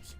Oops.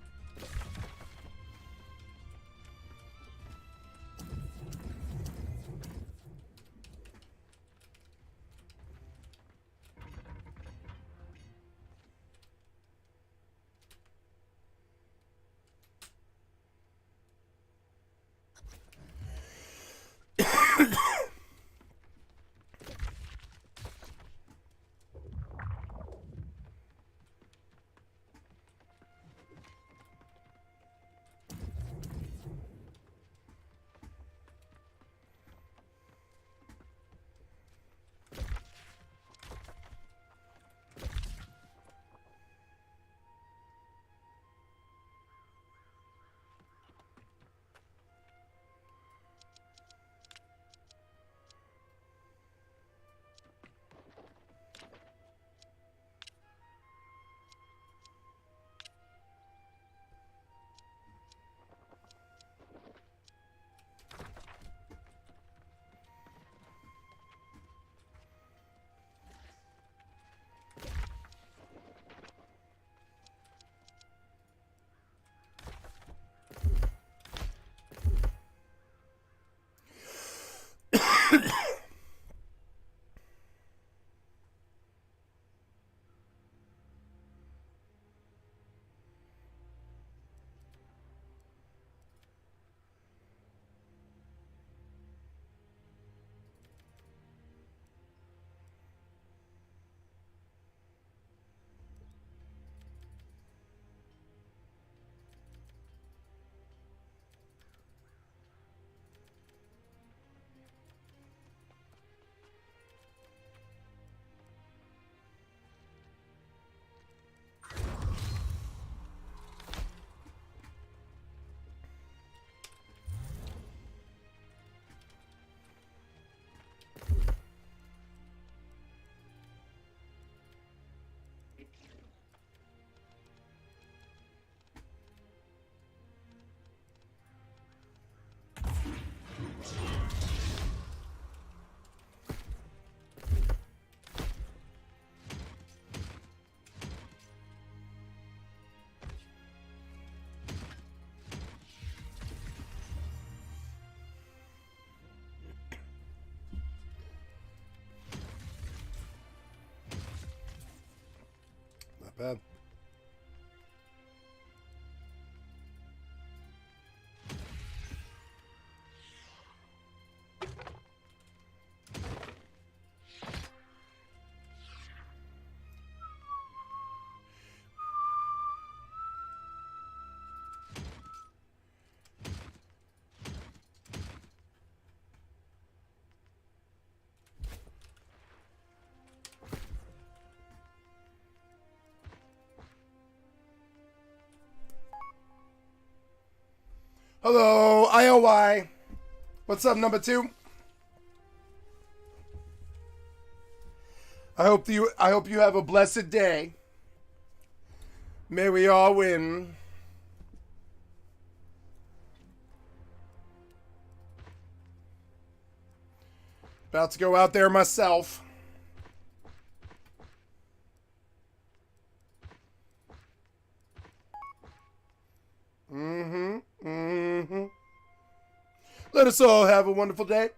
Not bad. Hello, IOY. What's up, number 2? I hope you have a blessed day. May we all win. About to go out there myself. Let us all have a wonderful day.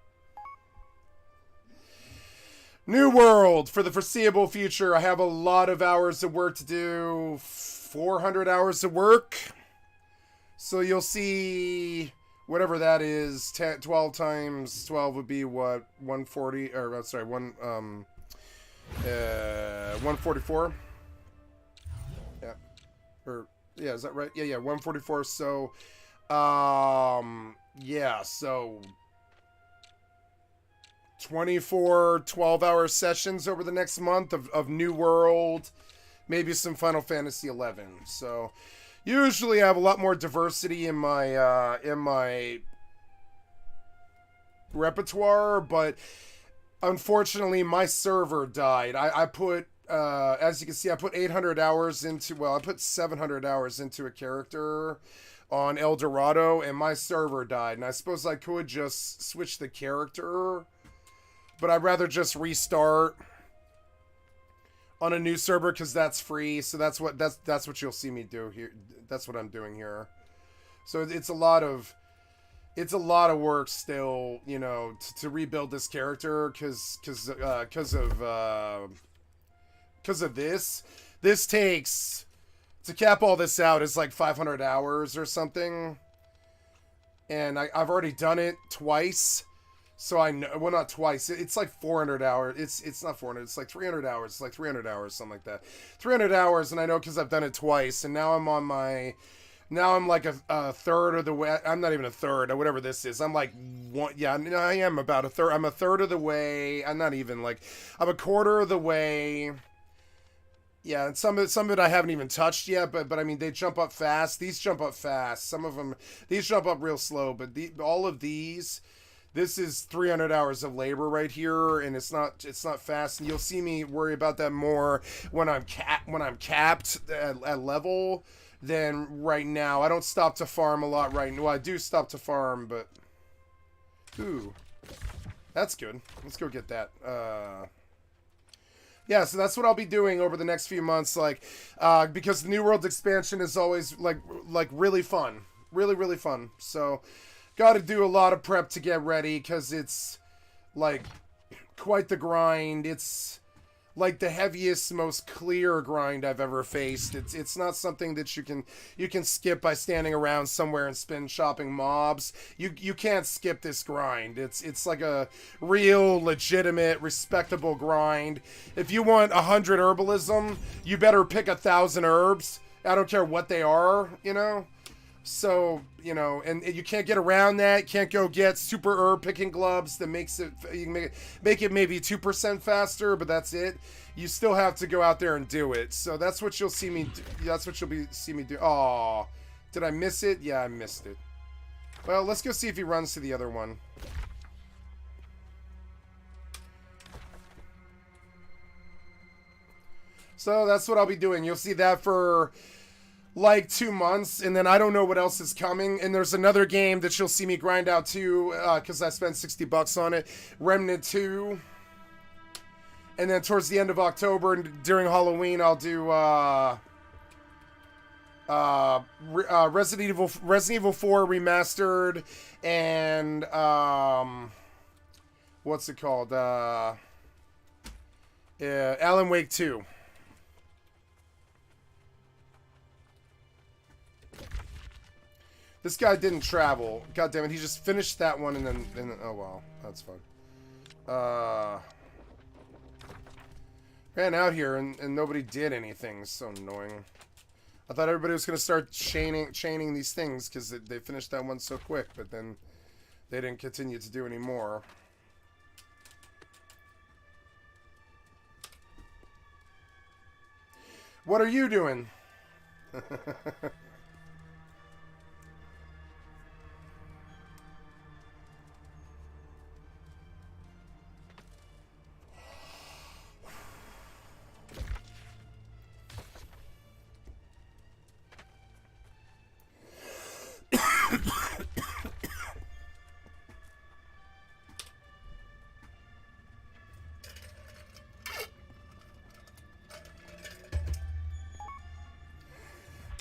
New world for the foreseeable future. I have a lot of hours of work to do. 400 hours of work. So you'll see whatever that is. 12 times 12 would be what? 140 or sorry, 144. Yeah. Or yeah, is that right? Yeah, 144. So yeah, so 24 12-hour sessions over the next month of New World, maybe some Final Fantasy 11. So usually I have a lot more diversity in my repertoire, but unfortunately my server died. I put as you can see, I put 800 hours into, well, I put 700 hours into a character on El Dorado, and my server died. And I suppose I could just switch the character, but I'd rather just restart on a new server because that's free. So that's what you'll see me do here. That's what I'm doing here. So it's a lot of work still, you know, to rebuild this character because of this. This takes, to cap all this out, is like 500 hours or something. And I've already done it twice. So I know, well, not twice. It's like 400 hours. It's not 400. It's like 300 hours. It's like 300 hours, something like that. 300 hours, and I know because I've done it twice. And now I'm on my, now I'm like a third of the way. I'm not even a third or whatever this is. I'm like one. Yeah, I am about a third. I'm a third of the way. I'm not even like, I'm a quarter of the way. Yeah, and some of it I haven't even touched yet, but I mean, they jump up fast. These jump up fast. Some of them, these jump up real slow, but all of these, this is 300 hours of labor right here, and it's not fast. And you'll see me worry about that more when I'm capped at level than right now. I don't stop to farm a lot right now. Well, I do stop to farm, but ooh, that's good. Let's go get that. Yeah, so that's what I'll be doing over the next few months, like, because the New World expansion is always, like really fun. Really, really fun. So, got to do a lot of prep to get ready, because it's, like, quite the grind. It's, like, the heaviest, most clear grind I've ever faced. It's not something that you can skip by standing around somewhere and spin shopping mobs. You can't skip this grind. It's like a real, legitimate, respectable grind. If you want 100 herbalism, you better pick 1,000 herbs. I don't care what they are, you know? So, you know, and you can't get around that. Can't go get super herb picking gloves that makes it, you can make it maybe 2% faster, but that's it. You still have to go out there and do it. So that's what you'll see me do. That's what see me do. Aw, did I miss it? Yeah, I missed it. Well, let's go see if he runs to the other one. So that's what I'll be doing. You'll see that for like 2 months, and then I don't know what else is coming. And there's another game that you'll see me grind out too, because I spent $60 on it, Remnant 2. And then towards the end of October and during Halloween, I'll do Resident Evil 4 remastered, and what's it called? Alan Wake 2. This guy didn't travel. God damn it, he just finished that one and then oh well, that's fun. Ran out here and nobody did anything. It's so annoying. I thought everybody was gonna start chaining these things because they finished that one so quick, but then they didn't continue to do any more. What are you doing?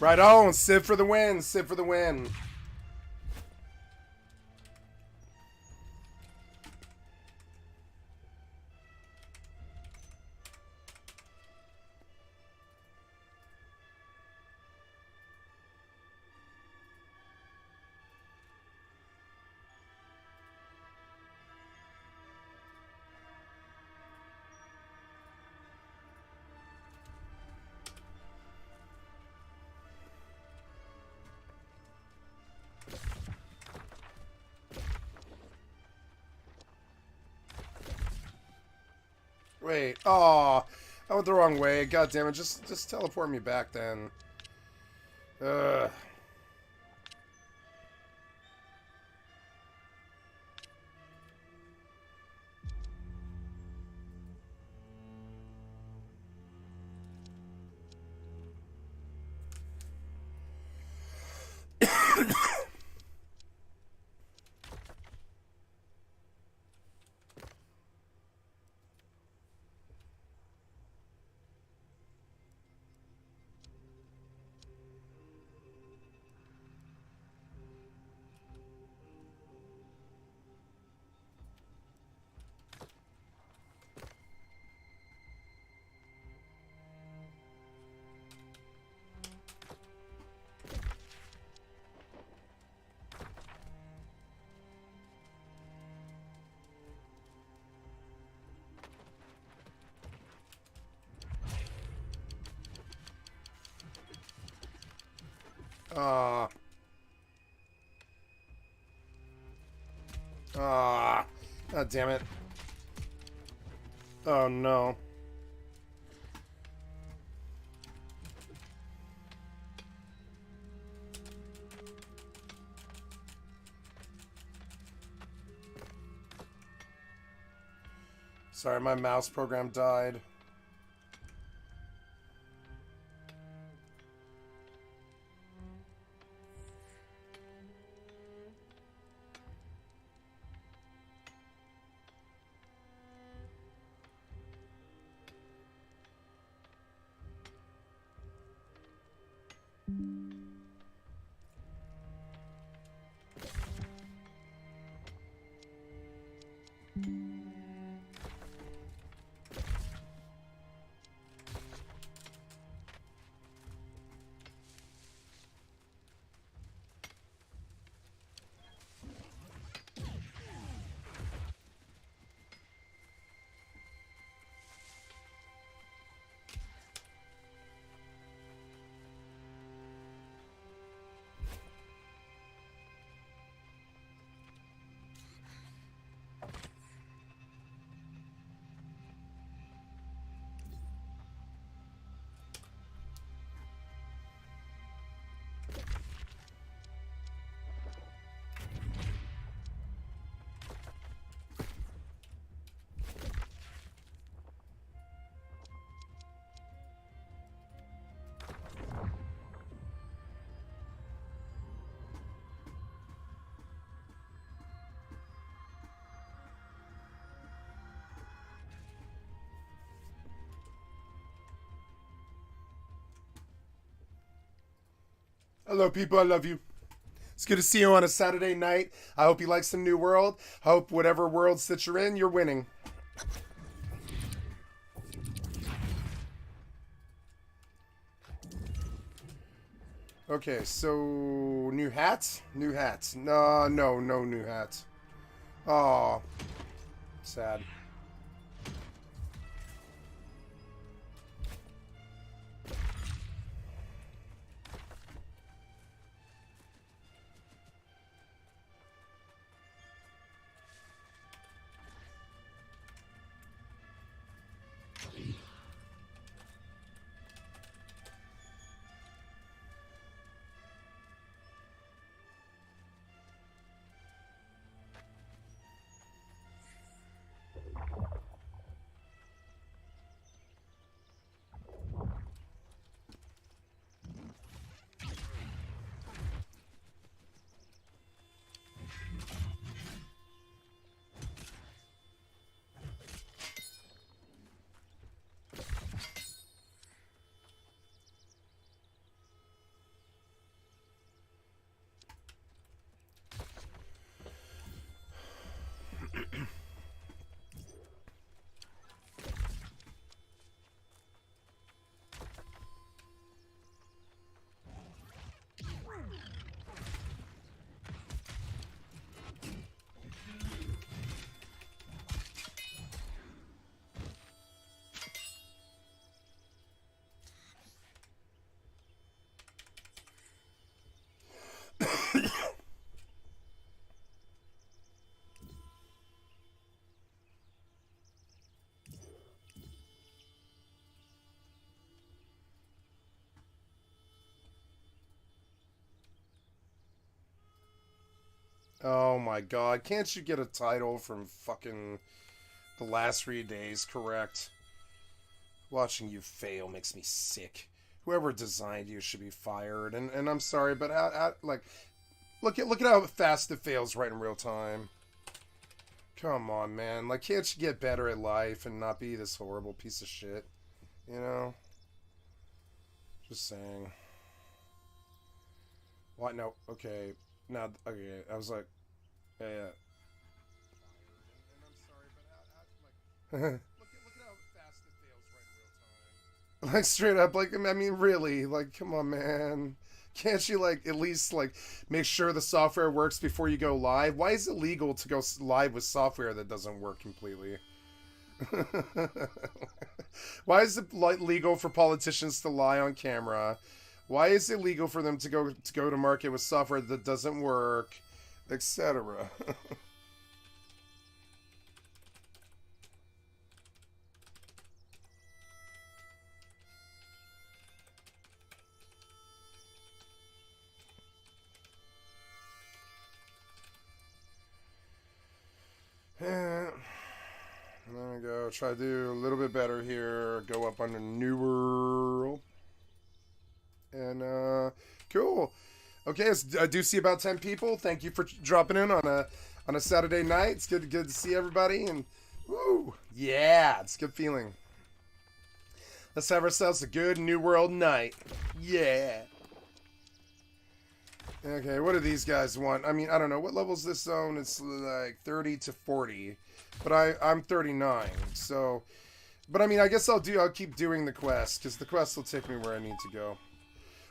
Right on, Sid for the win, Sid for the win. Wait, oh, I went the wrong way. God damn it, just teleport me back then. Ugh. Ah. Ah. God damn it. Oh no. Sorry, my mouse program died. Hello, people. I love you. It's good to see you on a Saturday night. I hope you like some New World. I hope whatever worlds that you're in, you're winning. Okay, so new hats? New hats. No new hats. Oh, sad. Oh my god, can't you get a title from fucking the last 3 days correct? Watching you fail makes me sick. Whoever designed you should be fired. And I'm sorry, but like, look at how fast it fails right in real time. Come on, man. Like, can't you get better at life and not be this horrible piece of shit? You know? Just saying. What? No. Okay. Now, okay. I was like, yeah. And I'm sorry, but like, look at how fast it fails right in real time. Like, straight up, like, I mean, really, like, come on, man. Can't you, like, at least, like, make sure the software works before you go live? Why is it legal to go live with software that doesn't work completely? Why is it legal for politicians to lie on camera Why is it illegal for them to go to market with software that doesn't work, etc.? There we go. Try to do a little bit better here. Go up on the New World. And, cool. Okay, I do see about 10 people. Thank you for dropping in on a Saturday night. It's good to see everybody. And, woo, yeah, it's a good feeling. Let's have ourselves a good New World night. Yeah. Okay, what do these guys want? I mean, I don't know. What level is this zone? It's like 30 to 40. But I'm 39, so... But I mean, I guess I'll keep doing the quest, because the quest will take me where I need to go.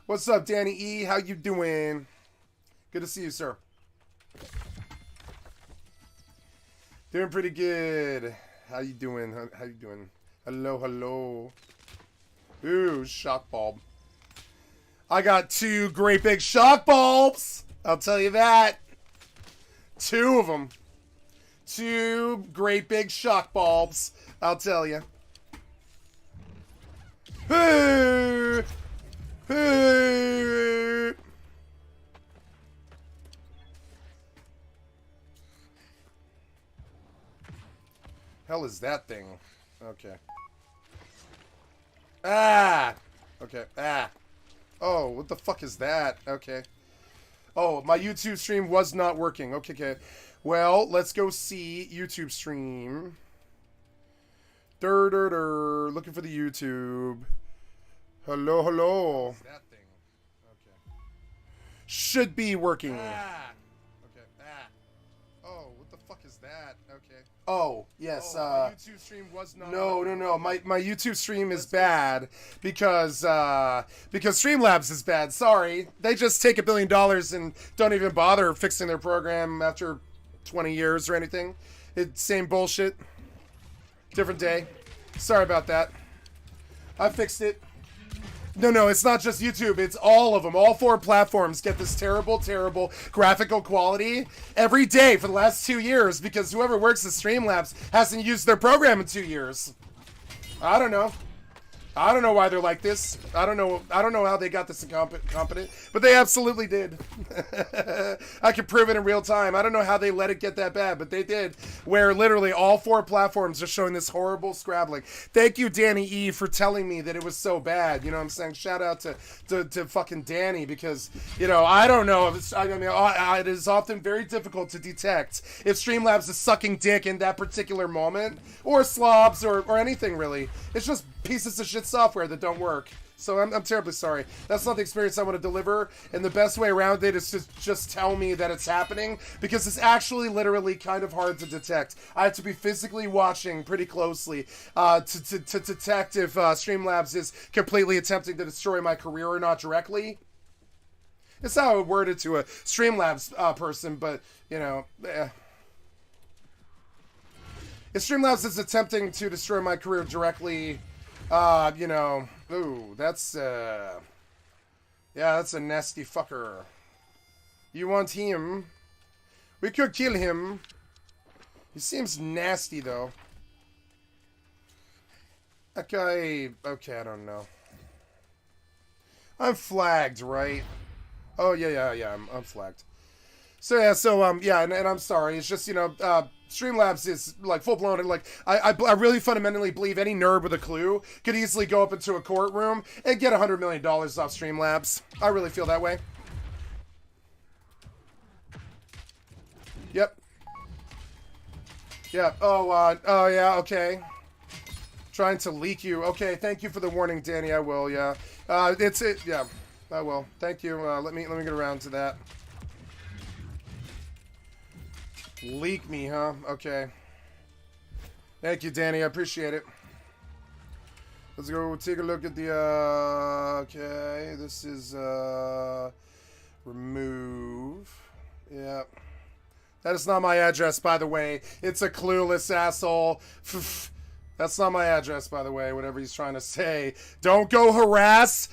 What's up, Danny E? How you doing? Good to see you, sir. Doing pretty good. How you doing? How you doing? Hello, hello. Ooh, shock bulb. I got 2 great big shock bulbs. I'll tell you that. 2 of them. 2 great big shock bulbs. I'll tell you. Hey! Hey! Hell is that thing? Okay. Ah! Okay. Ah. Oh, what the fuck is that? Okay. Oh, my YouTube stream was not working. Okay, okay. Well, let's go see YouTube stream. Looking for the YouTube. Hello, hello. That thing. Okay. Should be working. Ah. Okay. Ah. Oh, what the fuck is that? Okay. Oh, yes. My YouTube stream was not. No. My YouTube stream is bad because Streamlabs is bad. Sorry, they just take $1 billion and don't even bother fixing their program after 20 years or anything. It's same bullshit. Different day. Sorry about that. I fixed it. No, it's not just YouTube. It's all of them. All 4 platforms get this terrible, terrible graphical quality every day for the last 2 years because whoever works at Streamlabs hasn't used their program in 2 years. I don't know. I don't know why they're like this. I don't know how they got this incompetent, but they absolutely did. I can prove it in real time. I don't know how they let it get that bad, but they did. Where literally all 4 platforms are showing this horrible scrabbling. Thank you, Danny E, for telling me that it was so bad. You know what I'm saying? Shout out to fucking Danny because, you know, I don't know. If it's, I mean, it is often very difficult to detect if Streamlabs is sucking dick in that particular moment, or slobs, or anything really. It's just pieces of shit software that don't work. So I'm terribly sorry. That's not the experience I want to deliver, and the best way around it is to just tell me that it's happening, because it's actually literally kind of hard to detect. I have to be physically watching pretty closely to detect if Streamlabs is completely attempting to destroy my career or not directly. It's how I would word it to a Streamlabs person, but, you know... If Streamlabs is attempting to destroy my career directly... you know, ooh, that's, yeah, that's a nasty fucker. You want him? We could kill him. He seems nasty, though. Okay, I don't know. I'm flagged, right? Oh, yeah, I'm flagged. So, yeah, and I'm sorry. It's just, you know, Streamlabs is, like, full-blown, and, like, I really fundamentally believe any nerd with a clue could easily go up into a courtroom and get $100 million off Streamlabs. I really feel that way. Yep. Yeah, oh, yeah, okay. Trying to leak you. Okay, thank you for the warning, Danny, I will, yeah. Yeah, I will. Thank you, let me get around to that. Leak me, huh? Okay. Thank you, Danny. I appreciate it. Let's go take a look at the, okay. This is, remove. Yeah. That is not my address, by the way. It's a clueless asshole. That's not my address, by the way, whatever he's trying to say. Don't go harass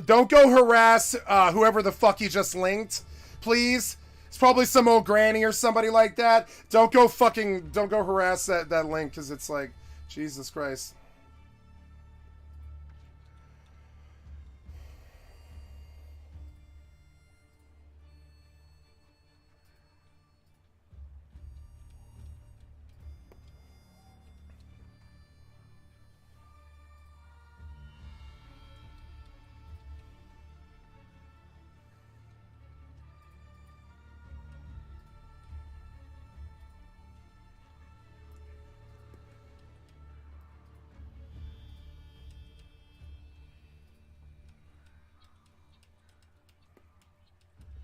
Don't go harass whoever the fuck you just linked, please. It's probably some old granny or somebody like that. Don't go harass that link, because it's like, Jesus Christ.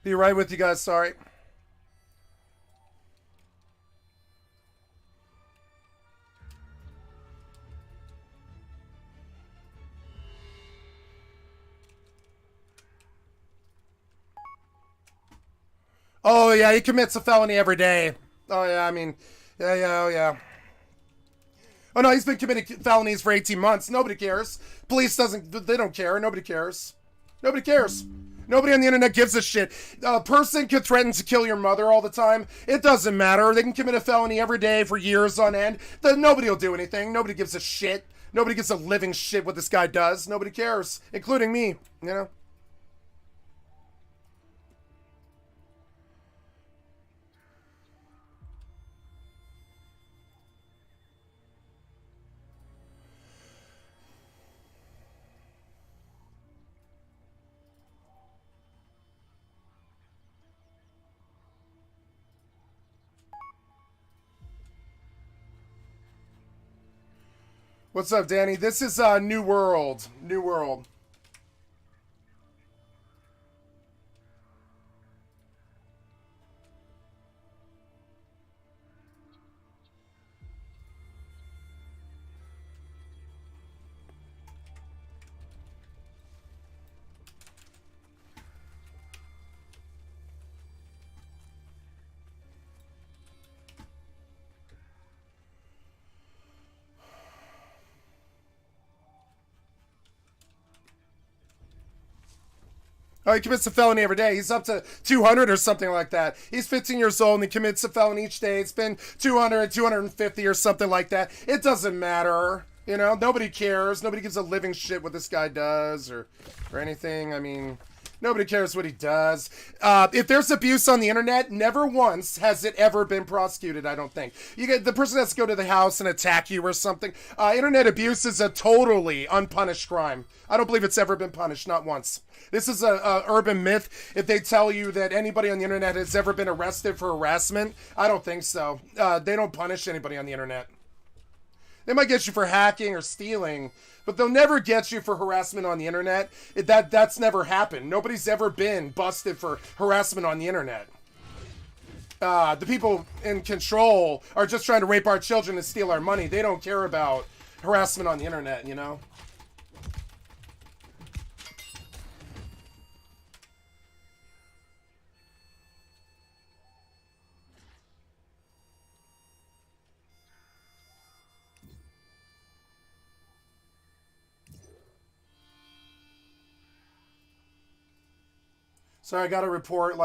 Be right with you guys, sorry. Oh yeah, he commits a felony every day. Oh yeah, I mean, oh yeah. Oh no, he's been committing felonies for 18 months. Nobody cares. Police they don't care. Nobody cares. Nobody cares. Nobody on the internet gives a shit. A person could threaten to kill your mother all the time. It doesn't matter. They can commit a felony every day for years on end. Nobody will do anything. Nobody gives a shit. Nobody gives a living shit what this guy does. Nobody cares, including me, you know? What's up, Danny? This is New World. New World. Oh, he commits a felony every day. He's up to 200 or something like that. He's 15 years old and he commits a felony each day. It's been 200, 250 or something like that. It doesn't matter. You know, nobody cares. Nobody gives a living shit what this guy does or anything. I mean, nobody cares what he does. If there's abuse on the internet, never once has it ever been prosecuted, I don't think. The person has to go to the house and attack you or something. Internet abuse is a totally unpunished crime. I don't believe it's ever been punished, not once. This is a urban myth. If they tell you that anybody on the internet has ever been arrested for harassment, I don't think so. They don't punish anybody on the internet. They might get you for hacking or stealing, but they'll never get you for harassment on the internet. That's never happened. Nobody's ever been busted for harassment on the internet. The people in control are just trying to rape our children and steal our money. They don't care about harassment on the internet, you know? Sorry, I got to report.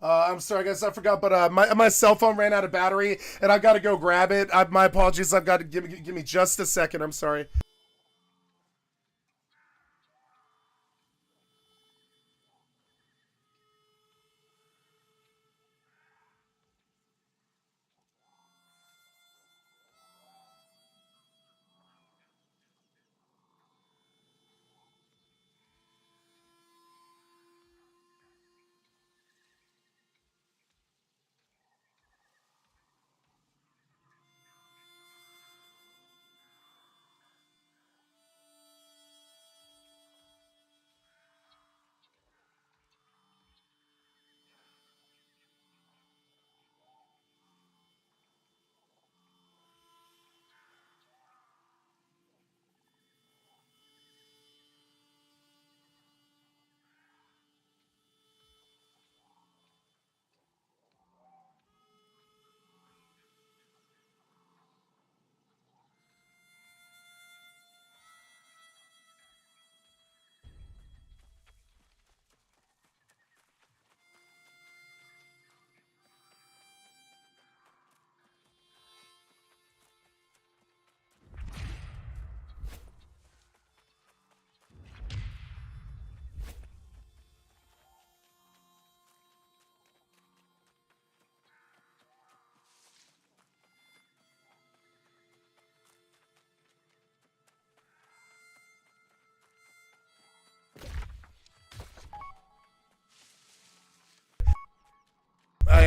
I'm sorry, I guess I forgot, but my cell phone ran out of battery, and I got to go grab it. My apologies. I've got to give me just a second. I'm sorry.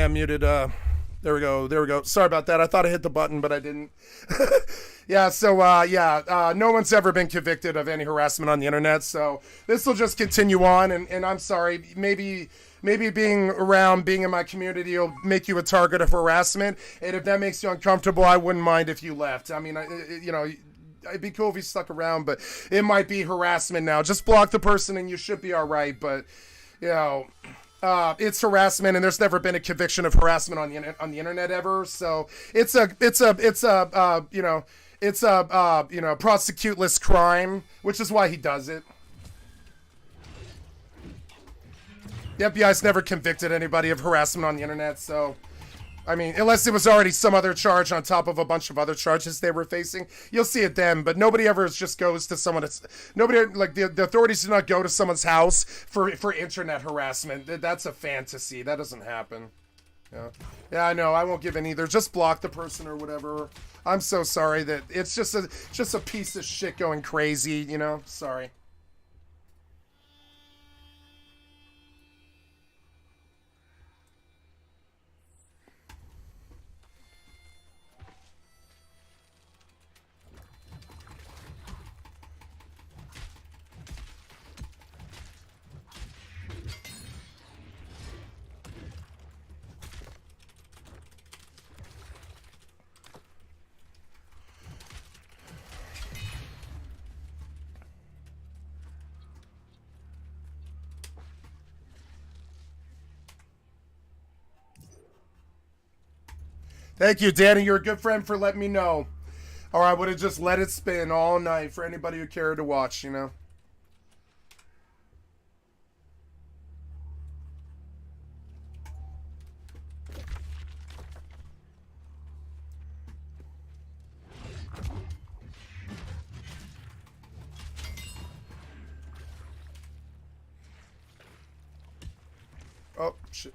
I'm muted. There we go. There we go. Sorry about that. I thought I hit the button, but I didn't. Yeah, so, no one's ever been convicted of any harassment on the internet, so this will just continue on, and I'm sorry. Maybe being around, being in my community will make you a target of harassment, and if that makes you uncomfortable, I wouldn't mind if you left. I mean, it'd be cool if you stuck around, but it might be harassment now. Just block the person and you should be all right, but, it's harassment, and there's never been a conviction of harassment on the internet ever. So it's a prosecuteless crime, which is why he does it. The FBI's never convicted anybody of harassment on the internet, so I mean, unless it was already some other charge on top of a bunch of other charges they were facing, you'll see it then. But nobody ever just goes to someone. Nobody, like the authorities do not go to someone's house for internet harassment. That's a fantasy. That doesn't happen. Yeah, I know. I won't give in either. Just block the person or whatever. I'm so sorry that it's just a piece of shit going crazy. Sorry. Thank you, Danny. You're a good friend for letting me know. Or I would have just let it spin all night for anybody who cared to watch, Oh, shit.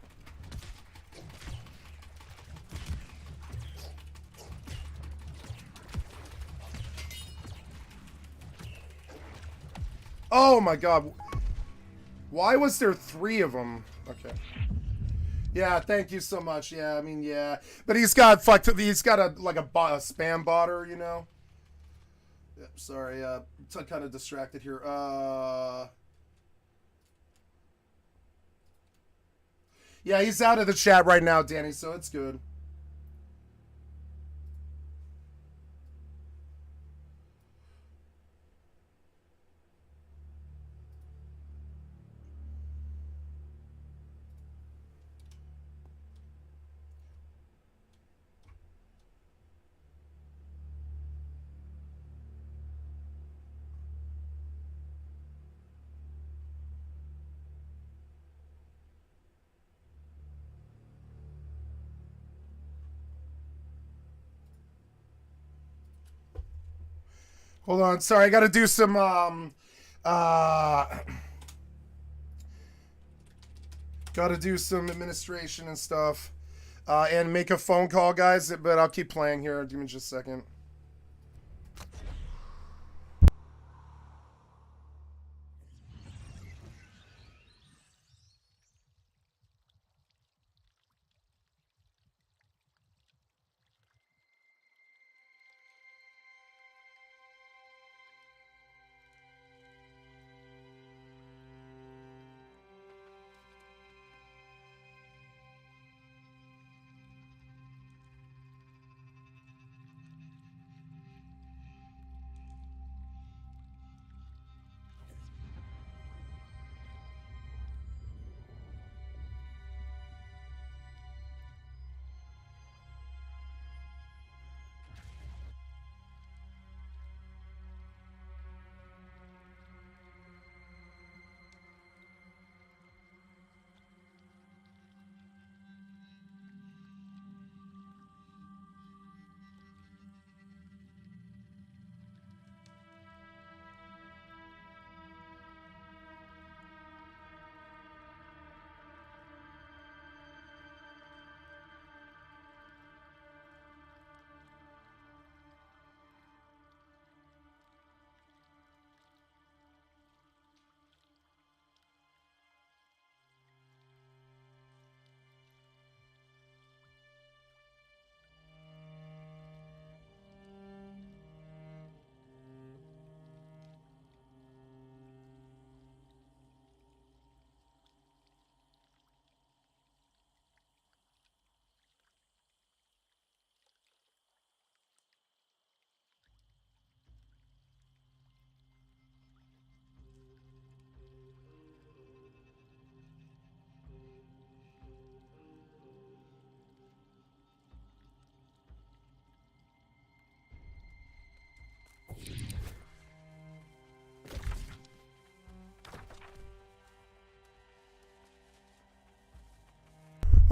Oh my god. Why was there 3 of them? Okay. Yeah, thank you so much. Yeah, I mean, yeah. But he's got a spam botter, Yep, sorry, I'm kind of distracted here. Yeah, he's out of the chat right now, Danny, so it's good. Hold on, sorry, I gotta do some, gotta do some administration and stuff. And make a phone call, guys, but I'll keep playing here. Give me just a second.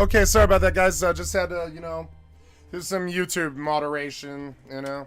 Okay, sorry about that, guys. Just had to, you know, do some YouTube moderation, you know.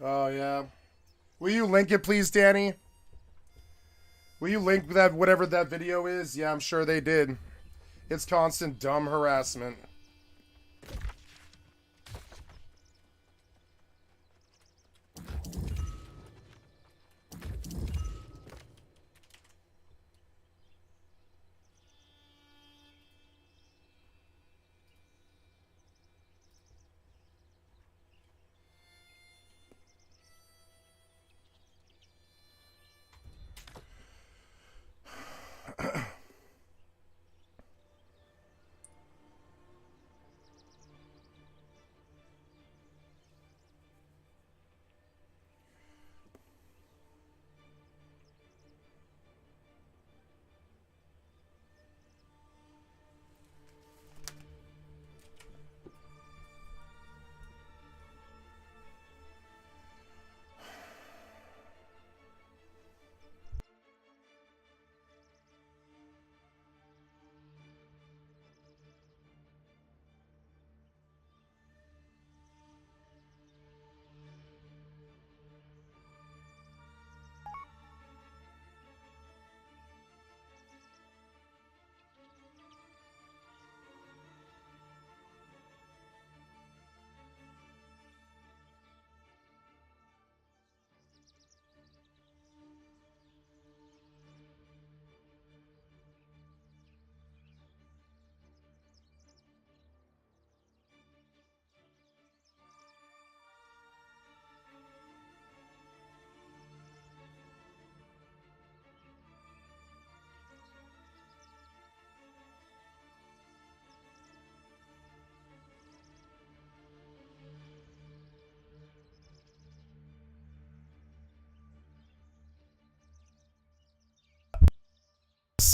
Oh, yeah. Will you link it, please, Danny? Will you link that, whatever that video is? Yeah, I'm sure they did. It's constant dumb harassment.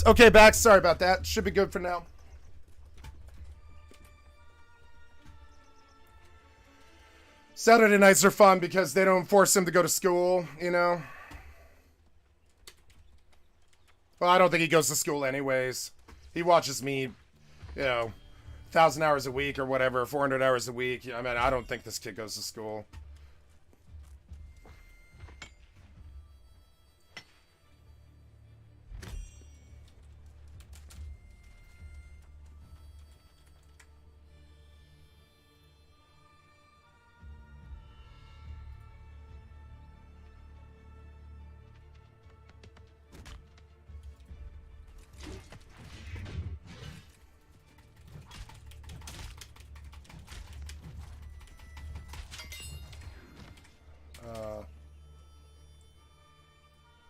Okay, back. Sorry about that. Should be good for now. Saturday nights are fun because they don't force him to go to school, you know? Well, I don't think he goes to school anyways. He watches me, you know, 1,000 hours a week or whatever, 400 hours a week. I mean, I don't think this kid goes to school.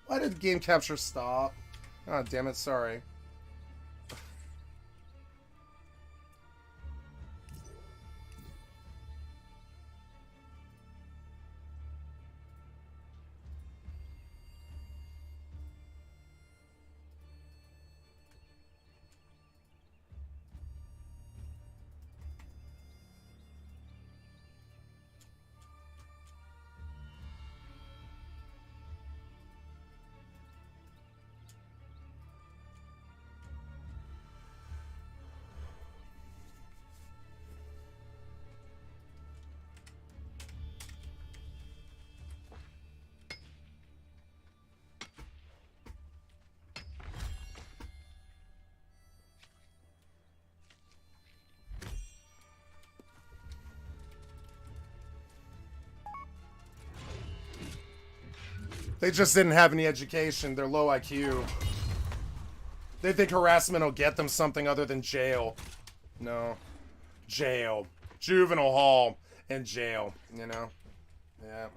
Why did game capture stop? Oh, damn it, sorry. They just didn't have any education. They're low IQ. They think harassment will get them something other than jail. No. Jail. Juvenile hall and jail, you know? Yeah.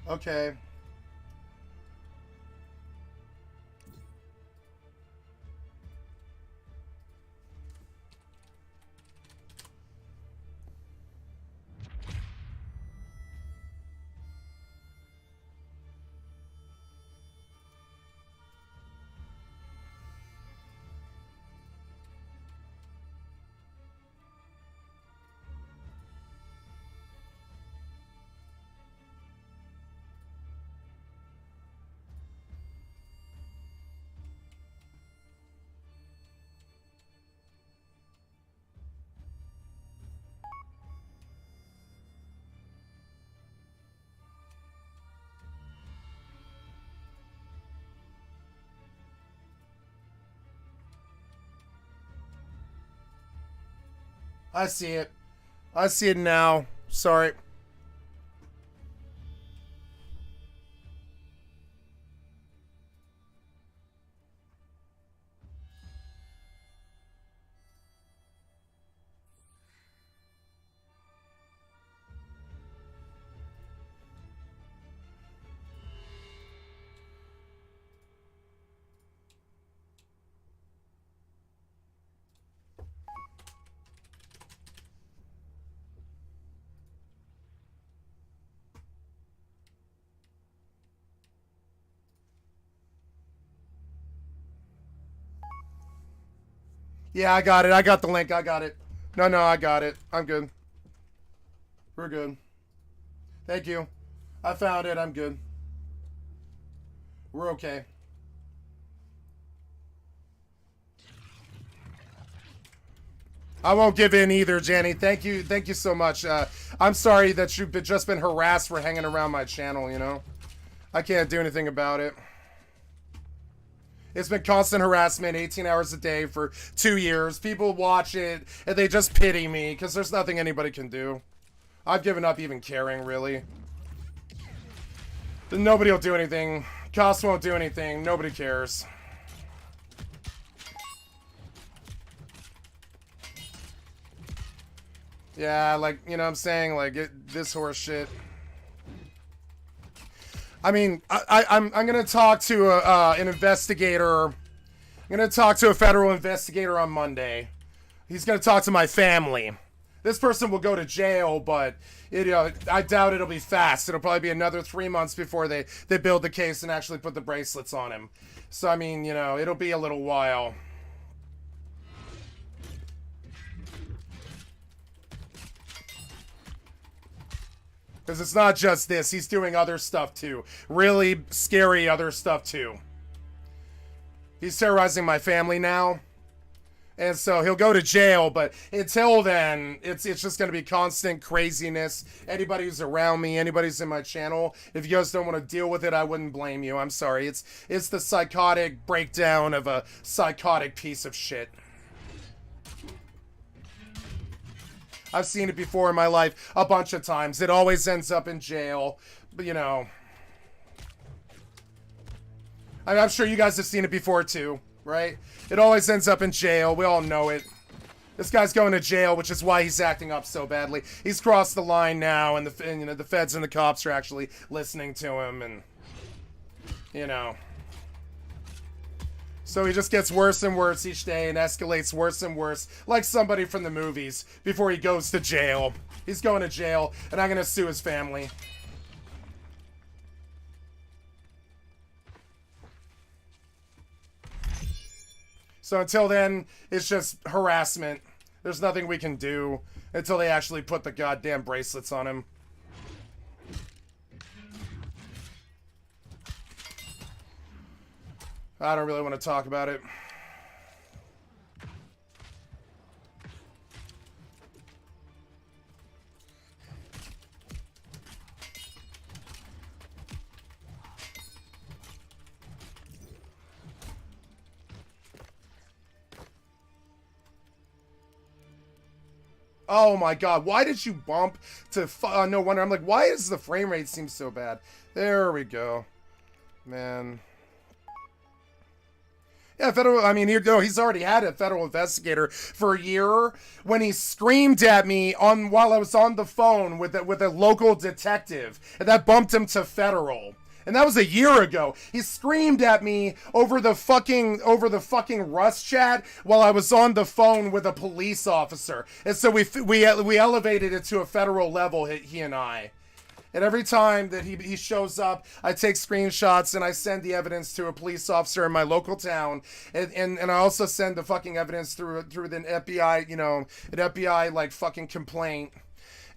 Okay. I see it. I see it now. Sorry. Yeah, I got it. I got the link. I got it. No, I got it. I'm good. We're good. Thank you. I found it. I'm good. We're okay. I won't give in either, Jenny. Thank you. Thank you so much. I'm sorry that you've just been harassed for hanging around my channel, you know? I can't do anything about it. It's been constant harassment, 18 hours a day for 2 years. People watch it, and they just pity me, because there's nothing anybody can do. I've given up even caring, really. Nobody will do anything. Cost won't do anything. Nobody cares. Yeah, like, you know what I'm saying? Like, this horse shit. I mean, I'm going to talk to an investigator. I'm going to talk to a federal investigator on Monday. He's going to talk to my family. This person will go to jail, but I doubt it'll be fast. It'll probably be another 3 months before they build the case and actually put the bracelets on him. So, I mean, it'll be a little while. Because it's not just this. He's doing other stuff, too. Really scary other stuff, too. He's terrorizing my family now. And so he'll go to jail, but until then, it's just going to be constant craziness. Anybody who's around me, anybody who's in my channel, if you guys don't want to deal with it, I wouldn't blame you. I'm sorry. It's the psychotic breakdown of a psychotic piece of shit. I've seen it before in my life a bunch of times. It always ends up in jail. But, I'm sure you guys have seen it before too, right? It always ends up in jail. We all know it. This guy's going to jail, which is why he's acting up so badly. He's crossed the line now, and the feds and the cops are actually listening to him, and So he just gets worse and worse each day and escalates worse and worse, like somebody from the movies, before he goes to jail. He's going to jail, and I'm going to sue his family. So until then, it's just harassment. There's nothing we can do until they actually put the goddamn bracelets on him. I don't really want to talk about it. Oh my god, why did you bump to... no wonder. I'm like, why does the frame rate seem so bad? There we go. Man. Yeah, I mean, he's already had a federal investigator for a year when he screamed at me while I was on the phone with a local detective, and that bumped him to federal. And that was a year ago. He screamed at me over the fucking Rust chat while I was on the phone with a police officer. And so we elevated it to a federal level, he and I. And every time that he shows up, I take screenshots and I send the evidence to a police officer in my local town. And I also send the fucking evidence through the FBI, an FBI like fucking complaint.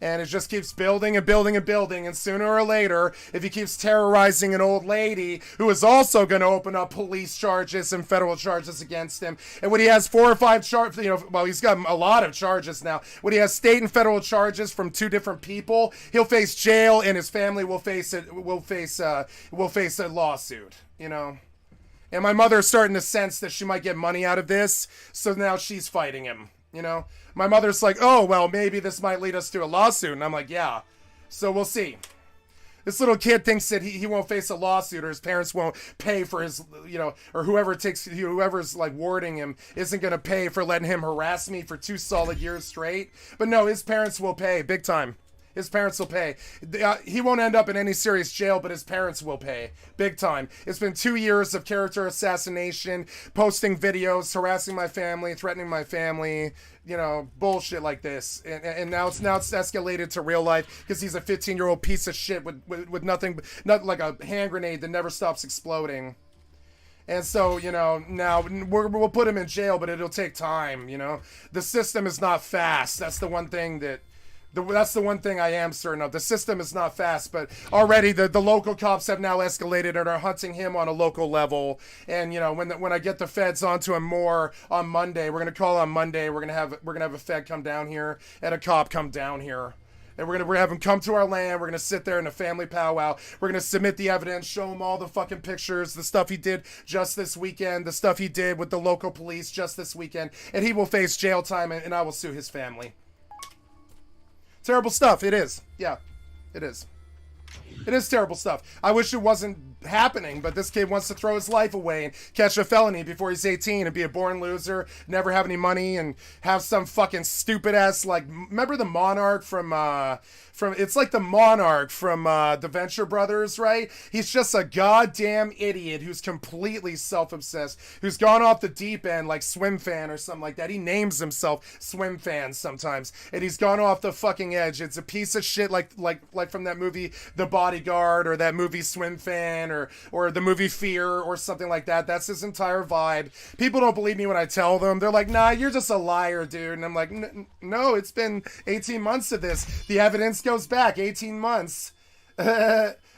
And it just keeps building and building and building. And sooner or later, if he keeps terrorizing an old lady who is also going to open up police charges and federal charges against him, and when he has 4 or 5 charges, well, he's got a lot of charges now. When he has state and federal charges from 2 different people, he'll face jail, and his family will face a lawsuit. And my mother's starting to sense that she might get money out of this, so now she's fighting him. My mother's like, oh, well, maybe this might lead us to a lawsuit. And I'm like, yeah. So we'll see. This little kid thinks that he won't face a lawsuit, or his parents won't pay for his, or whoever's like warding him isn't going to pay for letting him harass me for 2 solid years straight. But no, his parents will pay big time. His parents will pay. He won't end up in any serious jail, but his parents will pay. Big time. It's been 2 years of character assassination, posting videos, harassing my family, threatening my family, bullshit like this. And now it's escalated to real life because he's a 15-year-old piece of shit with nothing, not like a hand grenade that never stops exploding. And so, now we'll put him in jail, but it'll take time, The system is not fast. That's the one thing that's the one thing I am certain of. The system is not fast, but already the local cops have now escalated and are hunting him on a local level. And when I get the feds onto him more on Monday, we're gonna call on Monday. We're gonna have a fed come down here and a cop come down here. And we're gonna have him come to our land. We're gonna sit there in a family powwow. We're gonna submit the evidence, show him all the fucking pictures, the stuff he did just this weekend, the stuff he did with the local police just this weekend, and he will face jail time, and I will sue his family. Terrible stuff. It is. Yeah, it is. It is terrible stuff. I wish it wasn't happening, but this kid wants to throw his life away and catch a felony before he's 18 and be a born loser, never have any money, and have some fucking stupid ass, like, remember the Monarch from it's like the Monarch from the Venture Brothers, right? He's just a goddamn idiot who's completely self-obsessed, who's gone off the deep end like Swim Fan or something like that. He names himself Swim Fan sometimes, and he's gone off the fucking edge. It's a piece of shit like from that movie The Bodyguard, or that movie Swim Fan, or the movie Fear, or something like that. That's his entire vibe. People don't believe me when I tell them. They're like, nah, you're just a liar, dude. And I'm like, no, it's been 18 months of this. The evidence goes back 18 months.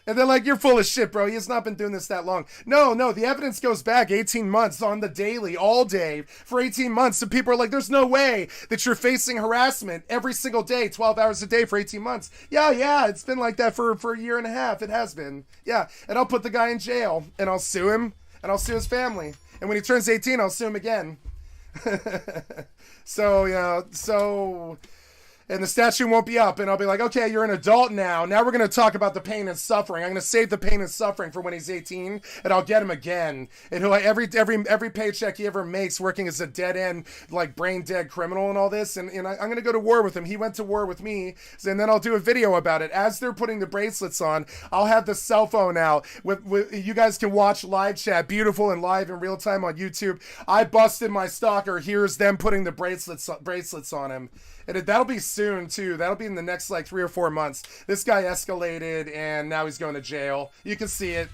And they're like, you're full of shit, bro. He has not been doing this that long. No, the evidence goes back 18 months on the daily, all day, for 18 months. And people are like, there's no way that you're facing harassment every single day, 12 hours a day for 18 months. Yeah, it's been like that for a year and a half. It has been. Yeah, and I'll put the guy in jail, and I'll sue him, and I'll sue his family. And when he turns 18, I'll sue him again. And the statue won't be up, and I'll be like, okay, you're an adult now. Now we're going to talk about the pain and suffering. I'm going to save the pain and suffering for when he's 18, and I'll get him again. And he'll, every paycheck he ever makes working as a dead-end, like, brain-dead criminal and all this, and I'm going to go to war with him. He went to war with me, and then I'll do a video about it. As they're putting the bracelets on, I'll have the cell phone out. You guys can watch live chat, beautiful and live in real time on YouTube. I busted my stalker. Here's them putting the bracelets on him. And that'll be soon, too. That'll be in the next, 3 or 4 months. This guy escalated, and now he's going to jail. You can see it.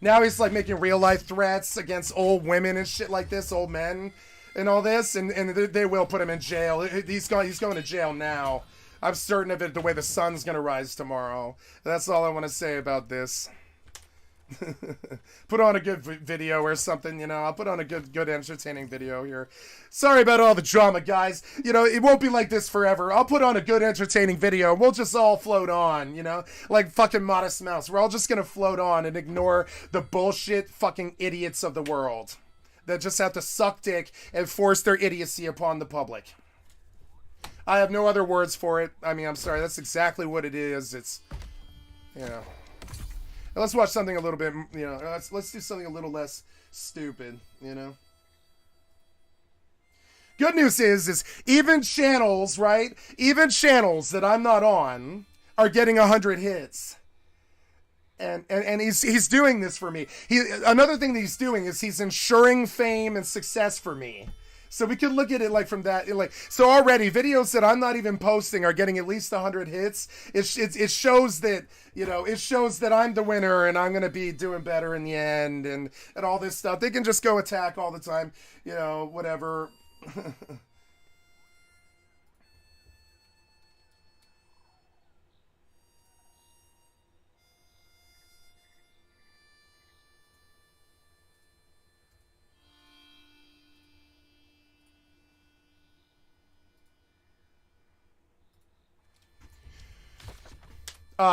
Now he's, making real-life threats against old women and shit like this, old men, and all this. And they will put him in jail. He's going to jail now. I'm certain of it, the way the sun's going to rise tomorrow. That's all I want to say about this. Put on a good video or something, you know. I'll put on a good entertaining video here. Sorry about all the drama, guys. You know, it won't be like this forever. I'll put on a good entertaining video. We'll just all float on, you know, like fucking Modest Mouse. We're all just gonna float on and ignore the bullshit fucking idiots of the world that just have to suck dick and force their idiocy upon the public. I have no other words for it. I mean, I'm sorry. That's exactly what it is. It's, you know. Let's watch something a little bit, you know, let's do something a little less stupid, you know. Good news is even channels, right? Even channels that I'm not on are getting 100 hits. And he's doing this for me. Another thing that he's doing is he's ensuring fame and success for me. So we could look at it like from that, like, so already videos that I'm not even posting are getting at least 100 hits. It shows that, you know, it shows that I'm the winner and I'm going to be doing better in the end and all this stuff. They can just go attack all the time, you know, whatever.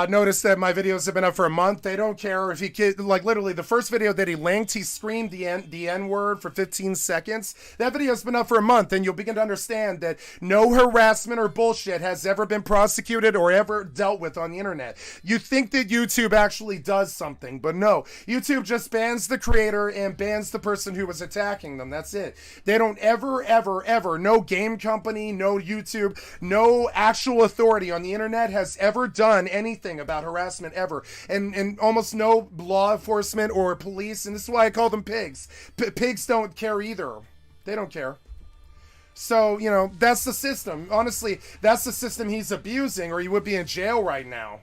Notice that my videos have been up for a month. They don't care if like literally the first video that he linked, he screamed the N word for 15 seconds. That video's been up for a month, and you'll begin to understand that no harassment or bullshit has ever been prosecuted or ever dealt with on the internet. You think that YouTube actually does something, but no. YouTube just bans the creator and bans the person who was attacking them. That's it. They don't ever, no game company, no YouTube, no actual authority on the internet has ever done anything about harassment ever, and almost no law enforcement or police, and this is why I call them pigs. Pigs don't care either. They don't care. So, you know, that's the system. Honestly, that's the system he's abusing, or he would be in jail right now.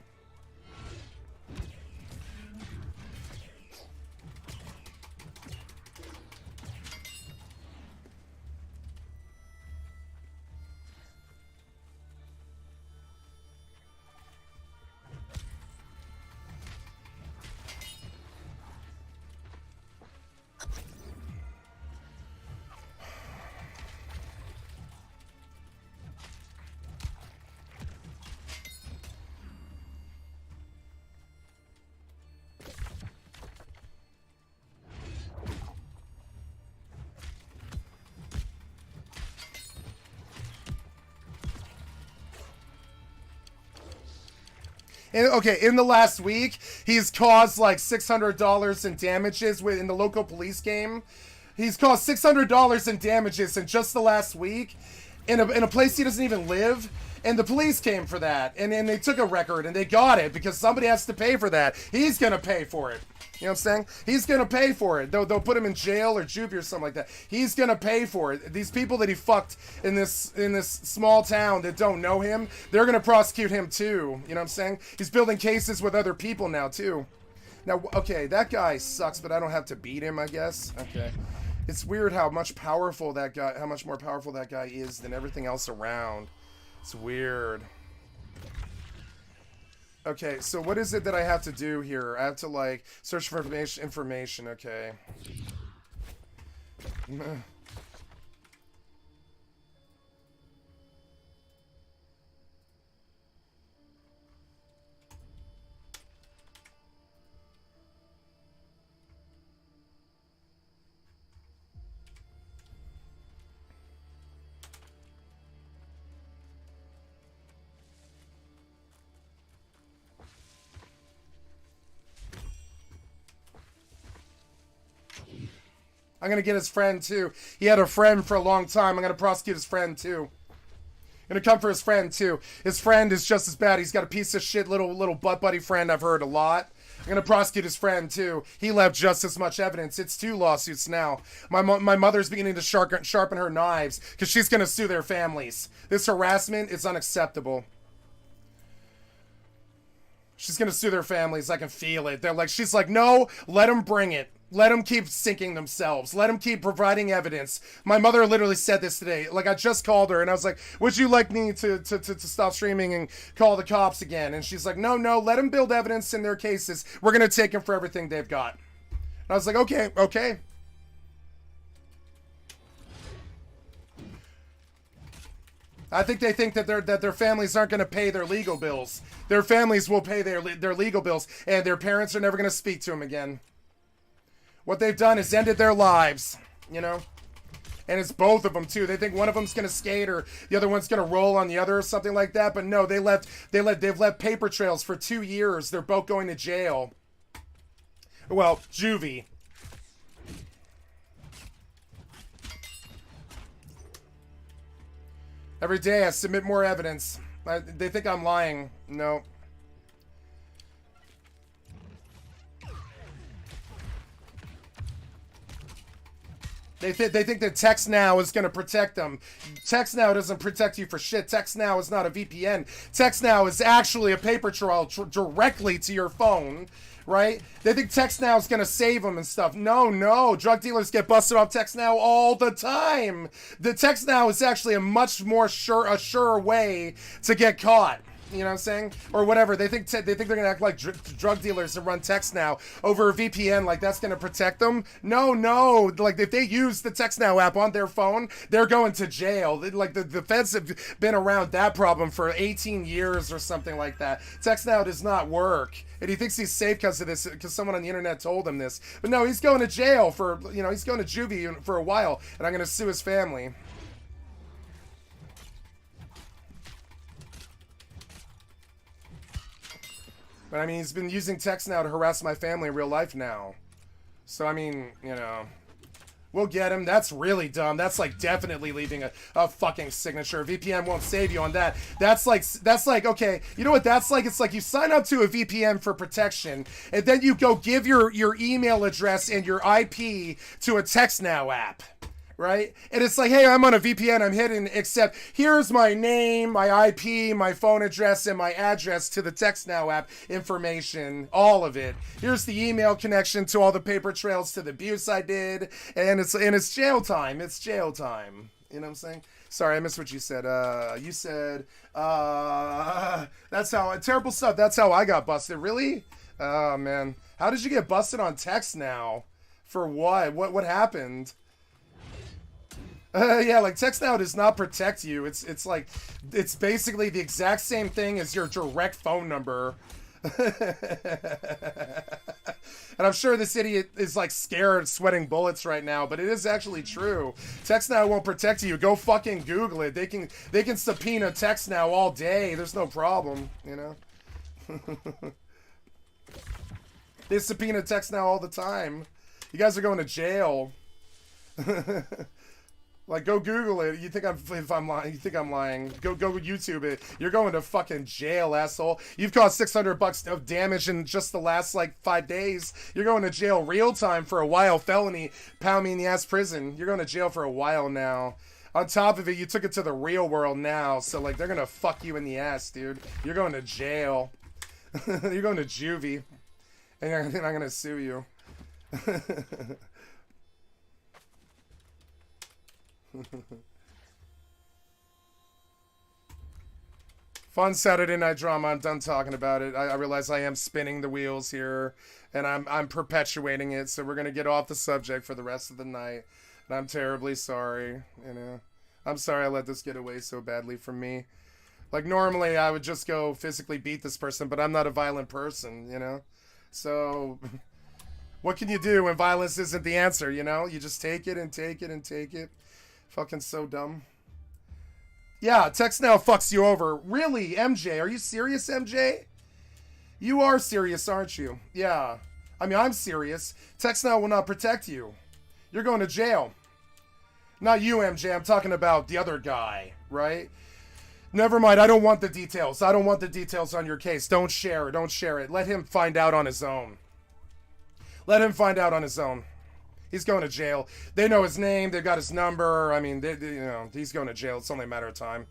Okay, in the last week, he's caused like $600 in damages in the local police game. He's caused $600 in damages in just the last week in a place he doesn't even live. And the police came for that. And they took a record and they got it because somebody has to pay for that. He's going to pay for it. You know what I'm saying? He's going to pay for it. They'll put him in jail or juvie or something like that. He's going to pay for it. These people that he fucked in this small town that don't know him, they're going to prosecute him too. You know what I'm saying? He's building cases with other people now too. Now, okay, that guy sucks, but I don't have to beat him, I guess. Okay. It's weird how much more powerful that guy is than everything else around. It's weird. Okay, so what is it that I have to do here? I have to, like, search for information, okay. I'm going to get his friend, too. He had a friend for a long time. I'm going to prosecute his friend, too. I'm going to come for his friend, too. His friend is just as bad. He's got a piece of shit little butt buddy friend I've heard a lot. I'm going to prosecute his friend, too. He left just as much evidence. It's 2 lawsuits now. My mother's beginning to sharpen her knives because she's going to sue their families. This harassment is unacceptable. She's going to sue their families. I can feel it. She's like, no, let him bring it. Let them keep sinking themselves. Let them keep providing evidence. My mother literally said this today. Like, I just called her and I was like, would you like me to stop streaming and call the cops again? And she's like, no, let them build evidence in their cases. We're going to take them for everything they've got. And I was like, okay. I think they think that their families aren't going to pay their legal bills. Their families will pay their legal bills, and their parents are never going to speak to them again. What they've done is ended their lives, you know? And it's both of them, too. They think one of them's going to skate or the other one's going to roll on the other or something like that. But no, they've left paper trails for 2 years. They're both going to jail. Well, juvie. Every day I submit more evidence. They think I'm lying. No. They think that Text Now is going to protect them. Text Now doesn't protect you for shit. Text Now is not a VPN. Text Now is actually a paper trail directly to your phone, right? They think Text Now is going to save them and stuff. No. Drug dealers get busted off Text Now all the time. The Text Now is actually a much more sure way to get caught. You know what I'm saying? Or whatever. They think they're gonna act like drug dealers and run Text Now over a VPN, like that's gonna protect them. No. Like if they use the Text Now app on their phone, they're going to jail. Like the feds have been around that problem for 18 years or something like that. Text Now does not work. And he thinks he's safe because of this, because someone on the internet told him this. But no, he's going to jail for, he's going to juvie for a while, and I'm gonna sue his family. But I mean, he's been using Text Now to harass my family in real life now. So I mean, we'll get him. That's really dumb. That's like definitely leaving a fucking signature. VPN won't save you on that. That's like, okay, you know what that's like? It's like you sign up to a VPN for protection, and then you go give your email address and your IP to a Text Now app. Right? And it's like, hey, I'm on a VPN, I'm hidden, except here's my name, my IP, my phone address, and my address to the Text Now app information, all of it. Here's the email connection to all the paper trails to the abuse I did, and it's jail time. It's jail time. You know what I'm saying? Sorry, I missed what you said. You said, that's how, terrible stuff, that's how I got busted. Really? Oh, man. How did you get busted on Text Now? For what? What happened? Yeah, like Text Now does not protect you. It's like, it's basically the exact same thing as your direct phone number. And I'm sure this idiot is like scared, sweating bullets right now, but it is actually true. Text Now won't protect you. Go fucking Google it. They can subpoena Text Now all day. There's no problem, They subpoena Text Now all the time. You guys are going to jail. Like, go Google it. You think I'm lying? You think I'm lying? Go YouTube it. You're going to fucking jail, asshole. You've caused $600 of damage in just the last like 5 days. You're going to jail real time for a while. Felony, pound me in the ass prison. You're going to jail for a while now. On top of it, you took it to the real world now, so like they're gonna fuck you in the ass, dude. You're going to jail. You're going to juvie, and I'm gonna sue you. Fun Saturday night drama. I'm done talking about it. I realize I am spinning the wheels here, and I'm perpetuating it. So we're gonna get off the subject for the rest of the night. And I'm terribly sorry. I'm sorry I let this get away so badly from me. Like normally I would just go physically beat this person, but I'm not a violent person. So what can you do when violence isn't the answer? You just take it and take it and take it. Fucking so dumb. Yeah, Text Now fucks you over. Really, MJ? Are you serious, MJ? You are serious, aren't you? Yeah. I mean, I'm serious. Text Now will not protect you. You're going to jail. Not you, MJ. I'm talking about the other guy, right? Never mind. I don't want the details. I don't want the details on your case. Don't share it. Don't share it. Let him find out on his own. Let him find out on his own. He's going to jail. They know his name. They've got his number. I mean, he's going to jail. It's only a matter of time.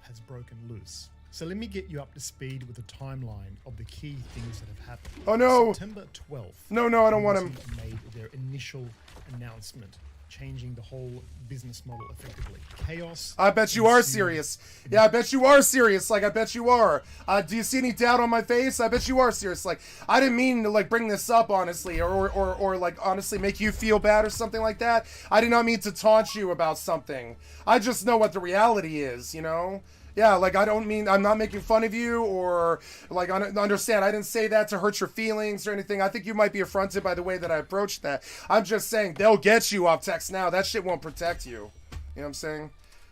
has broken loose. So let me get you up to speed with the timeline of the key things that have happened. Oh no! September 12th. No, I don't want him. Made their initial announcement, changing the whole business model effectively. Chaos. I bet you are serious. Yeah, I bet you are serious. Like, I bet you are. Do you see any doubt on my face? I bet you are serious. Like, I didn't mean to, like, bring this up, honestly, or like, honestly make you feel bad or something like that. I did not mean to taunt you about something. I just know what the reality is, you know? Yeah, like, I'm not making fun of you or, like, understand, I didn't say that to hurt your feelings or anything. I think you might be affronted by the way that I approached that. I'm just saying, they'll get you off text now. That shit won't protect you. You know what I'm saying?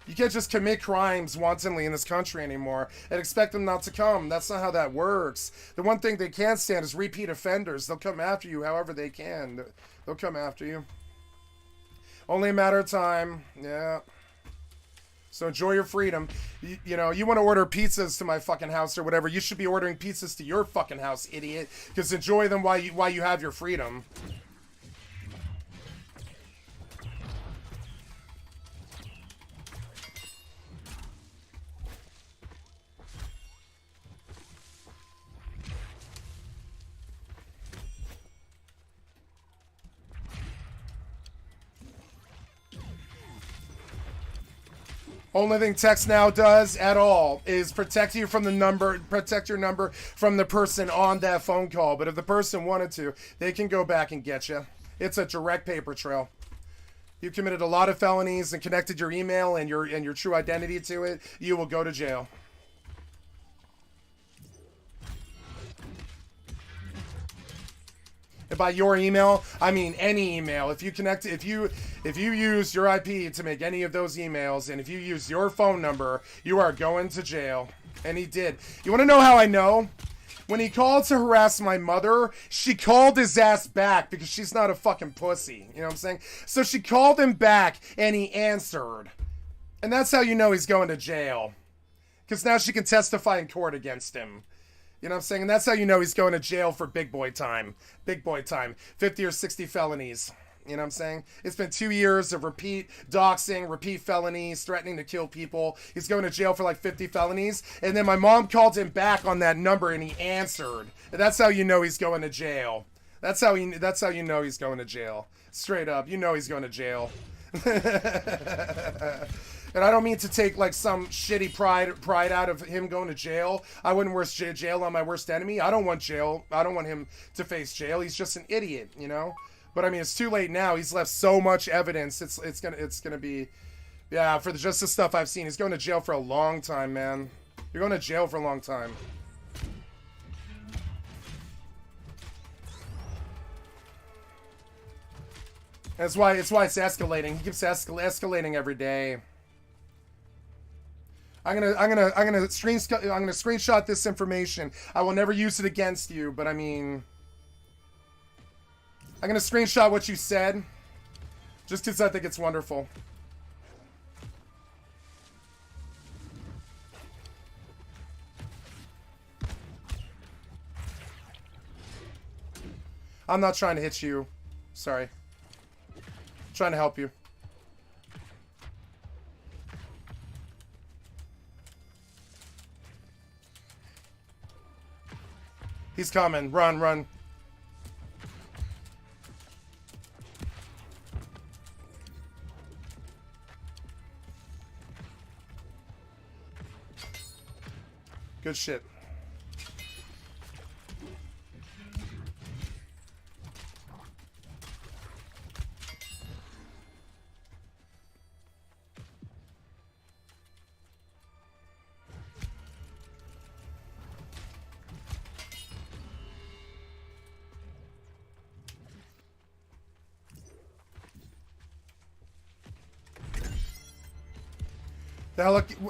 You can't just commit crimes wantonly in this country anymore and expect them not to come. That's not how that works. The one thing they can't stand is repeat offenders. They'll come after you however they can. They'll come after you. Only a matter of time. Yeah. So enjoy your freedom. You know, you want to order pizzas to my fucking house or whatever, you should be ordering pizzas to your fucking house, idiot. Because enjoy them while you have your freedom. Only thing text now does at all is protect you from protect your number from the person on that phone call. But if the person wanted to, they can go back and get you. It's a direct paper trail. You committed a lot of felonies and connected your email and your true identity to it, you will go to jail. And by your email, I mean any email. If you use your IP to make any of those emails, and if you use your phone number, you are going to jail. And he did. You want to know how I know? When he called to harass my mother, she called his ass back because she's not a fucking pussy. You know what I'm saying? So she called him back, and he answered. And that's how you know he's going to jail. Because now she can testify in court against him. You know what I'm saying? And that's how you know he's going to jail for big boy time. Big boy time. 50 or 60 felonies. You know what I'm saying? It's been 2 years of repeat doxing, repeat felonies, threatening to kill people. He's going to jail for like 50 felonies. And then my mom called him back on that number and he answered. And that's how you know he's going to jail. That's how you know he's going to jail. Straight up. You know he's going to jail. And I don't mean to take like some shitty pride out of him going to jail. I wouldn't wish jail on my worst enemy. I don't want jail. I don't want him to face jail. He's just an idiot, you know? But I mean, it's too late now. He's left so much evidence. It's gonna be, yeah, for just the stuff I've seen. He's going to jail for a long time, man. You're going to jail for a long time. That's why it's escalating. He keeps escalating every day. I'm gonna screenshot this information. I will never use it against you, but I mean, I'm gonna screenshot what you said, just because I think it's wonderful. I'm not trying to hit you. Sorry. I'm trying to help you. He's coming. Run, run. Good shit.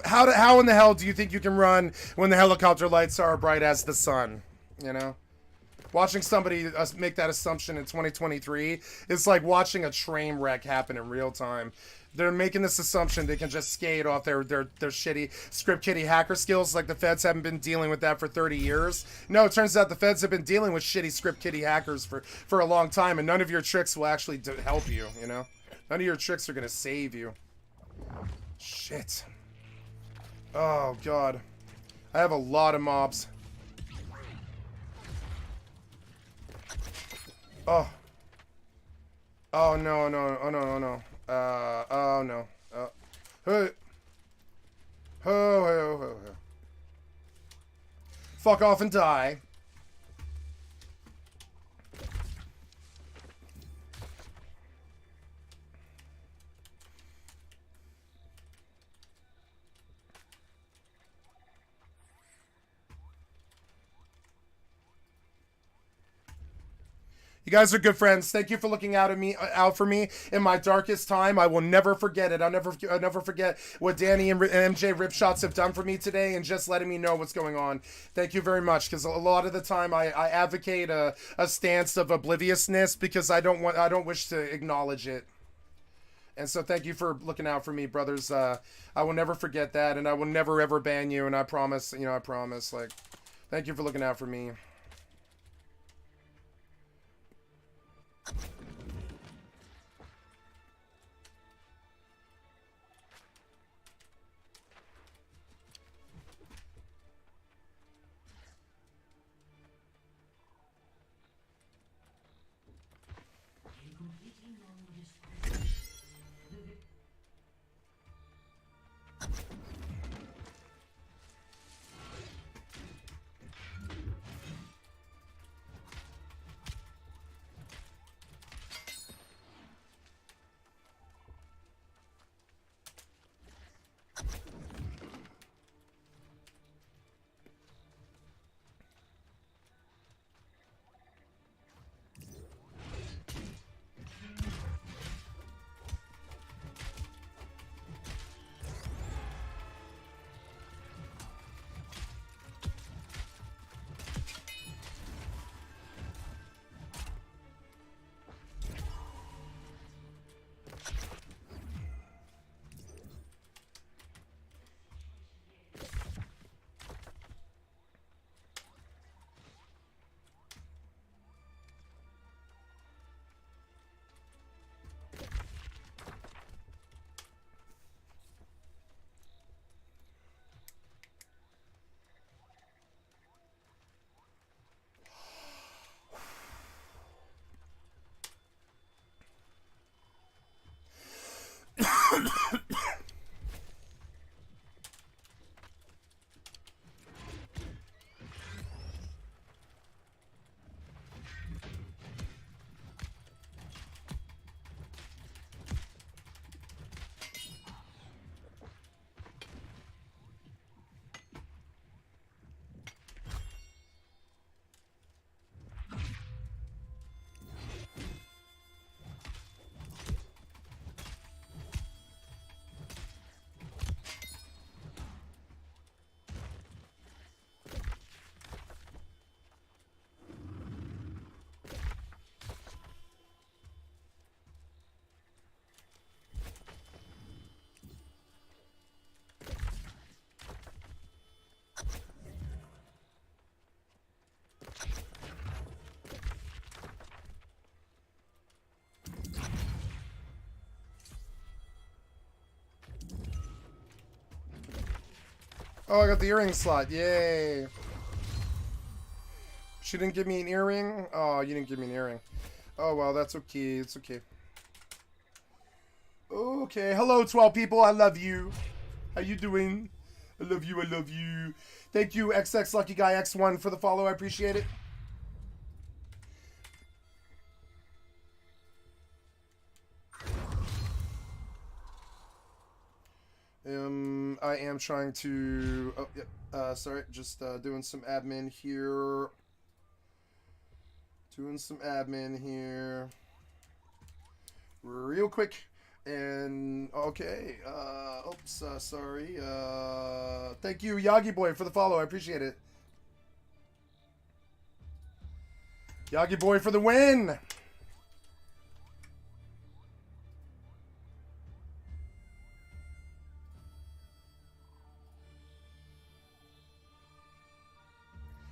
How in the hell do you think you can run when the helicopter lights are bright as the sun? You know? Watching somebody make that assumption in 2023 is like watching a train wreck happen in real time. They're making this assumption they can just skate off their shitty script kiddie hacker skills like the feds haven't been dealing with that for 30 years. No, it turns out the feds have been dealing with shitty script kiddie hackers for a long time, and none of your tricks will actually help you, you know? None of your tricks are going to save you. Shit. Oh, God. I have a lot of mobs. Oh. Oh, no, no. Oh, no, no, no. Oh, no. Hey. Ho, ho, ho, ho. Fuck off and die. You guys are good friends. Thank you for looking out for me in my darkest time. I will never forget it. I'll never forget what Danny and MJ Ripshots have done for me today, and just letting me know what's going on. Thank you very much, because a lot of the time I advocate a stance of obliviousness because I don't wish to acknowledge it. And so thank you for looking out for me, brothers. I will never forget that, and I will never ever ban you. And I promise, I promise. Like, thank you for looking out for me. Oh, I got the earring slot. Yay. She didn't give me an earring? Oh, you didn't give me an earring. Oh, well, that's okay. It's okay. Okay. Hello, 12 people. I love you. How you doing? I love you. I love you. Thank you, XX Lucky Guy X1, for the follow. I appreciate it. I am trying to... Oh, yep. Sorry. Just doing some admin here. Doing some admin here. Real quick. And, okay. Oops, sorry. Thank you, Yagi Boy, for the follow. I appreciate it. Yagi Boy for the win!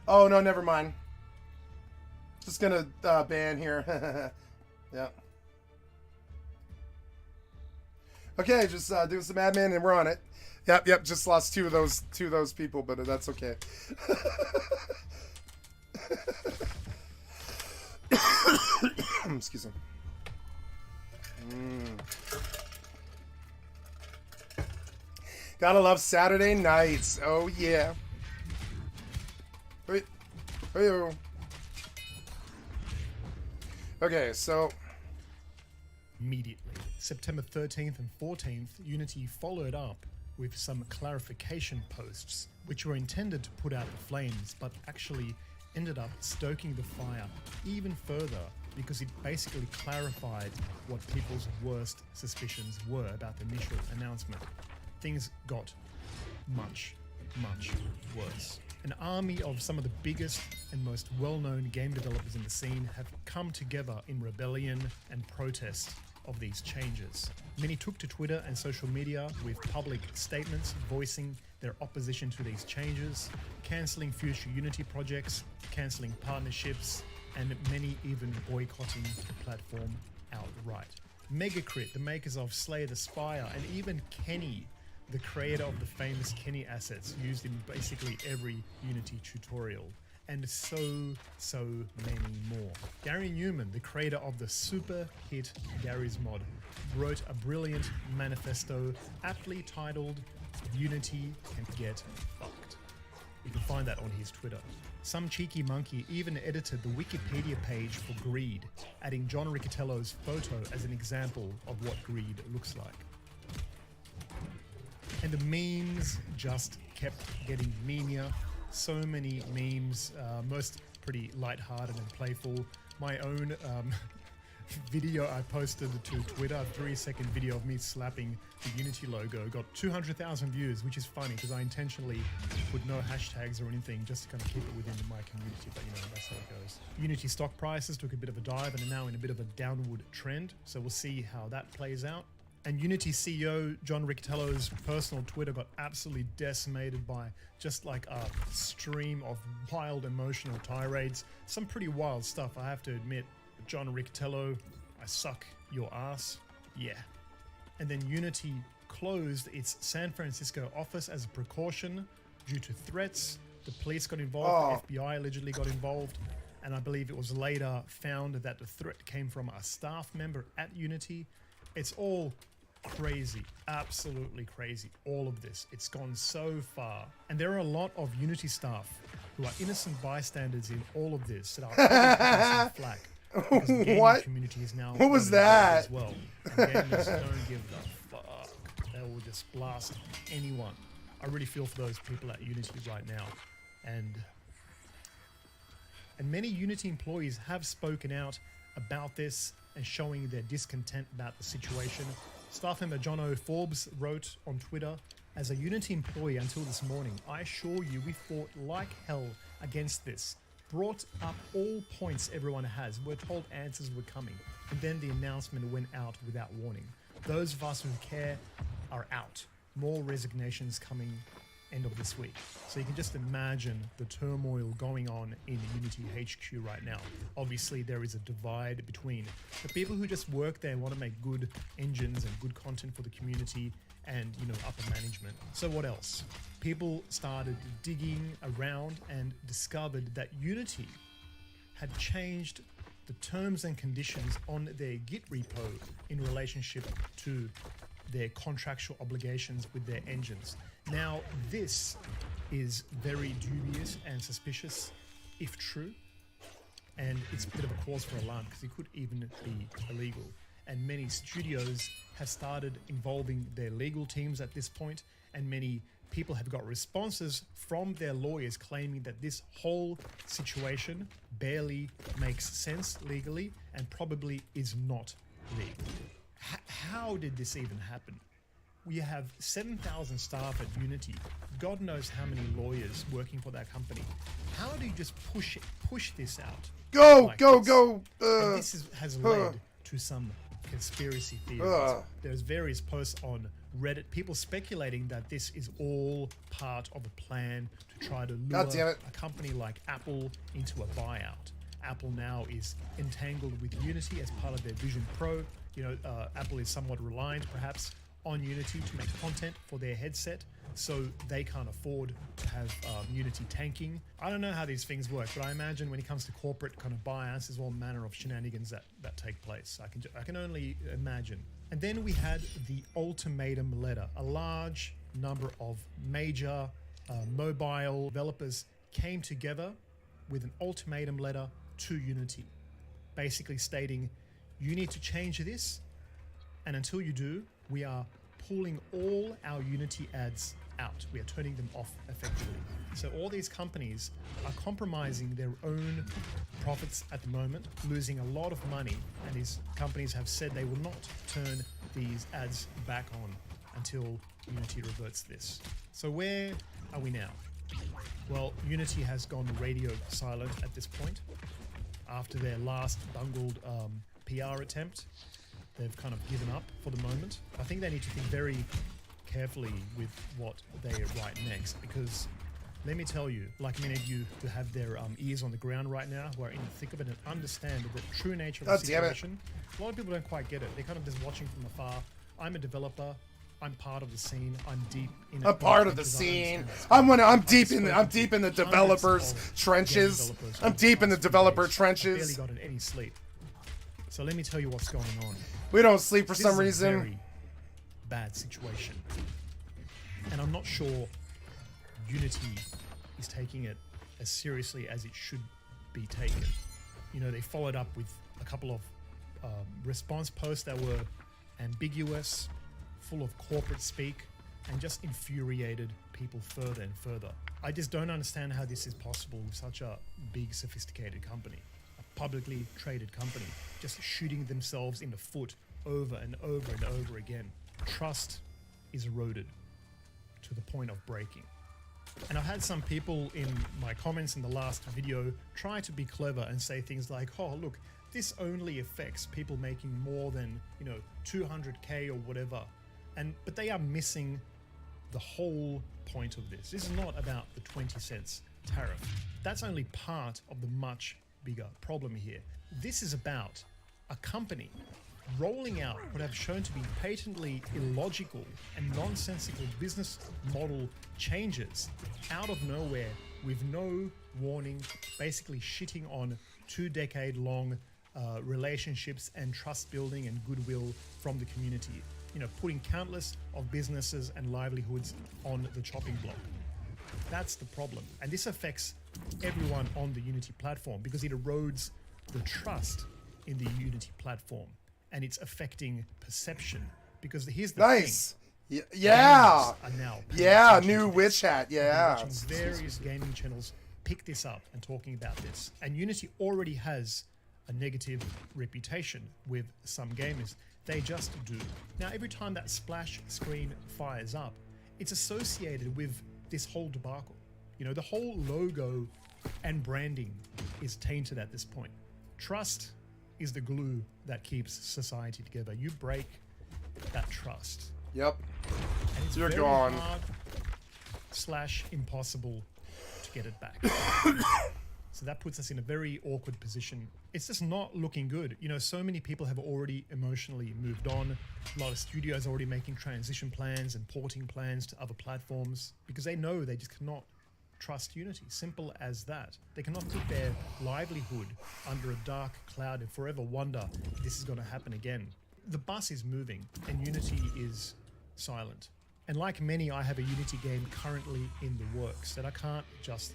Oh, no, never mind. Just gonna ban here. Yeah. Okay, just doing some admin and we're on it. Yep. Just lost two of those people, but that's okay. Excuse me. Gotta love Saturday nights. Oh yeah. Wait. Hey. Okay, so Immediately, September 13th and 14th, Unity followed up with some clarification posts, which were intended to put out the flames, but actually ended up stoking the fire even further because it basically clarified what people's worst suspicions were about the initial announcement. Things got much, much worse. An army of some of the biggest and most well-known game developers in the scene have come together in rebellion and protest of these changes. Many took to Twitter and social media with public statements voicing their opposition to these changes, cancelling future Unity projects, cancelling partnerships, and many even boycotting the platform outright. Megacrit, the makers of Slay the Spire, and even Kenny, the creator of the famous Kenny assets used in basically every Unity tutorial, and so many more. Gary Newman, the creator of the super hit Gary's Mod, wrote a brilliant manifesto aptly titled "Unity Can Get Fucked." You can find that on his Twitter. Some cheeky monkey even edited the Wikipedia page for greed, adding John Riccitiello's photo as an example of what greed looks like. And the memes just kept getting memeier. So many memes, most pretty lighthearted and playful. My own video I posted to Twitter, a 3-second video of me slapping the Unity logo, got 200,000 views, which is funny because I intentionally put no hashtags or anything just to kind of keep it within my community, but you know, that's how it goes. Unity stock prices took a bit of a dive and are now in a bit of a downward trend, so we'll see how that plays out. And Unity CEO John Riccitiello's personal Twitter got absolutely decimated by just like a stream of wild emotional tirades. Some pretty wild stuff, I have to admit. John Riccitiello, I suck your ass. Yeah. And then Unity closed its San Francisco office as a precaution due to threats. The police got involved, the FBI allegedly got involved, and I believe it was later found that the threat came from a staff member at Unity. It's all crazy, absolutely crazy, all of this. It's gone so far. And there are a lot of Unity staff who are innocent bystanders in all of this that are probably some flack. Because the gaming community is now what was that as well. And gamers don't give the fuck. They will just blast anyone. I really feel for those people at Unity right now. And many Unity employees have spoken out about this and showing their discontent about the situation. Staff member John O. Forbes wrote on Twitter, "As a Unity employee until this morning, I assure you we fought like hell against this. Brought up all points everyone has. We're told answers were coming. And then the announcement went out without warning. Those of us who care are out. More resignations coming end of this week." So you can just imagine the turmoil going on in Unity HQ right now. Obviously, there is a divide between the people who just work there and want to make good engines and good content for the community and, you know, upper management. So what else? People started digging around and discovered that Unity had changed the terms and conditions on their Git repo in relationship to their contractual obligations with their engines. Now, this is very dubious and suspicious, if true, and it's a bit of a cause for alarm because it could even be illegal. And many studios have started involving their legal teams at this point, and many people have got responses from their lawyers claiming that this whole situation barely makes sense legally and probably is not legal. How did this even happen? We have 7,000 staff at Unity. God knows how many lawyers working for that company. How do you just push this out? Go. And this has led to some conspiracy theories. There's various posts on Reddit, people speculating that this is all part of a plan to try to lure a company like Apple into a buyout. Apple now is entangled with Unity as part of their Vision Pro. You know, Apple is somewhat reliant, perhaps, on Unity to make content for their headset, so they can't afford to have Unity tanking. I don't know how these things work, but I imagine when it comes to corporate kind of bias, there's all manner of shenanigans that take place. I can only imagine. And then we had the ultimatum letter. A large number of major mobile developers came together with an ultimatum letter to Unity, basically stating, you need to change this, and until you do, we are pulling all our Unity ads out. We are turning them off effectively. So all these companies are compromising their own profits at the moment, losing a lot of money, and these companies have said they will not turn these ads back on until Unity reverts this. So where are we now? Well, Unity has gone radio silent at this point. After their last bungled PR attempt, they've kind of given up for the moment. I think they need to think very carefully with what they write next, because let me tell you, like many of you who have their ears on the ground right now, who are in the thick of it and understand the true nature of the situation, a lot of people don't quite get it. They're kind of just watching from afar. I'm a developer. I'm part of the scene. I'm deep in it. I'm part of the scene. I'm deep in the developers' trenches. I'm deep in the developer trenches. I barely got any sleep. So let me tell you what's going on. We don't sleep for This some is a reason. very bad situation, and I'm not sure Unity is taking it as seriously as it should be taken. You know, they followed up with a couple of response posts that were ambiguous, full of corporate speak, and just infuriated people further and further. I just don't understand how this is possible with such a big, sophisticated company, a publicly traded company, just shooting themselves in the foot over and over and over again. Trust is eroded to the point of breaking. And I've had some people in my comments in the last video try to be clever and say things like, oh, look, this only affects people making more than, 200K or whatever. But they are missing the whole point of this. This is not about the 20 cents tariff. That's only part of the much bigger problem here. This is about a company rolling out what have shown to be patently illogical and nonsensical business model changes out of nowhere with no warning, basically shitting on 2-decade-long relationships and trust building and goodwill from the community. Putting countless of businesses and livelihoods on the chopping block. That's the problem. And this affects everyone on the Unity platform because it erodes the trust in the Unity platform. And it's affecting perception, because here's the thing. Yeah. Yeah, new witch hat. Yeah. Watching various gaming channels pick this up and talking about this. And Unity already has a negative reputation with some gamers. They just do. Now, every time that splash screen fires up, it's associated with this whole debacle. The whole logo and branding is tainted at this point. Trust is the glue that keeps society together. You break that trust. Yep. And it's You're very gone. hard/impossible to get it back. So that puts us in a very awkward position. It's just not looking good. So many people have already emotionally moved on. A lot of studios are already making transition plans and porting plans to other platforms because they know they just cannot trust Unity. Simple as that. They cannot put their livelihood under a dark cloud and forever wonder if this is going to happen again. The bus is moving and Unity is silent. And like many, I have a Unity game currently in the works that I can't just,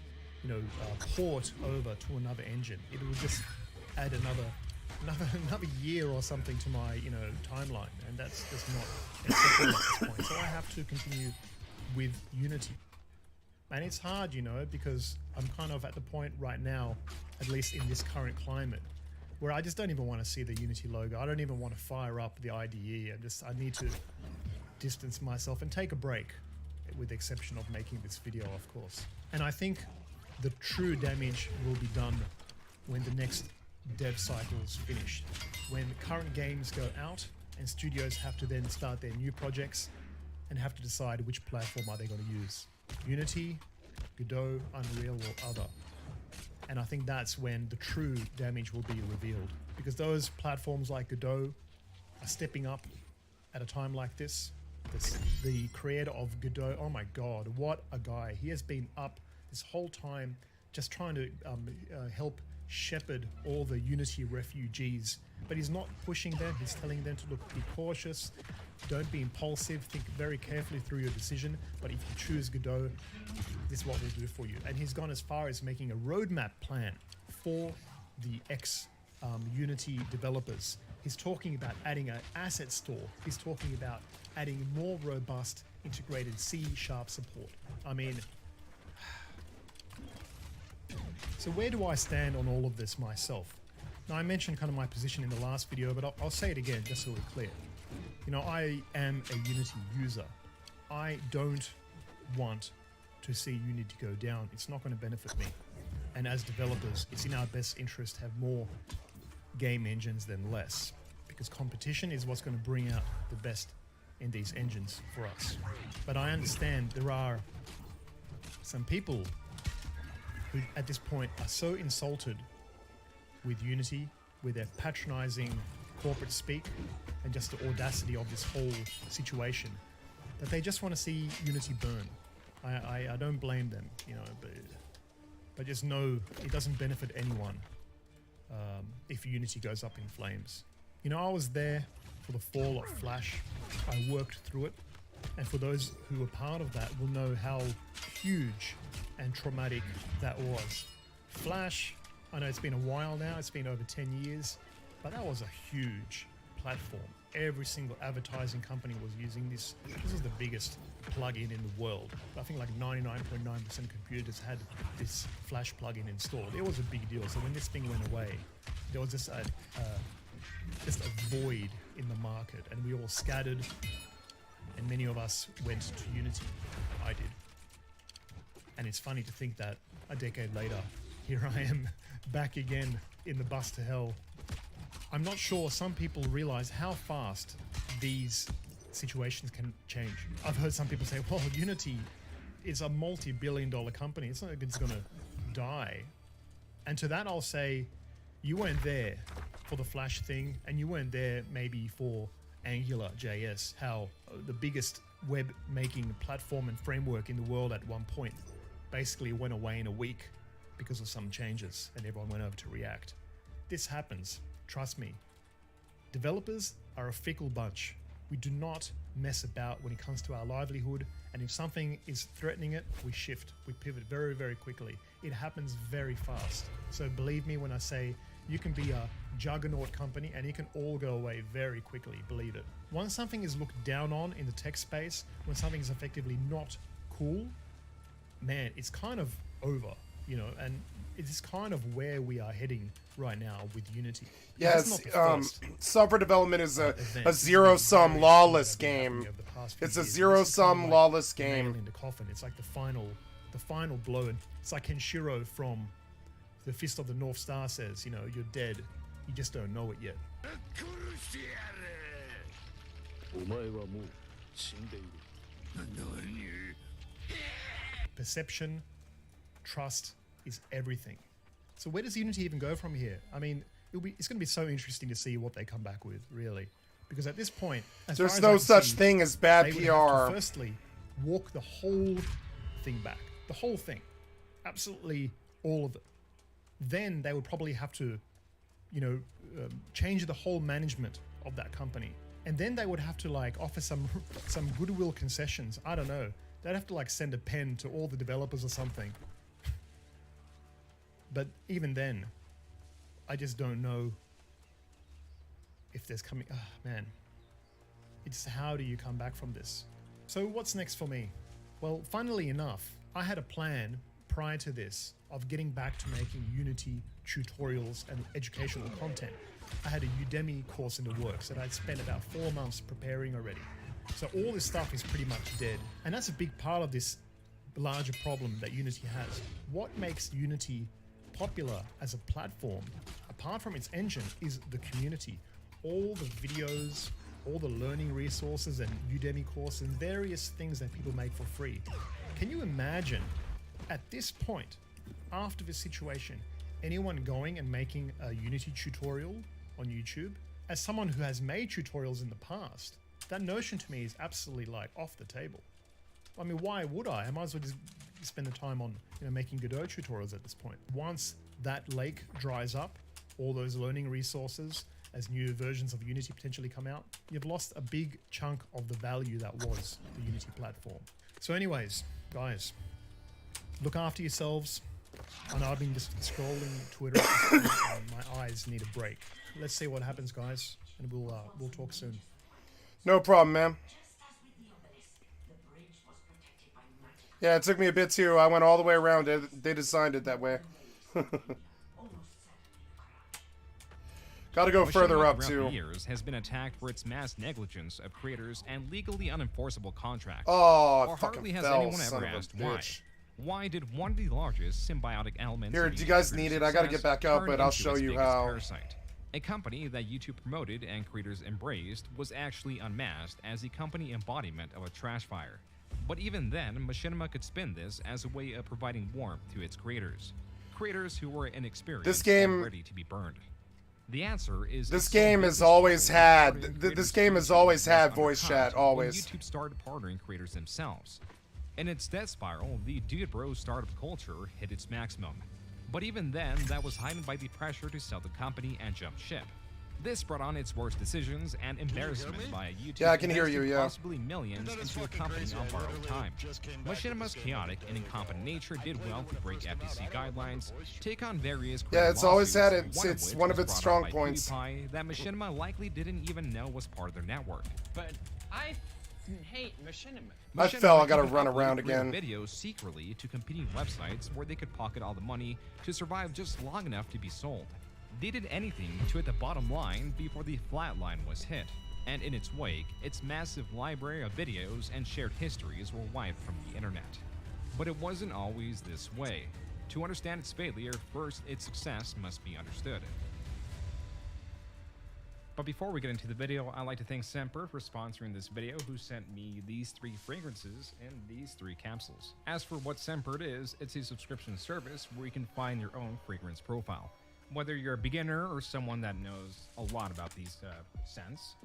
port over to another engine. It will just add another year or something to my, timeline, and that's just not acceptable at this point. So I have to continue with Unity. And it's hard, because I'm kind of at the point right now, at least in this current climate, where I just don't even want to see the Unity logo. I don't even want to fire up the IDE. I need to distance myself and take a break, with the exception of making this video, of course. And I think the true damage will be done when the next dev cycle's finished. When current games go out and studios have to then start their new projects and have to decide which platform are they going to use. Unity, Godot, Unreal, or other. And I think that's when the true damage will be revealed, because those platforms like Godot are stepping up at a time like this, the creator of Godot. Oh my God, what a guy. He has been up this whole time just trying to help shepherd all the Unity refugees. But he's not pushing them. He's telling them to be cautious. Don't be impulsive. Think very carefully through your decision. But if you choose Godot, this is what we'll do for you. And he's gone as far as making a roadmap plan for the Unity developers. He's talking about adding an asset store. He's talking about adding more robust integrated C# support. I mean, so where do I stand on all of this myself? Now, I mentioned kind of my position in the last video, but I'll say it again just so we're clear. You know, I am a Unity user. I don't want to see Unity go down. It's not going to benefit me. And as developers, it's in our best interest to have more game engines than less, because competition is what's going to bring out the best in these engines for us. But I understand there are some people who at this point are so insulted with Unity, with their patronizing corporate speak and just the audacity of this whole situation, that they just want to see Unity burn. I don't blame them, you know, but just know it doesn't benefit anyone if Unity goes up in flames. You know, I was there for the fall of Flash. I worked through it. And for those who were part of that will know how huge and traumatic that was. Flash, I know it's been a while now, it's been over 10 years, but that was a huge platform. Every single advertising company was using this. This is the biggest plugin in the world. I think like 99.9% of computers had this Flash plugin installed. It was a big deal. So when this thing went away, there was just a void in the market, and we all scattered, and many of us went to Unity. I did. And it's funny to think that a decade later, here I am back again in the bus to hell. I'm not sure some people realize how fast these situations can change. I've heard some people say, well, Unity is a multi-billion-dollar company. It's not like it's going to die. And to that I'll say, you weren't there for the Flash thing, and you weren't there maybe for Angular.js, how the biggest web-making platform and framework in the world at one point basically went away in a week because of some changes, and everyone went over to React. This happens. Trust me. Developers are a fickle bunch. We do not mess about when it comes to our livelihood, and if something is threatening it, we shift. We pivot very, very quickly. It happens very fast. So believe me when I say you can be a juggernaut company and it can all go away very quickly, believe it. Once something is looked down on in the tech space, when something is effectively not cool, man, it's kind of over, you know, and it's kind of where we are heading right now with Unity. Yes, software development is a zero-sum lawless game. It's a zero-sum lawless game. Nail in the coffin. It's like the final blow. It's like Kenshiro from the Fist of the North Star says, you know, you're dead. You just don't know it yet. Perception, trust is everything. So where does Unity even go from here? I mean, it's going to be so interesting to see what they come back with, really. Because at this point, there's no such thing as bad PR. PR. Firstly, walk the whole thing back. The whole thing. Absolutely all of it. Then they would probably have to, you know, change the whole management of that company. And then they would have to like offer some goodwill concessions. I don't know. They'd have to like send a pen to all the developers or something. But even then, I just don't know if there's coming... Oh, man. It's how do you come back from this? So what's next for me? Well, funnily enough, I had a plan prior to this of getting back to making Unity tutorials and educational content. I had a Udemy course in the works that I'd spent about 4 months preparing already. So all this stuff is pretty much dead. And that's a big part of this larger problem that Unity has. What makes Unity popular as a platform, apart from its engine, is the community. All the videos, all the learning resources and Udemy courses and various things that people make for free. Can you imagine at this point, after this situation, anyone going and making a Unity tutorial on YouTube? As someone who has made tutorials in the past, That notion to me is absolutely like off the table. I mean, why would I? I might as well just spend the time on making Godot tutorials at this point. Once that lake dries up, all those learning resources, as new versions of Unity potentially come out, you've lost a big chunk of the value that was the Unity platform. So anyways, guys, look after yourselves. I know I've been just scrolling Twitter and my eyes need a break. Let's see what happens, guys, and we'll talk soon. No problem, man. Yeah, it took me a bit too. I went all the way around it. They designed it that way. Gotta go further up too. Years has been attacked for its mass negligence of creators and legally unenforceable contracts. Oh, or hardly has fell, anyone ever asked why. Why did one of the largest symbiotic elements? Here, do you guys need it? I gotta get back up, but I'll show you how. Parasite? A company that YouTube promoted and creators embraced was actually unmasked as the company embodiment of a trash fire. But even then, Machinima could spin this as a way of providing warmth to its creators. Creators who were inexperienced and ready to be burned. The answer is this game has always had voice chat, always. YouTube started partnering creators themselves. In its death spiral, the Dude Bro startup culture hit its maximum. But even then, that was heightened by the pressure to sell the company and jump ship. This brought on its worst decisions and embarrassment by YouTube. Yeah, I can hear you, yeah. Possibly millions into a company on borrowed time. Machinima's chaotic and incompetent nature did well to break FTC guidelines, take on various it's always had it. lawsuits, It's one of its strong points. That Machinima likely didn't even know was part of their network. But I hate Machinima. I fell, I gotta run around again. Videos secretly to competing websites where they could pocket all the money to survive just long enough to be sold. They did anything to hit the bottom line before the flat line was hit, and in its wake, its massive library of videos and shared histories were wiped from the internet. But it wasn't always this way. To understand its failure, first its success must be understood. But before we get into the video, I'd like to thank Semper for sponsoring this video, who sent me these 3 fragrances and these 3 capsules. As for what Semper is, it's a subscription service where you can find your own fragrance profile. Whether you're a beginner or someone that knows a lot about these scents,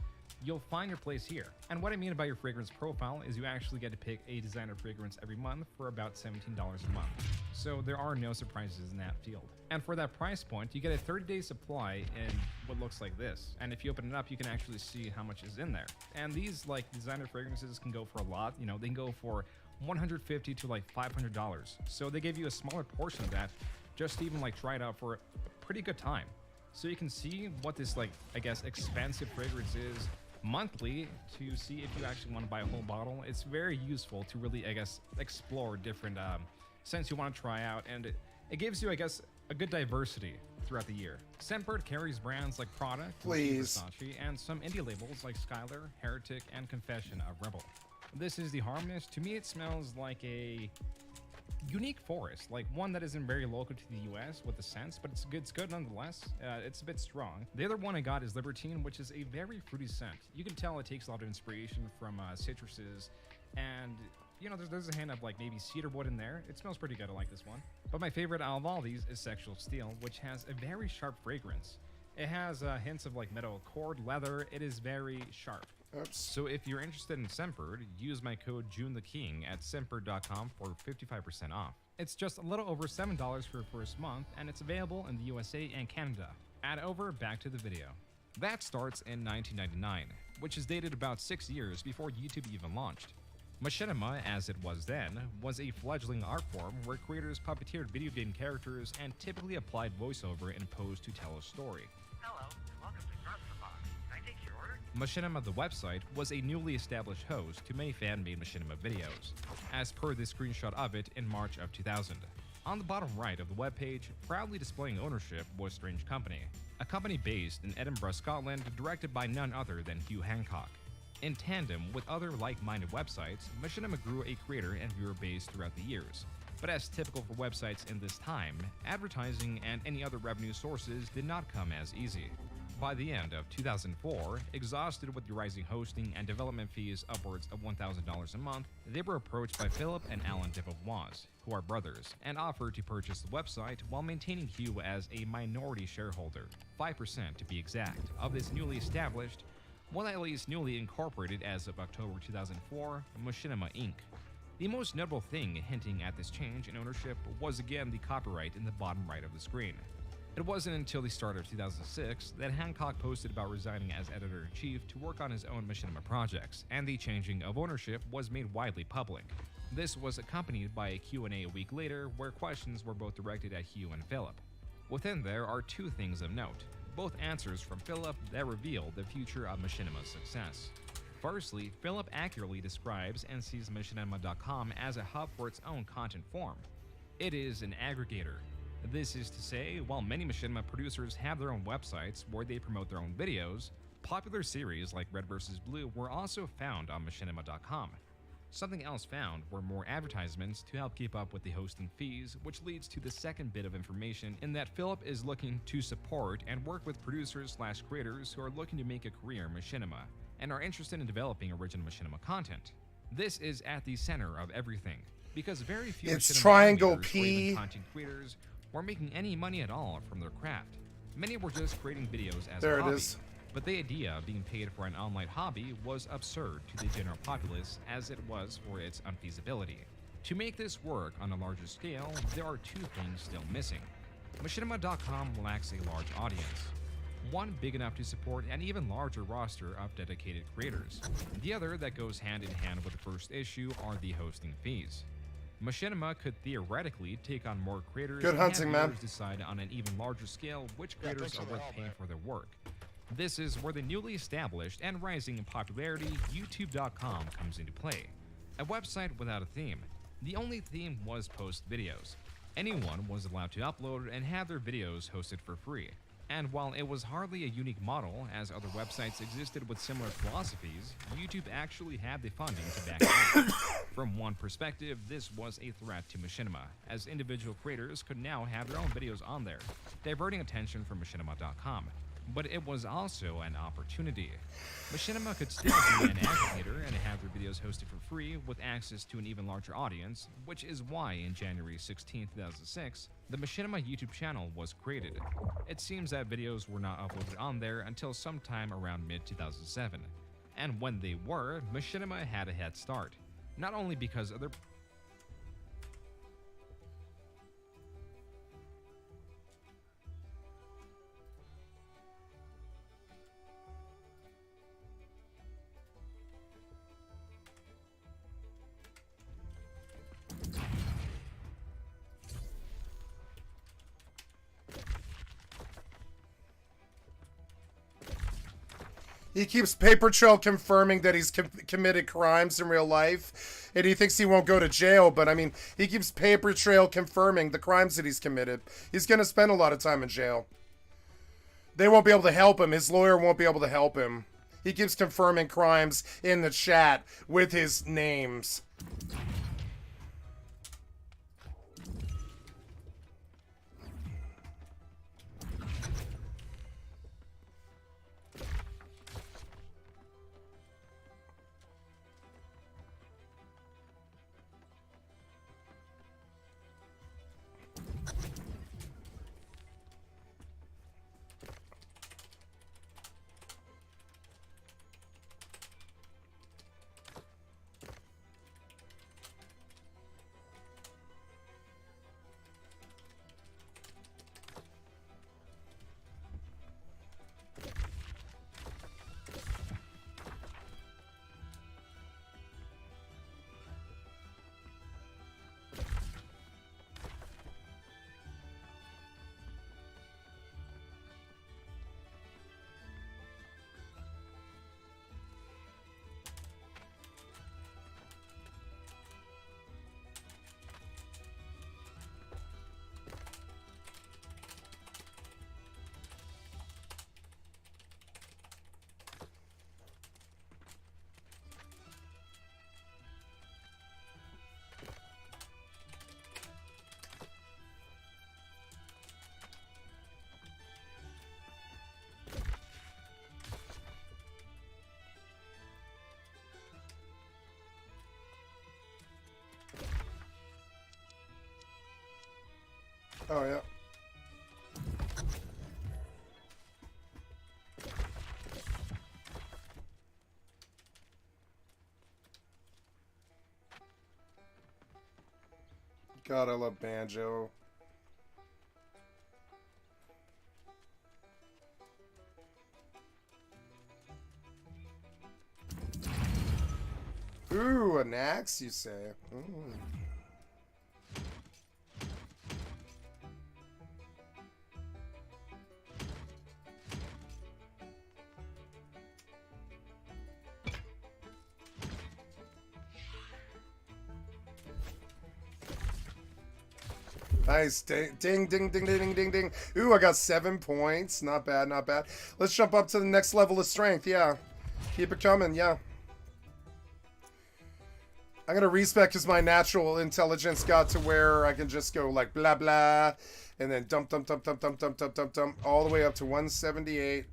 you'll find your place here. And what I mean by your fragrance profile is you actually get to pick a designer fragrance every month for about $17 a month. So there are no surprises in that field. And for that price point, you get a 30-day supply in what looks like this. And if you open it up, you can actually see how much is in there. And these like designer fragrances can go for a lot. You know, they can go for $150 to like $500. So they give you a smaller portion of that just to even like try it out for a pretty good time. So you can see what this like, I guess, expensive fragrance is monthly to see if you actually want to buy a whole bottle. It's very useful to really, I guess, explore different scents you want to try out, and it gives you, I guess, a good diversity throughout the year. Scentbird carries brands like Prada, Versace, and some indie labels like Skylar, Heretic, and Confession of Rebel. This is the Harmonious. To me, it smells like a unique forest, like one that isn't very local to the US with the scents, but it's good nonetheless. It's a bit strong. The other one I got is Libertine, which is a very fruity scent. You can tell it takes a lot of inspiration from citruses, and you know, there's a hint of like maybe cedar wood in there. It smells pretty good. I like this one. But my favorite out of all these is Sexual Steel, which has a very sharp fragrance. It has hints of like metal cord, leather. It is very sharp. Oops. So if you're interested in Scentbird, use my code JuneTheKing at scentbird.com for 55% off. It's just a little over $7 for the first month, and it's available in the USA and Canada. Back to the video. That starts in 1999, which is dated about 6 years before YouTube even launched. Machinima, as it was then, was a fledgling art form where creators puppeteered video game characters and typically applied voiceover in pose to tell a story. Hello, and welcome to Grubs the Box. Can I take your order? Machinima the website was a newly established host to many fan-made Machinima videos, as per this screenshot of it in March of 2000. On the bottom right of the webpage, proudly displaying ownership was Strange Company, a company based in Edinburgh, Scotland, directed by none other than Hugh Hancock. In tandem with other like-minded websites, Machinima grew a creator and viewer base throughout the years. But as typical for websites in this time, advertising and any other revenue sources did not come as easy. By the end of 2004, exhausted with the rising hosting and development fees upwards of $1,000 a month, they were approached by Philip and Alan Debevoise, who are brothers, and offered to purchase the website while maintaining Hugh as a minority shareholder, 5% to be exact, of this newly established, well, at least newly incorporated as of October 2004, Machinima Inc. The most notable thing hinting at this change in ownership was again the copyright in the bottom right of the screen. It wasn't until the start of 2006 that Hancock posted about resigning as editor-in-chief to work on his own Machinima projects, and the changing of ownership was made widely public. This was accompanied by a Q&A a week later where questions were both directed at Hugh and Philip. Within there are two things of note, both answers from Philip that reveal the future of Machinima's success. Firstly, Philip accurately describes and sees Machinima.com as a hub for its own content form. It is an aggregator. This is to say, while many Machinima producers have their own websites where they promote their own videos, popular series like Red vs. Blue were also found on Machinima.com. Something else found were more advertisements to help keep up with the hosting fees, which leads to the second bit of information in that Philip is looking to support and work with producers/creators who are looking to make a career in Machinima and are interested in developing original Machinima content. This is at the center of everything, because very few It's Machinima triangle animators or P. even content creators were making any money at all from their craft. Many were just creating videos as There a it hobby. is. But the idea of being paid for an online hobby was absurd to the general populace as it was for its unfeasibility. To make this work on a larger scale, there are two things still missing. Machinima.com lacks a large audience. One big enough to support an even larger roster of dedicated creators. The other that goes hand in hand with the first issue are the hosting fees. Machinima could theoretically take on more creators Good and hunting, have man. viewers decide on an even larger scale which creators are worth paying for their work. This is where the newly established and rising in popularity YouTube.com comes into play. A website without a theme. The only theme was post videos. Anyone was allowed to upload and have their videos hosted for free. And while it was hardly a unique model, as other websites existed with similar philosophies, YouTube actually had the funding to back it up. From one perspective, this was a threat to Machinima, as individual creators could now have their own videos on there, diverting attention from Machinima.com. But it was also an opportunity. Machinima could still be an aggregator and have their videos hosted for free with access to an even larger audience, which is why in January 16, 2006, the Machinima YouTube channel was created. It seems that videos were not uploaded on there until sometime around mid-2007. And when they were, Machinima had a head start. Not only because other He keeps Paper Trail confirming that he's committed crimes in real life, and he thinks he won't go to jail, but I mean, he keeps Paper Trail confirming the crimes that he's committed. He's going to spend a lot of time in jail. They won't be able to help him. His lawyer won't be able to help him. He keeps confirming crimes in the chat with his names. Oh, yeah. God, I love Banjo. Ooh, an axe, you say? Nice. Ding, ding, ding, ding, ding, ding, ding. Ooh, I got 7 points. Not bad, not bad. Let's jump up to the next level of strength. Yeah. Keep it coming. Yeah. I'm gonna respec because my natural intelligence got to where I can just go like blah blah, and then dump dump dump dump dump dump dump dump dump all the way up to 178.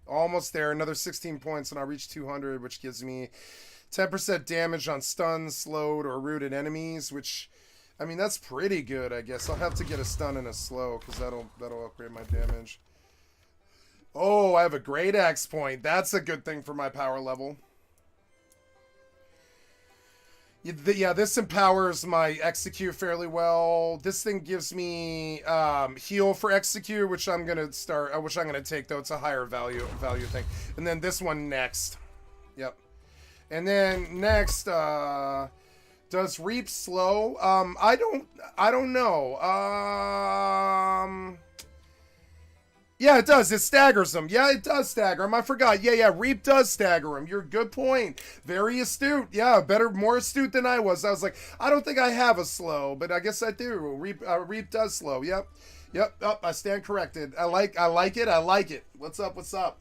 Almost there. Another 16 points, and I'll reach 200, which gives me 10% damage on stunned, slowed, or rooted enemies. Which, I mean, that's pretty good. I guess I'll have to get a stun and a slow because that'll upgrade my damage. Oh, I have a great axe point. That's a good thing for my power level. Yeah, this empowers my execute fairly well. This thing gives me heal for execute, which I'm gonna take though. It's a higher value thing. And then this one next. Yep. And then next, does reap slow? I don't know. Yeah, it does. It staggers them. Yeah, it does stagger them. I forgot. Yeah, Reap does stagger them. You're good point. Very astute. Yeah, more astute than I was. I was like, I don't think I have a slow, but I guess I do. Reap does slow. Yep. Oh, I stand corrected. I like it. What's up?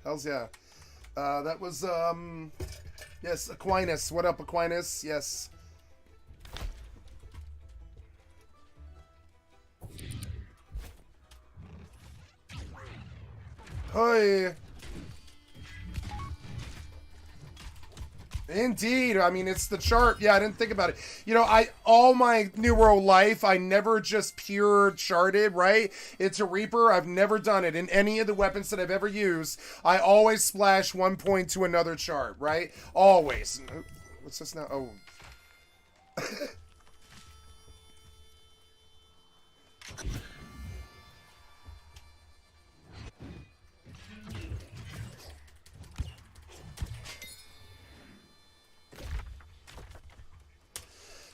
Hells yeah. That was, yes, Aquinas. What up, Aquinas? Yes. Hey. Indeed. I mean, it's the chart. Yeah, I didn't think about it. You know, all my New World life, I never just pure charted, right? It's a Reaper. I've never done it in any of the weapons that I've ever used. I always splash 1 point to another chart, right? Always. What's this now? Oh.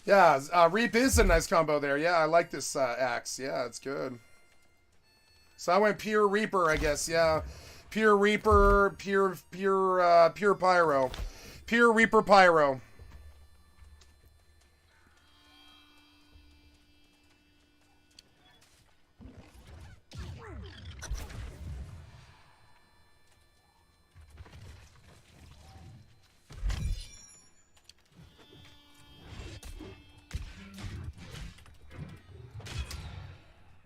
Yeah, Reap is a nice combo there. Yeah, I like this axe. Yeah, it's good. So I went pure Reaper, I guess. Yeah, pure Reaper, pure Pyro, pure Reaper Pyro.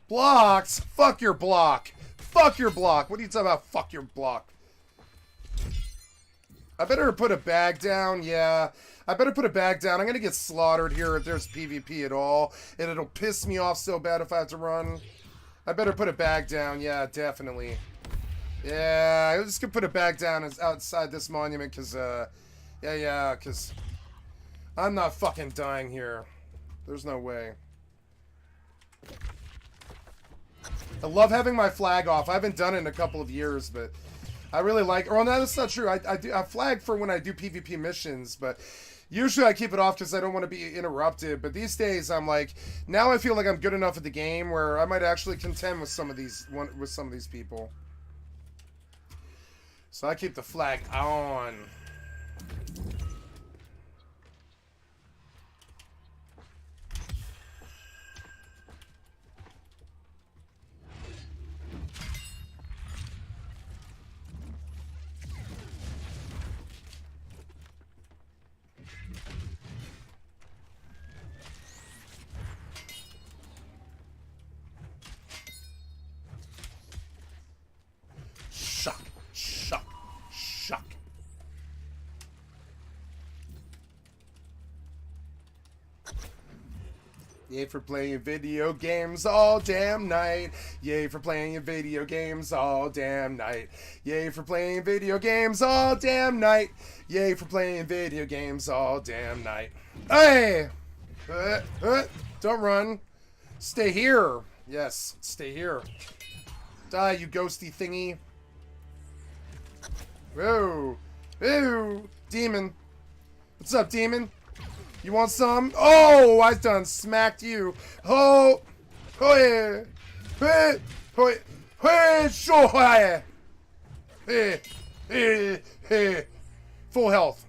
Blocks? Fuck your block. Fuck your block. What are you talking about? Fuck your block. I better put a bag down. Yeah. I better put a bag down. I'm going to get slaughtered here if there's PvP at all. And it'll piss me off so bad if I have to run. I better put a bag down. Yeah, definitely. Yeah, I'm just going to put a bag down outside this monument because, yeah, because I'm not fucking dying here. There's no way. I love having my flag off. I haven't done it in a couple of years, but I really like... Well, no, that's not true. I flag for when I do PvP missions, but usually I keep it off because I don't want to be interrupted. But these days, I'm like... Now I feel like I'm good enough at the game where I might actually contend with some of these people. So I keep the flag on. Shock. Yay for playing video games all damn night. Yay for playing video games all damn night. Yay for playing video games all damn night. Yay for playing video games all damn night. Hey! Don't run. Stay here. Yes, stay here. Die, you ghosty thingy. Whoa. Whoa. Demon. What's up, demon? You want some? Oh, I done smacked you. Oh. Oh, yeah. Hey. Oh, yeah. Hey, sure. Hey. Hey. Hey. Full health.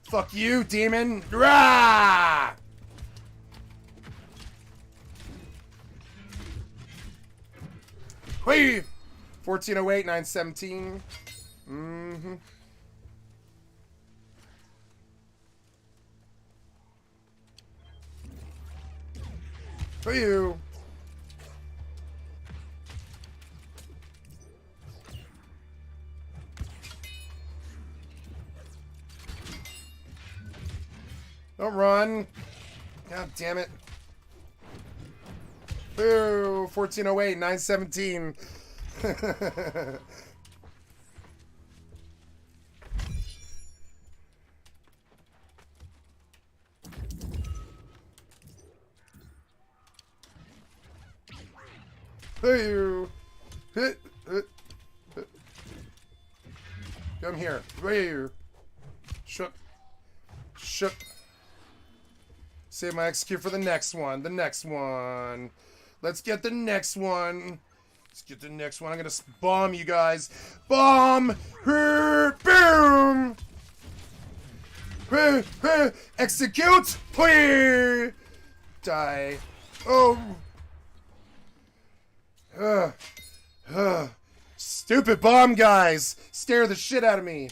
Fuck you, demon! Rah! Whee! 1408, 917. Mm-hmm. For you. Don't run. God damn it. Boo. 1408, 917. Boo. Come here. Boo. Shook. Shook. Save my execute for the next one. The next one. Let's get the next one. Let's get the next one. I'm gonna bomb you guys. Bomb! Boom! Execute! Die. Oh. Stupid bomb guys! Stare the shit out of me.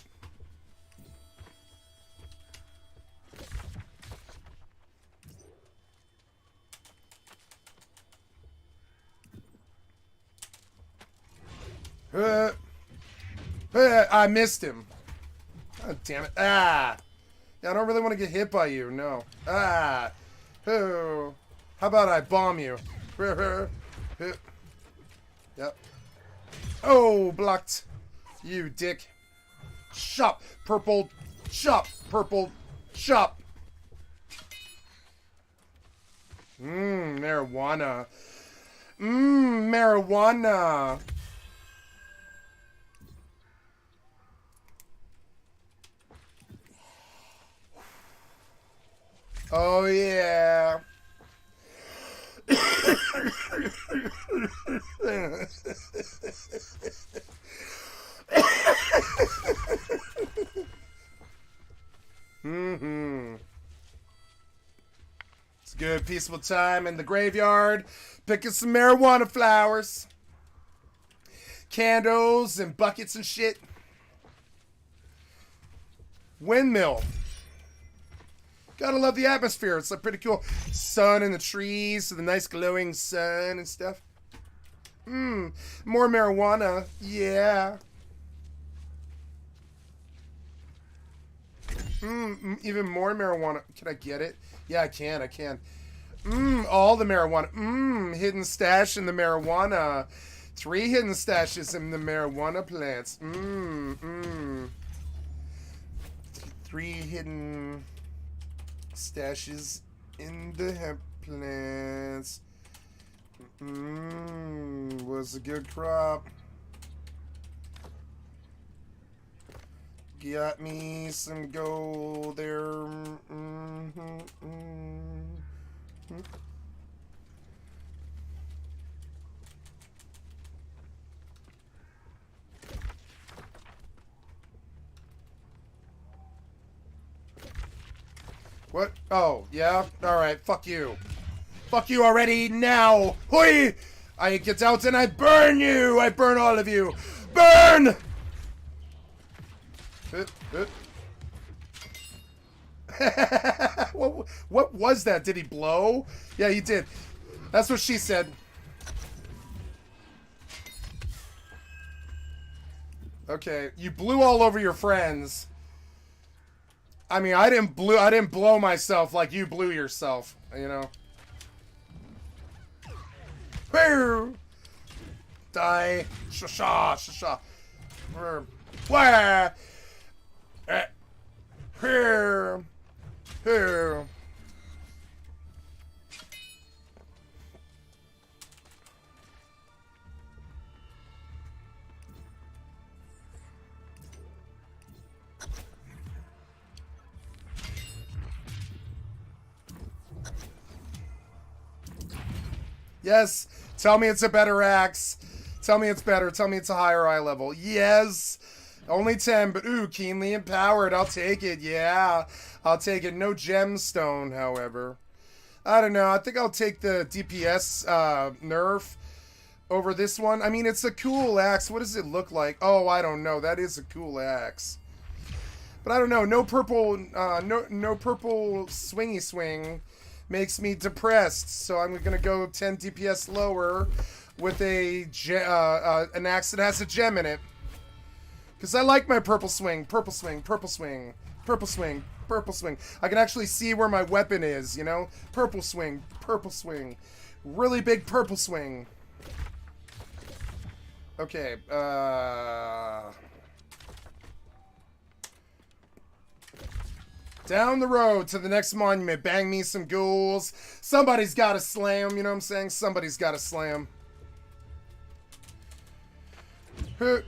I missed him. God damn it. Ah. Yeah, I don't really want to get hit by you. No. Ah. Oh. How about I bomb you? Yep. Oh, blocked. You dick. Shop. Purple. Shop. Purple. Shop. Marijuana. Marijuana. Oh, yeah. It's a good, peaceful time in the graveyard, picking some marijuana flowers, candles and buckets and shit. Windmill. Gotta love the atmosphere. It's like pretty cool. Sun in the trees, so the nice glowing sun and stuff. More marijuana. Yeah. Even more marijuana. Can I get it? Yeah, I can. I can. All the marijuana. Hidden stash in the marijuana. 3 hidden stashes in the marijuana plants. 3 hidden stashes in the hemp plants. Was a good crop. Got me some gold there. What? Oh, yeah? Alright, fuck you. Fuck you already, now! Hoi! I get out and I burn you! I burn all of you! Burn! What was that? Did he blow? Yeah, he did. That's what she said. Okay, you blew all over your friends. I mean, I didn't blow myself like you blew yourself, you know. Die. Shasha, shasha. Where? Here. Here. Yes. Tell me it's a better axe. Tell me it's better. Tell me it's a higher eye level. Yes. Only 10, but ooh, keenly empowered. I'll take it. Yeah. I'll take it. No gemstone, however. I don't know. I think I'll take the DPS nerf over this one. I mean, it's a cool axe. What does it look like? Oh, I don't know. That is a cool axe. But I don't know. No purple, no purple swingy swing makes me depressed. So I'm gonna go 10 DPS lower with a an axe that has a gem in it. Because I like my purple swing, purple swing, purple swing, purple swing, purple swing. I can actually see where my weapon is, you know? Purple swing, purple swing. Really big purple swing. Okay, down the road to the next monument. Bang me some ghouls. Somebody's got to slam, you know what I'm saying? Somebody's got to slam. Who?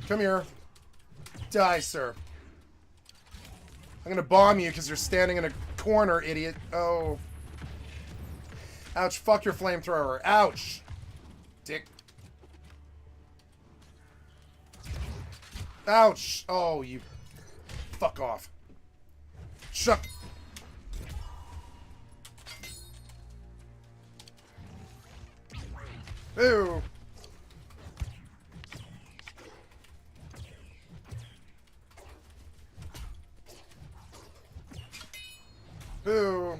Come here. Die, sir. I'm gonna bomb you because you're standing in a corner, idiot. Oh. Ouch, fuck your flamethrower. Ouch. Dick. Ouch. Oh, you. Fuck off. Shut. Ew. Ew.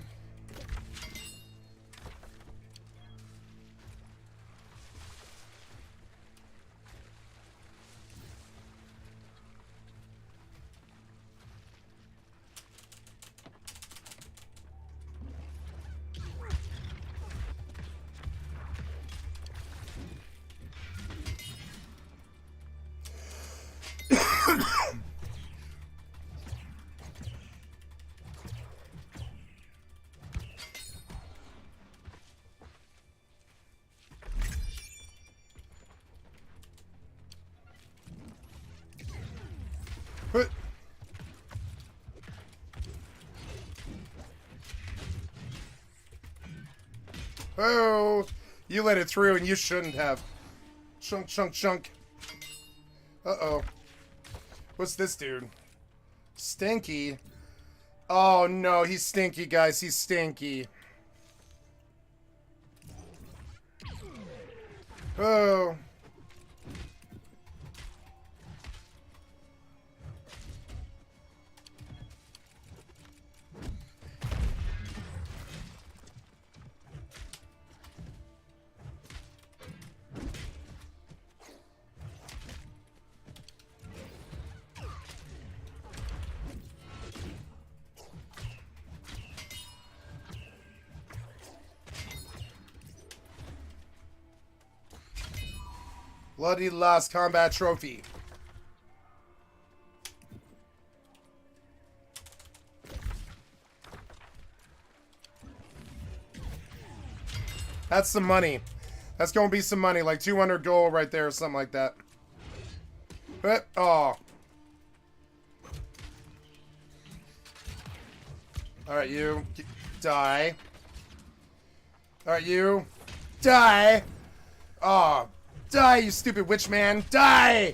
Oh, you let it through and you shouldn't have. Chunk, chunk, chunk. Uh-oh. What's this dude? Stinky. Oh, no, he's stinky, guys. He's stinky. Oh. Bloody Lost Combat Trophy. That's some money. That's gonna be some money, like 200 gold right there or something like that. Oh. Alright, you. Die. Alright, you. Die! Oh. Die, you stupid witch man! Die!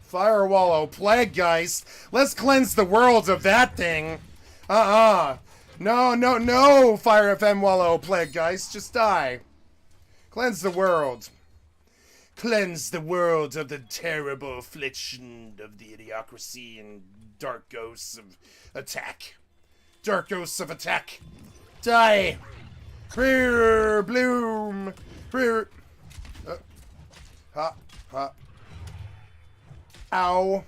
Fire Wallow, Plague Geist. Let's cleanse the world of that thing. No, no, no, Fire FM Wallow, Plague Geist. Just die. Cleanse the world. Cleanse the world of the terrible affliction of the idiocracy and dark ghosts of attack. Dark ghosts of attack. Die. Prayer, bloom. Prayer. Ha, ha. Ow.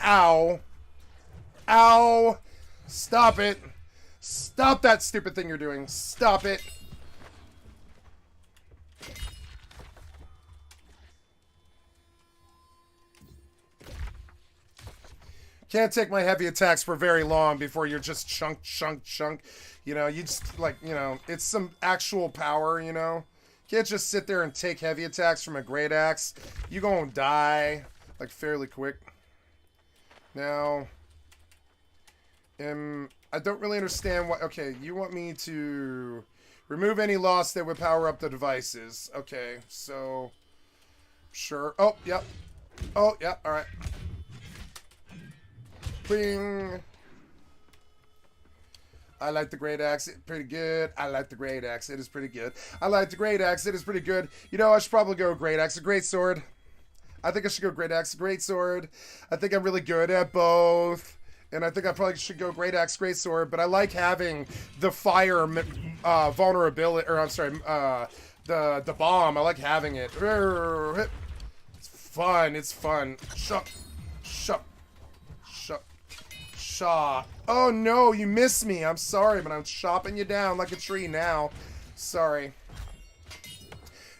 Ow. Ow. Stop it. Stop that stupid thing you're doing. Stop it. Can't take my heavy attacks for very long before you're just chunk. You know, you just, like, you know, it's some actual power, you know. Can't just sit there and take heavy attacks from a great axe. You gonna die, like, fairly quick. Now, I don't really understand what... Okay, you want me to remove any loss that would power up the devices. Okay, so... Sure. Oh, yep. Oh, yep, alright. Bing. I like the great axe. It's pretty good. I like the great axe. It is pretty good. I like the great axe. It is pretty good. You know, I should probably go great axe. A great sword. I think I should go great axe. Great sword. I think I'm really good at both. And I think I probably should go great axe, great sword. But I like having the fire vulnerability. Or I'm sorry, the bomb. I like having it. It's fun. It's fun. Shut. Oh no, you missed me. I'm sorry, but I'm chopping you down like a tree now. Sorry.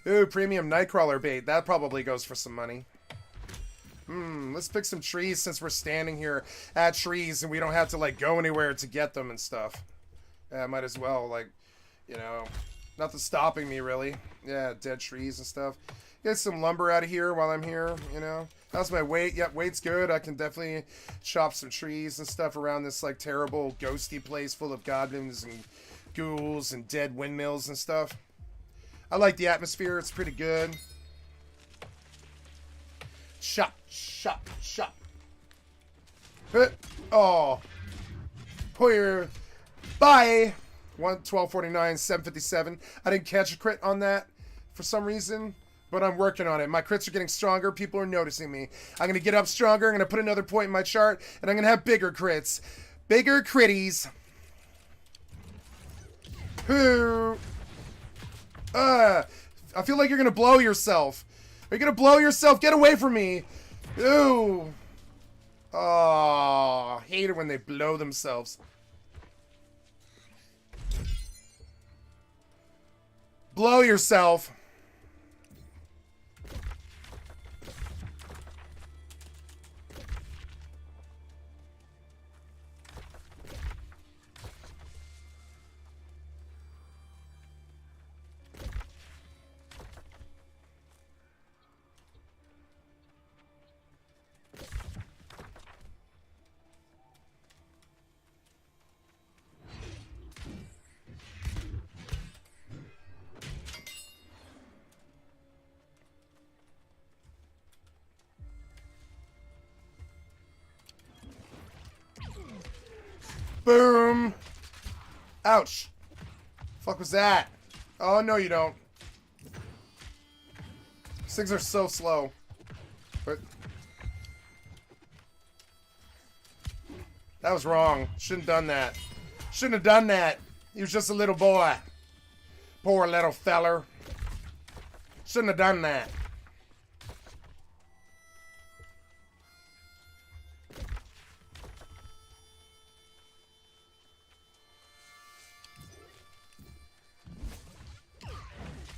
Ooh, premium nightcrawler bait. That probably goes for some money. Let's pick some trees since we're standing here at trees and we don't have to, like, go anywhere to get them and stuff. Yeah, might as well, like, you know, nothing stopping me, really. Yeah, dead trees and stuff. Get some lumber out of here while I'm here, you know. How's my weight? Yep, weight's good. I can definitely chop some trees and stuff around this, like, terrible ghosty place full of goblins and ghouls and dead windmills and stuff. I like the atmosphere. It's pretty good. Chop. Oh. Here. Bye. 1249, 757. I didn't catch a crit on that for some reason. But I'm working on it. My crits are getting stronger. People are noticing me. I'm going to get up stronger. I'm going to put another point in my chart. And I'm going to have bigger crits. Bigger critties. Who? I feel like you're going to blow yourself. Are you going to blow yourself? Get away from me. Ooh. Oh, I hate it when they blow themselves. Blow yourself. Boom! Ouch! Fuck was that? Oh, no you don't. These things are so slow. But that was wrong. Shouldn't have done that. Shouldn't have done that. He was just a little boy. Poor little feller. Shouldn't have done that.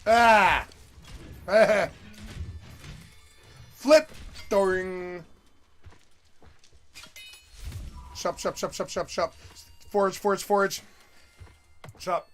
Ah! Flip! Doing. Chop. Forage. Chop.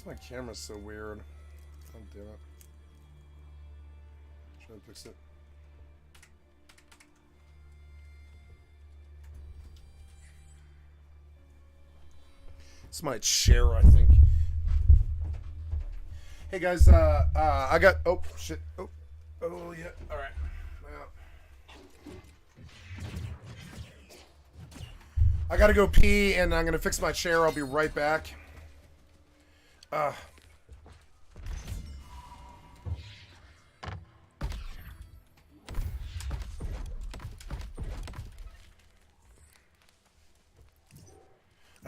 is my camera so weird? Oh, damn it. Try to fix it. It's my chair, I think. Hey guys, I got. Oh shit. Oh yeah. All right. I gotta go pee, and I'm gonna fix my chair. I'll be right back. I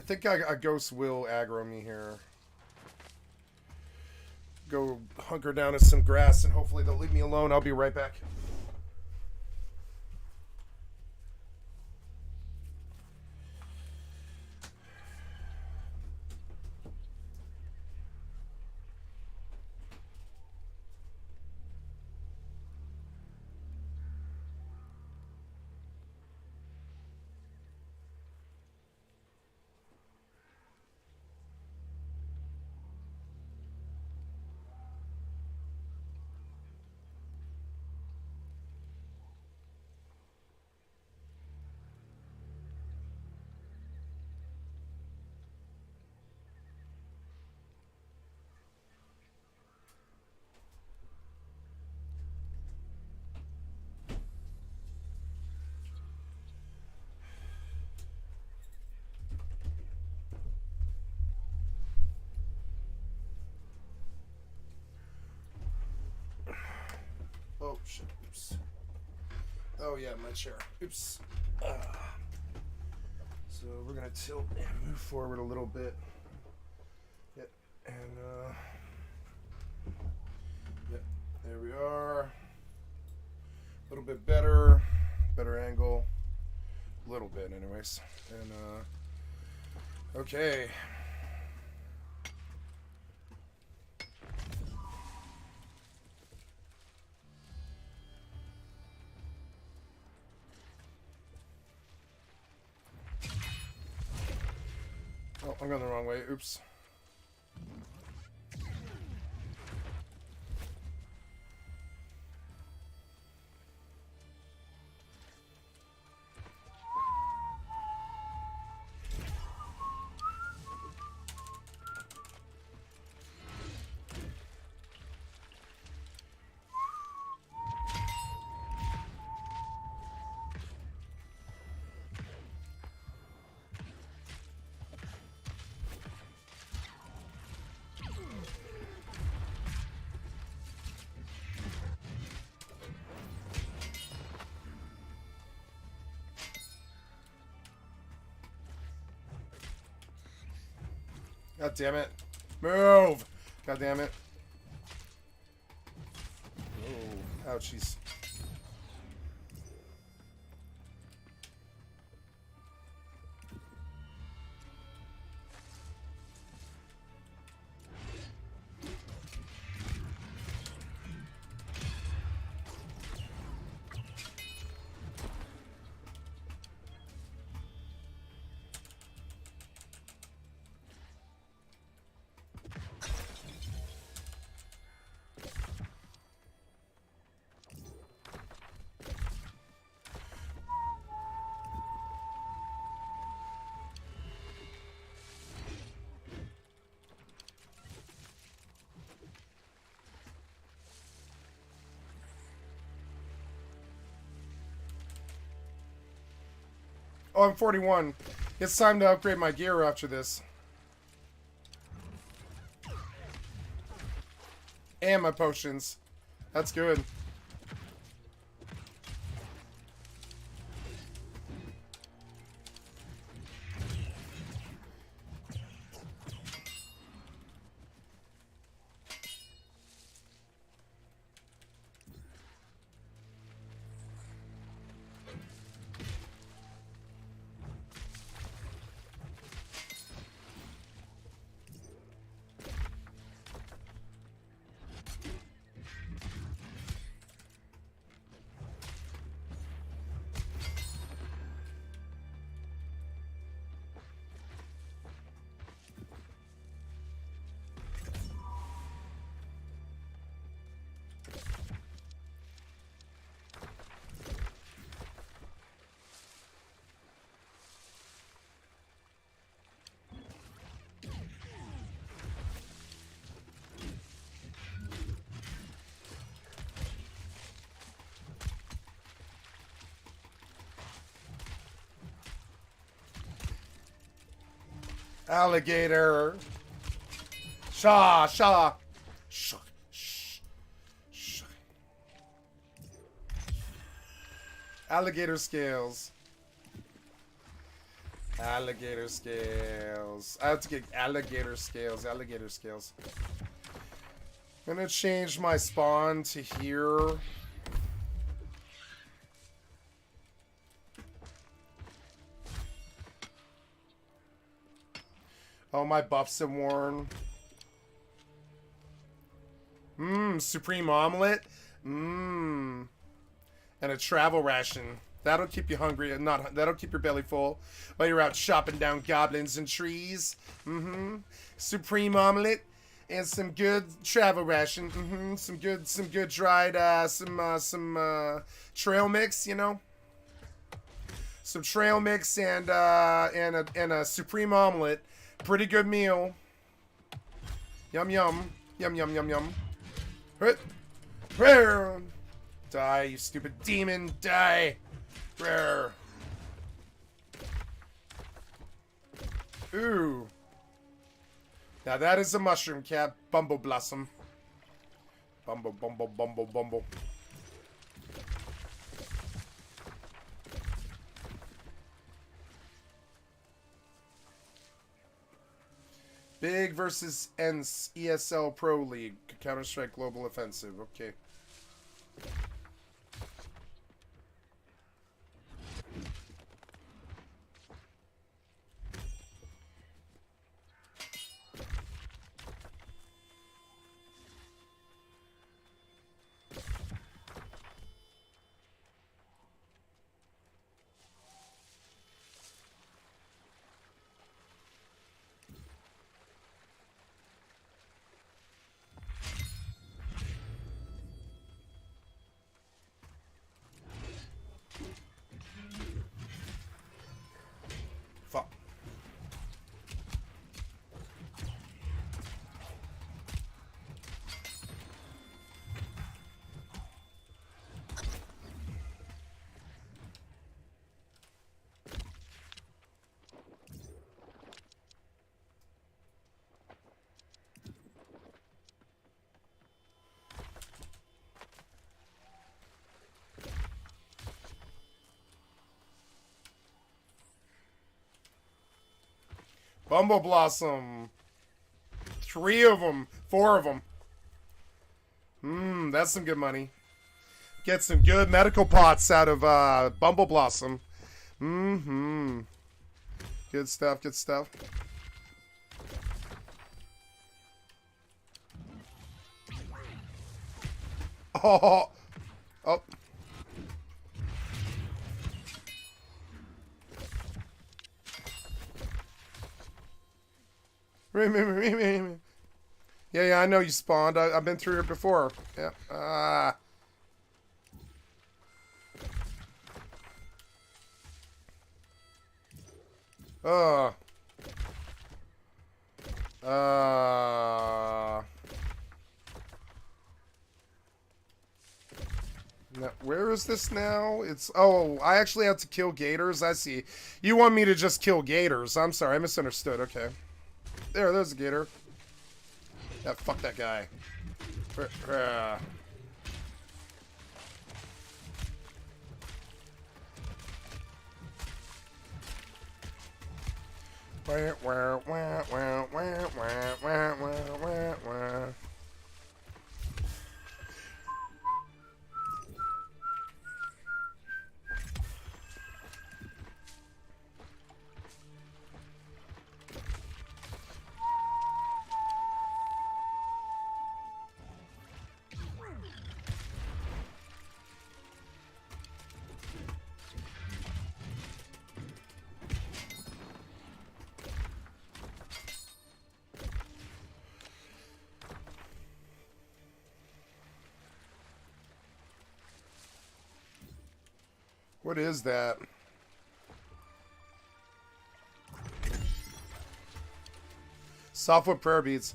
think a ghost will aggro me here. Go hunker down in some grass, and hopefully they'll leave me alone. I'll be right back. Oh shit! Oops. Oh yeah, my chair. Oops. So we're gonna tilt and move forward a little bit. Yep. And yep. There we are. A little bit better. Better angle. A little bit, anyways. And okay. Oh, I'm going the wrong way. Oops. God damn it. Move! God damn it. Oh, ouchies. Oh, I'm 41. It's time to upgrade my gear after this. And my potions. That's good. Alligator. Shaw. Shaw. Shaw. Shaw. Alligator scales. Alligator scales. I have to get alligator scales. Alligator scales. I'm gonna change my spawn to here. Oh, my buffs have worn. Supreme omelet. And a travel ration. That'll keep you hungry and that'll keep your belly full while you're out chopping down goblins and trees. Supreme omelet and some good travel ration. Some good dried some trail mix, you know. Some trail mix and a supreme omelet. Pretty good meal. Yum yum. Yum yum yum yum. Die, you stupid demon, die. Rare. Ooh. Now that is a mushroom cat. Bumble blossom. Bumble, bumble, bumble, bumble. Big versus ENS ESL Pro League. Counter-Strike Global Offensive. Okay. Fuck. Bumble Blossom. 3 of them. 4 of them. That's some good money. Get some good medical pots out of Bumble Blossom. Good stuff, good stuff. Oh. Oh. Yeah, I know you spawned. I've been through it before. Yeah. Now, where is this now? It's... Oh, I actually have to kill gators? I see. You want me to just kill gators. I'm sorry, I misunderstood. Okay. There's a gator. Yeah, fuck that guy. What is that? Softwood prayer beads.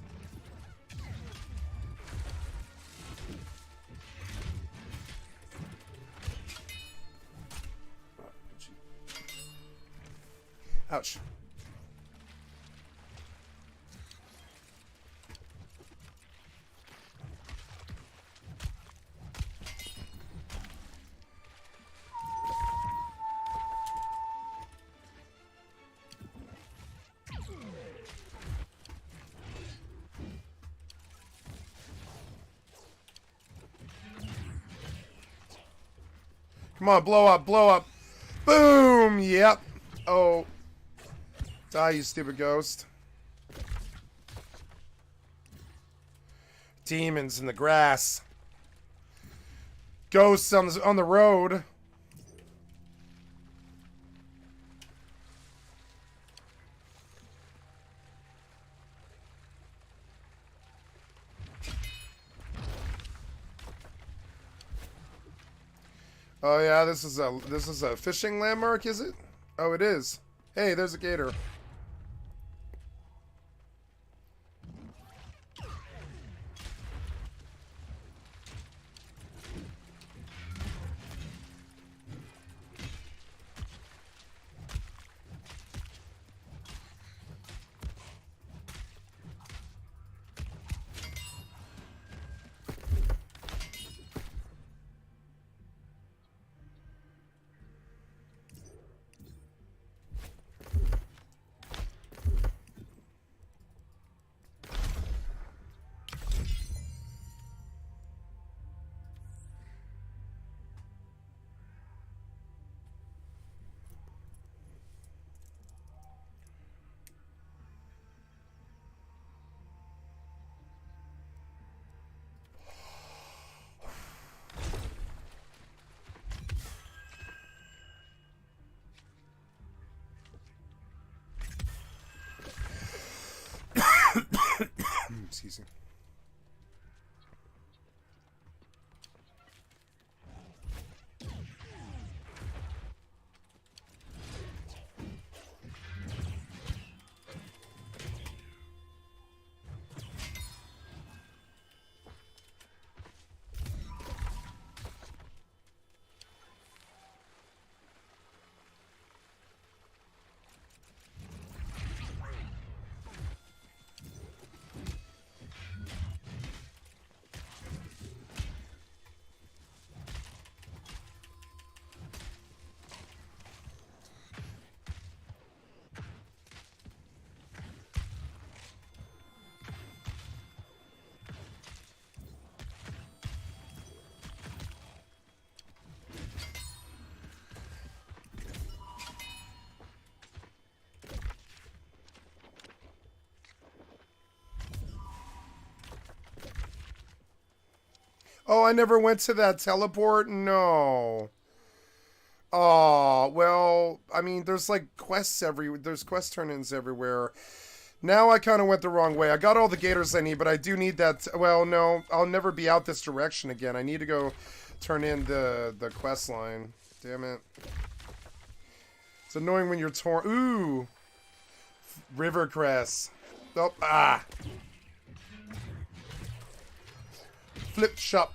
Ouch. Come on, blow up, blow up. Boom! Yep. Oh. Die, you stupid ghost. Demons in the grass. Ghosts on the road. Oh yeah, this is a fishing landmark, is it? Oh, it is. Hey, there's a gator. Excuse me. Oh, I never went to that teleport? No. Oh, well, I mean, there's like there's quest turn-ins everywhere. Now I kind of went the wrong way. I got all the gators I need, but I do need that. Well, no, I'll never be out this direction again. I need to go turn in the quest line. Damn it. It's annoying when you're torn. Ooh. River cress. Oh, ah. Flip shop.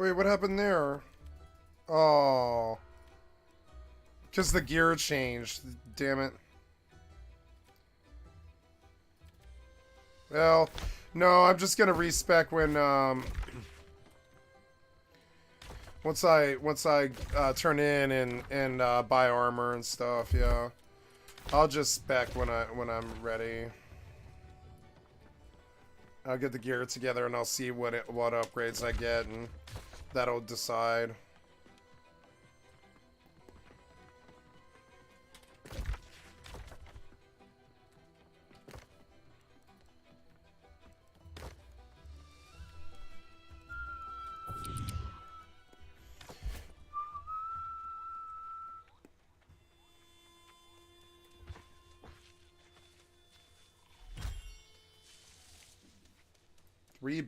Wait, what happened there? Oh. Because the gear changed. Damn it. Well, no, I'm just gonna respec when, once I turn in and buy armor and stuff, yeah. I'll just spec when I'm ready. I'll get the gear together and I'll see what upgrades I get, and that'll decide.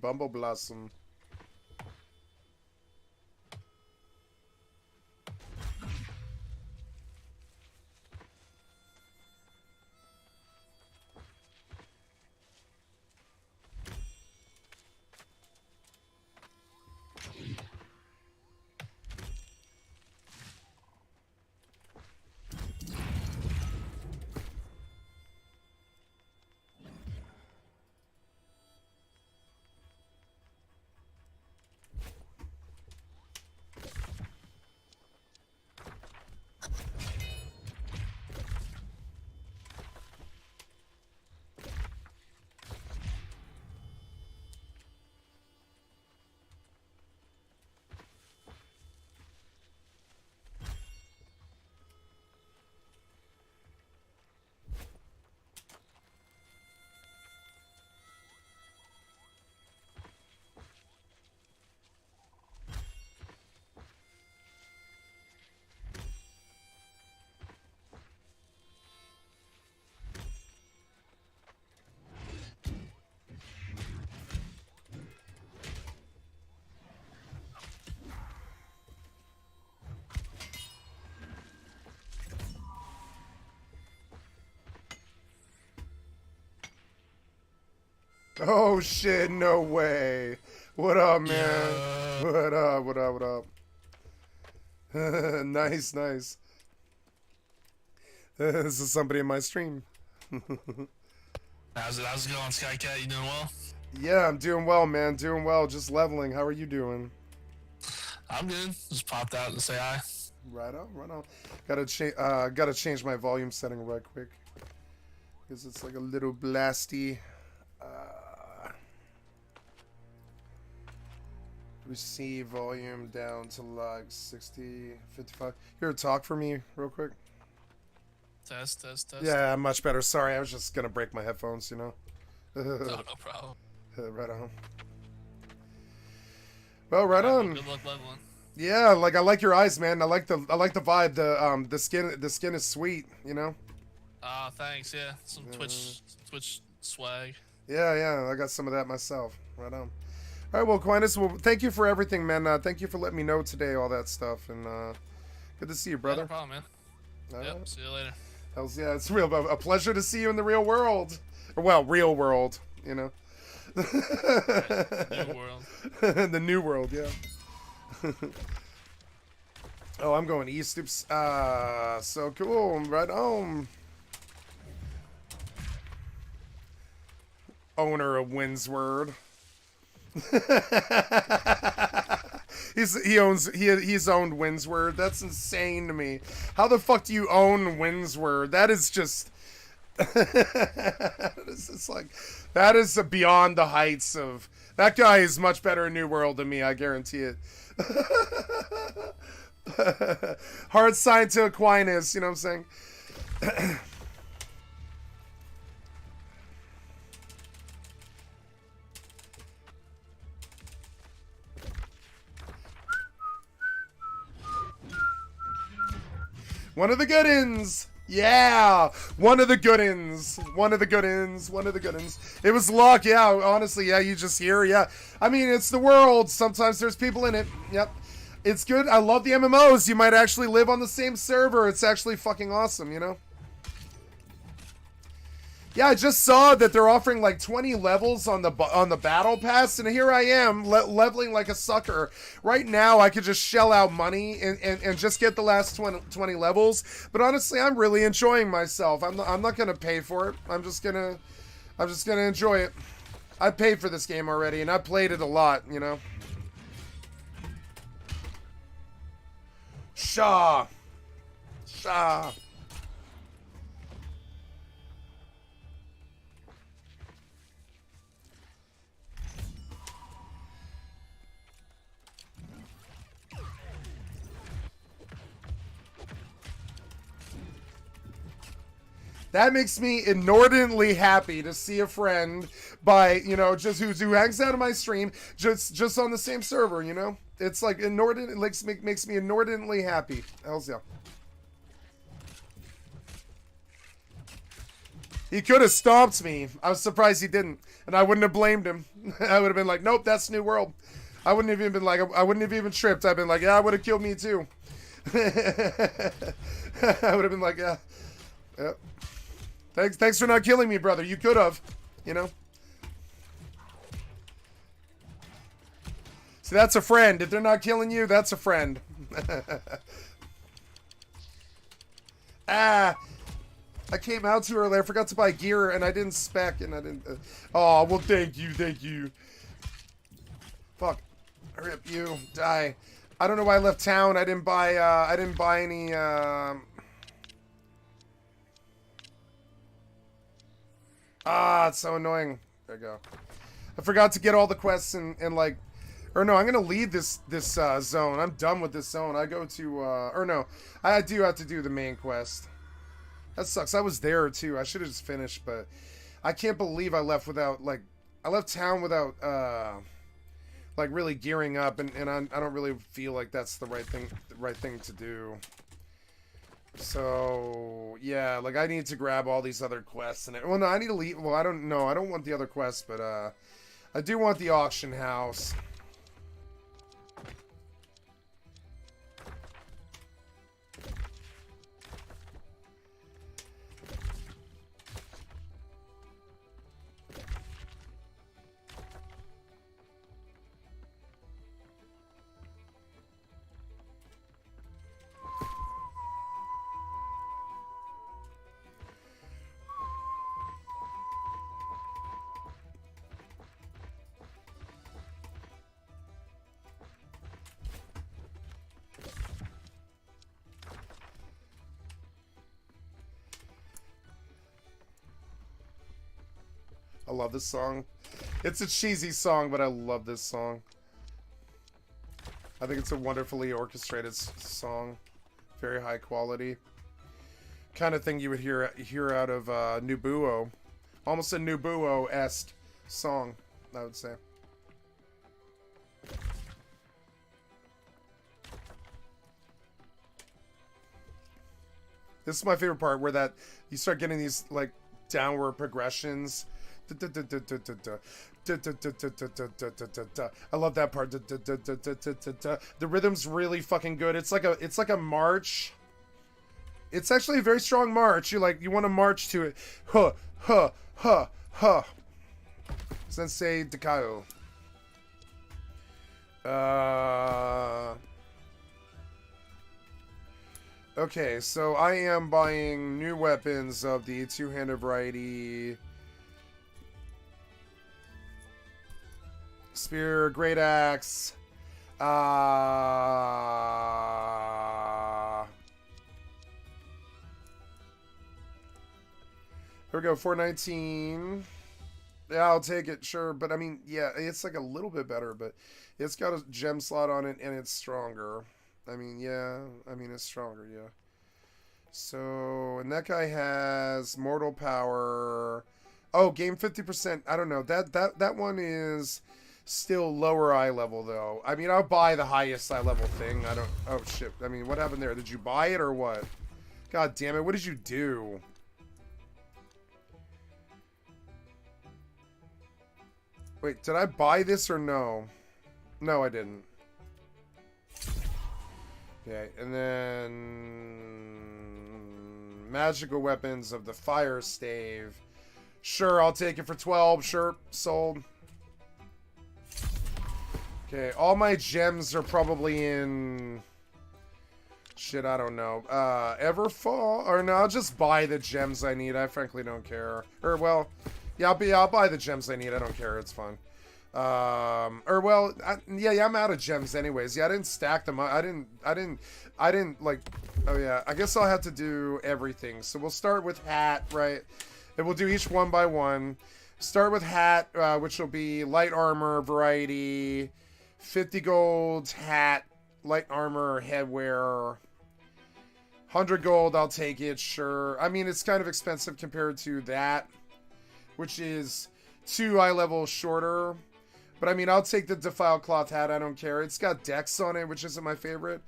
Bumble Blossom. Oh shit, no way. What up, man? Yeah. What up, what up, what up? Nice, nice. This is somebody in my stream. How's it going, Skycat? You doing well? Yeah, I'm doing well, man. Doing well. Just leveling. How are you doing? I'm good. Just popped out to say hi. Right on, right on. Gotta change my volume setting right quick. Because it's like a little blasty. Receive volume down to like 60, 55. Here, talk for me real quick. Test. Yeah, much better. Sorry, I was just gonna break my headphones, you know. No problem. Right on. Well, right on. Good luck leveling. Yeah, like I like your eyes, man. I like the vibe. The skin is sweet, you know. Thanks. Yeah, some Twitch swag. Yeah, I got some of that myself. Right on. All right, well, Aquinas, well, thank you for everything, man. Thank you for letting me know today, all that stuff, and good to see you, brother. Yeah, no problem, man. Yep. See you later. Hells yeah, it's a pleasure to see you in the real world. Or, well, real world, you know. New world. The new world, yeah. Oh, I'm going east. Oops. So cool. Right on. Owner of Windsward. He's owned Windsward. That's insane to me. How the fuck do you own Windsward? That is just it's like that is beyond the heights of that guy is much better in New World than me, I guarantee it. Hard sign to Aquinas, you know what I'm saying? One of the good-ins! Yeah! One of the good-ins! One of the good-ins! One of the good-ins. It was luck, yeah, honestly, yeah, you just hear, yeah. I mean, it's the world. Sometimes there's people in it. Yep. It's good. I love the MMOs. You might actually live on the same server. It's actually fucking awesome, you know? Yeah, I just saw that they're offering like 20 levels on the battle pass, and here I am leveling like a sucker. Right now, I could just shell out money and just get the last 20 levels. But honestly, I'm really enjoying myself. I'm not gonna pay for it. I'm just gonna enjoy it. I paid for this game already, and I played it a lot. You know. Shaw. That makes me inordinately happy to see a friend by, you know, just who hangs out on my stream, just on the same server, you know? It's like inordinate, makes me inordinately happy. Hells yeah. He could have stomped me. I was surprised he didn't, and I wouldn't have blamed him. I would have been like, nope, that's New World. I wouldn't have even been like, I wouldn't have even tripped. I'd been like, yeah, I would have killed me too. I would have been like, yeah. Yep. Thanks for not killing me, brother. You could have, you know. So that's a friend. If they're not killing you, that's a friend. Ah, I came out too early. I forgot to buy gear, and I didn't spec, and I didn't. Oh, well, thank you. Fuck, hurry up, you die. I don't know why I left town. I didn't buy any. Ah, it's so annoying. There you go. I forgot to get all the quests and like, or no, I'm gonna leave this zone. I'm done with this zone. I go to or no, I do have to do the main quest. That sucks. I was there too. I should have just finished, but I can't believe I left without like, I left town without like really gearing up, and I don't really feel like that's the right thing to do. So yeah, like I need to grab all these other quests, and well, no, I need to leave. Well, I don't know. I don't want the other quests, but I do want the auction house. I love this song. It's a cheesy song, but I love this song. I think it's a wonderfully orchestrated song. Very high quality. Kind of thing you would hear out of Nubuo. Almost a Nubuo-esque song, I would say. This is my favorite part, where that you start getting these like downward progressions. I love that part. The rhythm's really fucking good. It's like a march. It's actually a very strong march. You want to march to it. Huh, huh, huh, huh. Sensei Dekao. Okay, so I am buying new weapons of the two-handed variety. Spear, great axe. Here we go, 419. Yeah, I'll take it, sure. But I mean, yeah, it's like a little bit better, but it's got a gem slot on it and it's stronger. I mean, yeah, it's stronger, yeah. So, and that guy has mortal power. Oh, game 50%. I don't know. That one is still lower eye level though. I mean, I'll buy the highest eye level thing. I don't. Oh shit. I mean, what happened there? Did you buy it or what? God damn it! What did you do? Wait, did I buy this or no? No, I didn't. Okay, and then magical weapons of the fire stave. Sure, I'll take it for 12. Sure, sold. Okay, all my gems are probably in... Shit, I don't know. Everfall? Or no, I'll just buy the gems I need. I frankly don't care. Or, well, yeah, I'll buy the gems I need. I don't care. It's fine. Or, well, yeah, I'm out of gems anyways. Yeah, I didn't stack them. I didn't, like... Oh, yeah. I guess I'll have to do everything. So we'll start with hat, right? And we'll do each one by one. Start with hat, which will be light armor, variety... 50 gold, hat, light armor, headwear. 100 gold, I'll take it, sure. I mean, it's kind of expensive compared to that, which is 2 eye levels shorter. But I mean, I'll take the defiled cloth hat, I don't care. It's got dex on it, which isn't my favorite.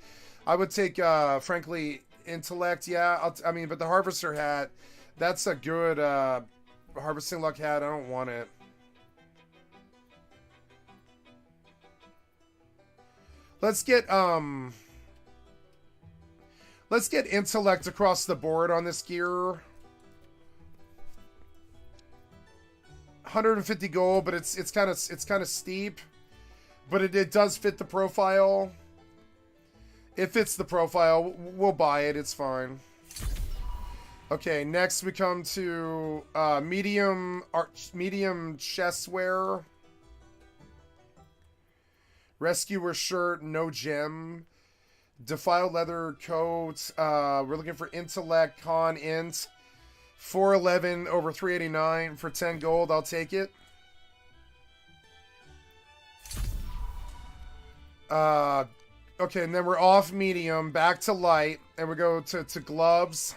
I would take, frankly, intellect, yeah. I mean, but the harvester hat, that's a good harvesting luck hat. I don't want it. Let's get intellect across the board on this gear. 150 gold, but it's kind of steep, but it does fit the profile. It fits the profile. We'll buy it. It's fine. Okay, next we come to medium chest wear. Rescuer shirt, no gem. Defiled leather coat. We're looking for intellect, con, int. 411 over 389 for 10 gold. I'll take it. Okay, and then we're off medium, back to light, and we go to gloves.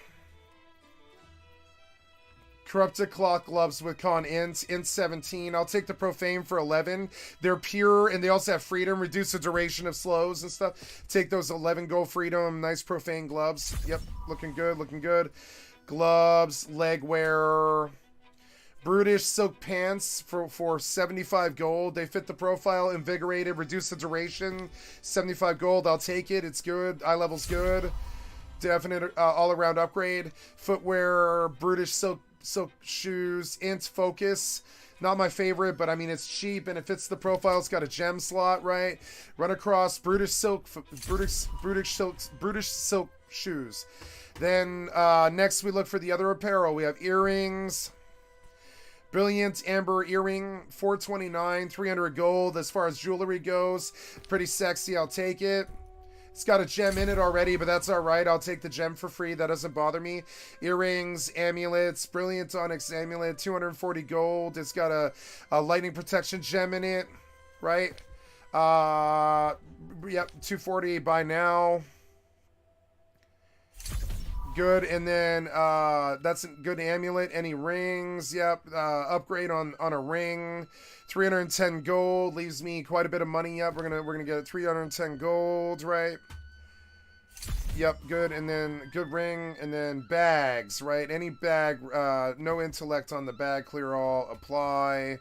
Corrupted cloth gloves with con int 17. I'll take the profane for 11. They're pure and they also have freedom, reduce the duration of slows and stuff. Take those 11 gold freedom. Nice profane gloves. Yep, looking good, looking good. Gloves, leg wear. Brutish silk pants for 75 gold. They fit the profile, invigorated, reduce the duration. 75 gold. I'll take it. It's good. Eye level's good. Definite all-around upgrade. Footwear, brutish silk shoes, int focus, not my favorite, but I mean it's cheap and it fits the profile. It's got a gem slot, right? Run across brutish silk shoes. Then next we look for the other apparel. We have earrings, brilliant amber earring, 429, 300 gold. As far as jewelry goes, pretty sexy. I'll take it. It's got a gem in it already, but that's all right. I'll take the gem for free. That doesn't bother me. Earrings, amulets, brilliant onyx amulet, 240 gold. It's got a lightning protection gem in it, right? Yep, 240 by now. Good, and then that's a good amulet. Any rings? Yep, upgrade on a ring. 310 gold leaves me quite a bit of money. Yep, we're gonna get 310 gold, right? Yep, good, and then good ring, and then bags, right? Any bag, no intellect on the bag. Clear all, apply.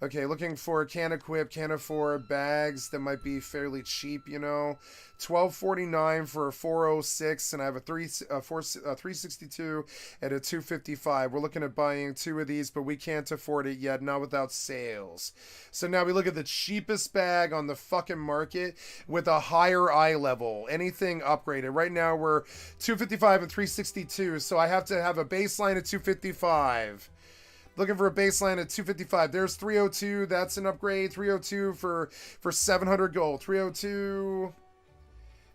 Okay, looking for can equip, can afford bags that might be fairly cheap, you know. 1249 for a 406, and I have a 362 and a 255. We're looking at buying 2 of these, but we can't afford it yet, not without sales. So now we look at the cheapest bag on the fucking market with a higher eye level. Anything upgraded. Right now we're 255 and 362, so I have to have a baseline of 255. Looking for a baseline at 255. There's 302. That's an upgrade. 302 for 700 gold. 302.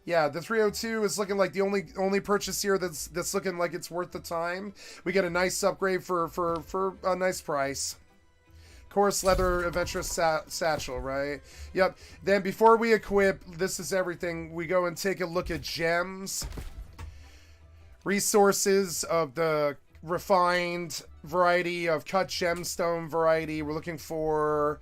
Yeah, the 302 is looking like the only purchase here that's looking like it's worth the time. We get a nice upgrade for a nice price. Coarse leather adventurous satchel, right? Yep. Then before we equip, this is everything. We go and take a look at gems. Resources of the refined variety of cut gemstone variety. We're looking for,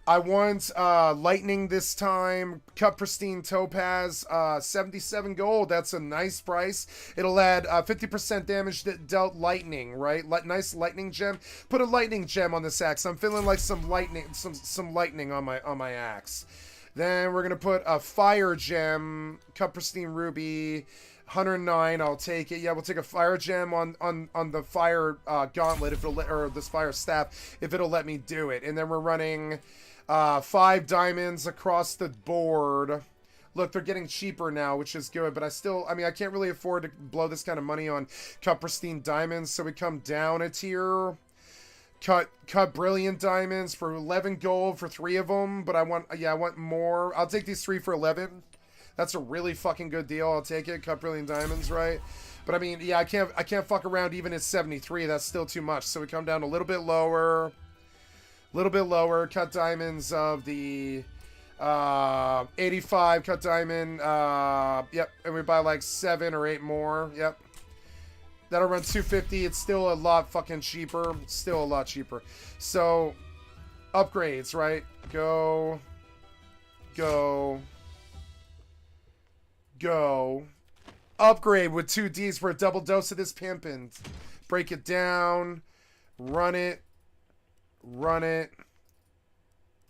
I want lightning this time, cut pristine topaz, 77 gold. That's a nice price. It'll add 50% damage dealt lightning, right? Nice lightning gem. Put a lightning gem on this axe. I'm feeling like some lightning on my axe. Then we're gonna put a fire gem, cut pristine ruby, 109, I'll take it. Yeah, we'll take a fire gem on the fire gauntlet if it'll let, or this fire staff if it'll let me do it. And then we're running 5 diamonds across the board. Look, they're getting cheaper now, which is good, but I mean, I can't really afford to blow this kind of money on cut pristine diamonds, so we come down a tier. Cut brilliant diamonds for 11 gold for 3 of them, but I want more. I'll take these 3 for 11. That's a really fucking good deal. I'll take it. Cut brilliant diamonds, right? But I mean, yeah, I can't fuck around even at 73. That's still too much. So we come down a little bit lower. Cut diamonds of the 85 cut diamond. Yep, and we buy like 7 or 8 more. Yep. That'll run 250. It's still a lot fucking cheaper. Still a lot cheaper. So upgrades, right? Go. Upgrade with 2 Ds for a double dose of this pimpin'. Break it down. Run it. Run it.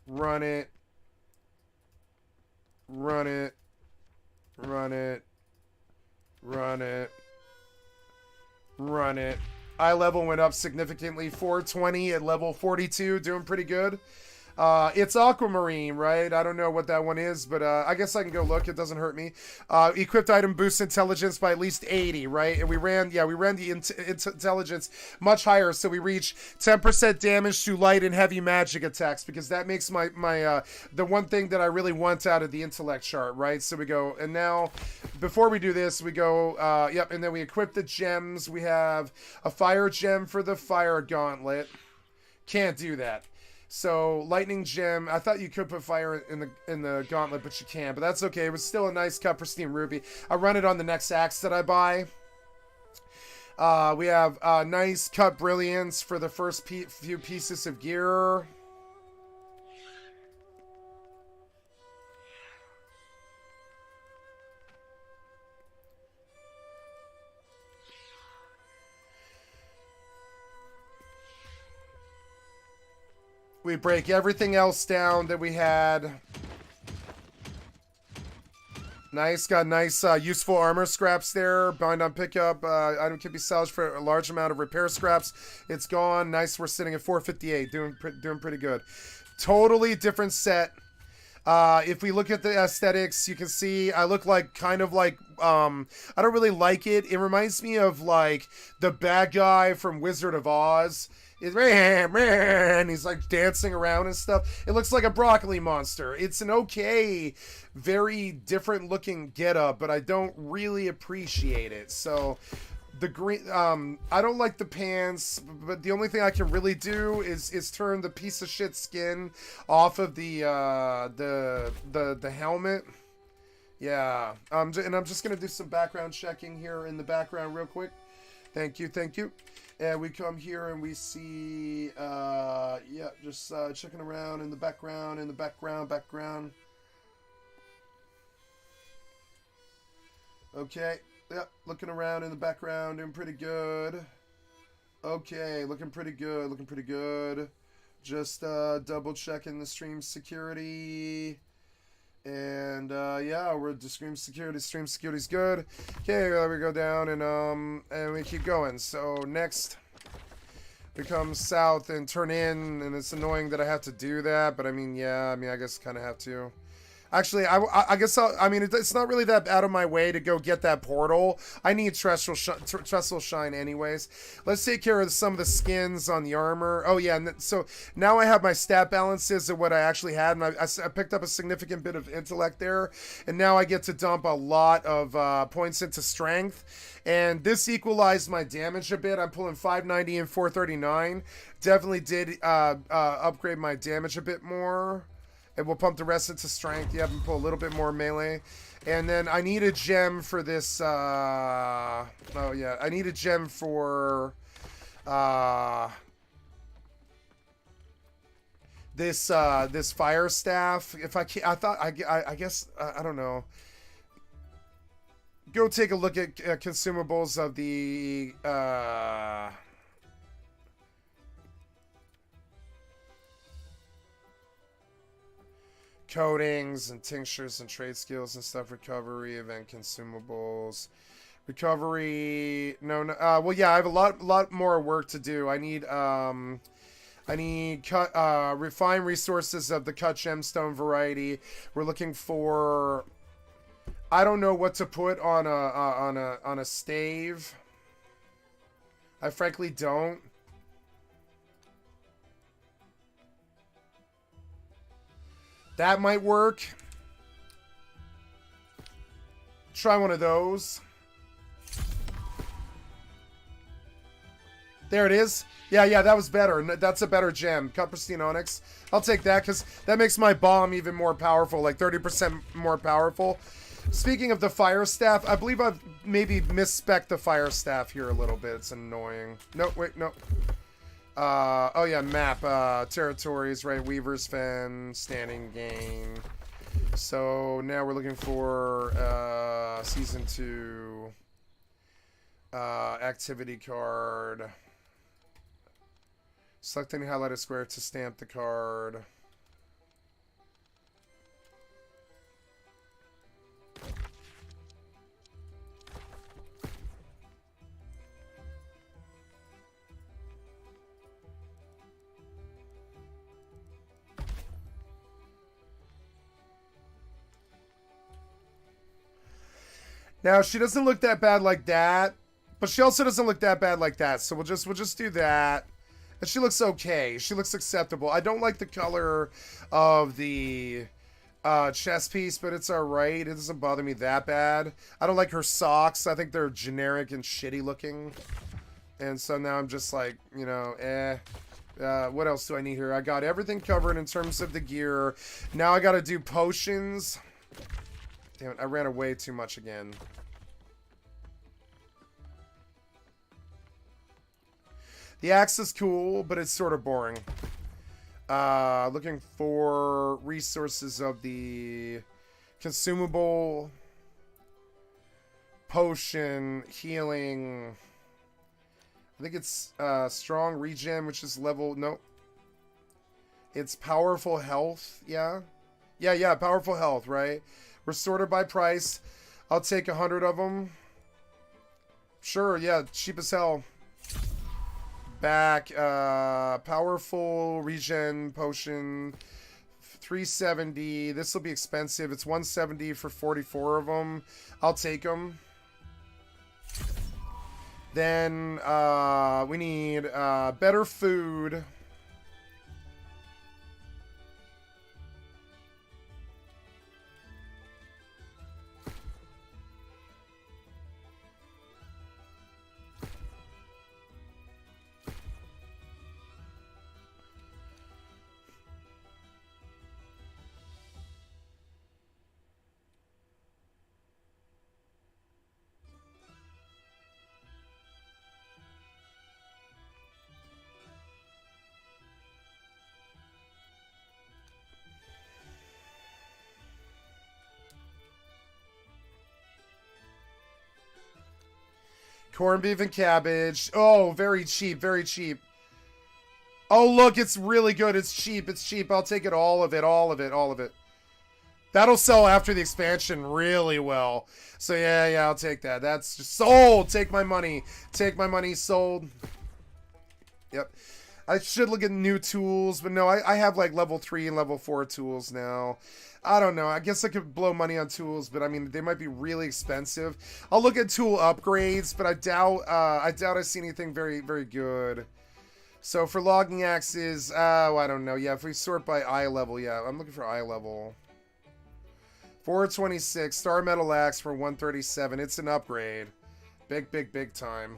Run it. Run it. Run it. Run it. Run it. Eye level went up significantly. 420 at level 42. Doing pretty good. It's Aquamarine, right? I don't know what that one is, but I guess I can go look. It doesn't hurt me. Equipped item boosts intelligence by at least 80, right? And we ran the intelligence much higher, so we reach 10% damage to light and heavy magic attacks, because that makes my the one thing that I really want out of the intellect chart, right? So we go, and now, before we do this, we go, yep, and then we equip the gems. We have a fire gem for the fire gauntlet. Can't do that. So lightning gem. I thought you could put fire in the gauntlet, but you can't. But that's okay. It was still a nice cut pristine ruby. I run it on the next axe that I buy. We have nice cut brilliance for the first few pieces of gear. We break everything else down that we had. Nice, got nice useful armor scraps there. Bind on pickup. Item can be salvaged for a large amount of repair scraps. It's gone. Nice, we're sitting at 458. Doing pretty good. Totally different set. If we look at the aesthetics, you can see I look like kind of like I don't really like it. It reminds me of like the bad guy from Wizard of Oz. He's like dancing around and stuff. It looks like a broccoli monster. It's an okay, very different looking getup, but I don't really appreciate it. So the green, I don't like the pants, but the only thing I can really do is turn the piece of shit skin off of the helmet. Yeah, and I'm just gonna do some background checking here in the background real quick. Thank you. And we come here and we see, yeah, just checking around in the background, Okay, yep, looking around in the background, doing pretty good. Okay, looking pretty good. Just double checking the stream security. And yeah, we're the stream security's good. Okay, we go down and we keep going. So next we come south and turn in, and it's annoying that I have to do that, but I mean, yeah, I guess kind of have to. Actually, I guess it's not really that out of my way to go get that portal. I need Trestle Shine anyways. Let's take care of some of the skins on the armor. Oh yeah, and so now I have my stat balances of what I actually had, and I picked up a significant bit of intellect there, and now I get to dump a lot of points into strength. And this equalized my damage a bit. I'm pulling 590 and 439. Definitely did upgrade my damage a bit more. And we'll pump the rest into strength. Yeah, and pull a little bit more melee. And then I need a gem for this. Oh yeah, I need a gem for this fire staff. If I can't, I guess I don't know. Go take a look at consumables of the coatings and tinctures and trade skills and stuff, recovery, event consumables, Recovery. No, no. Well, yeah, I have a lot more work to do. I need refine resources of the cut gemstone variety. We're looking for. I don't know what to put on a stave. I frankly don't. That might work. Try one of those. There it is. Yeah, that was better. That's a better gem. Cut pristine onyx. I'll take that because that makes my bomb even more powerful, like 30% more powerful. Speaking of the fire staff, I believe I've maybe misspec'd the fire staff here a little bit. It's annoying. No, wait, no. Oh yeah, map. Territories, right? Weaver's Fen, standing gain. So now we're looking for season 2 activity card. Selecting highlighted square to stamp the card. Now she doesn't look that bad like that, but she also doesn't look that bad like that. So we'll just do that. And she looks okay. She looks acceptable. I don't like the color of the chest piece, but it's alright. It doesn't bother me that bad. I don't like her socks. I think they're generic and shitty looking. And so now I'm just like, you know, what else do I need here? I got everything covered in terms of the gear. Now I gotta do potions. Damn it, I ran away too much again. The axe is cool, but it's sort of boring. Looking for resources of the consumable, potion, healing. I think it's strong regen, which is level, no. It's powerful health, yeah? Yeah, powerful health, right? We're sorted by price. I'll take 100 of them. Sure, yeah, cheap as hell. Back, powerful regen potion, 370. This will be expensive. It's 170 for 44 of them. I'll take them. Then we need better food. Corned beef and cabbage. Oh, very cheap, very cheap. Oh, look, it's really good. It's cheap, it's cheap. I'll take it, all of it, all of it, all of it. That'll sell after the expansion really well. So, yeah, I'll take that. That's just sold. Take my money. Take my money, sold. Yep. I should look at new tools, but no, I have like level 3 and level 4 tools now. I don't know. I guess I could blow money on tools, but I mean, they might be really expensive. I'll look at tool upgrades, but I doubt I see anything very, very good. So for logging axes, I don't know. Yeah, if we sort by eye level, yeah, I'm looking for eye level. 426, Star Metal Axe for 137. It's an upgrade. Big time.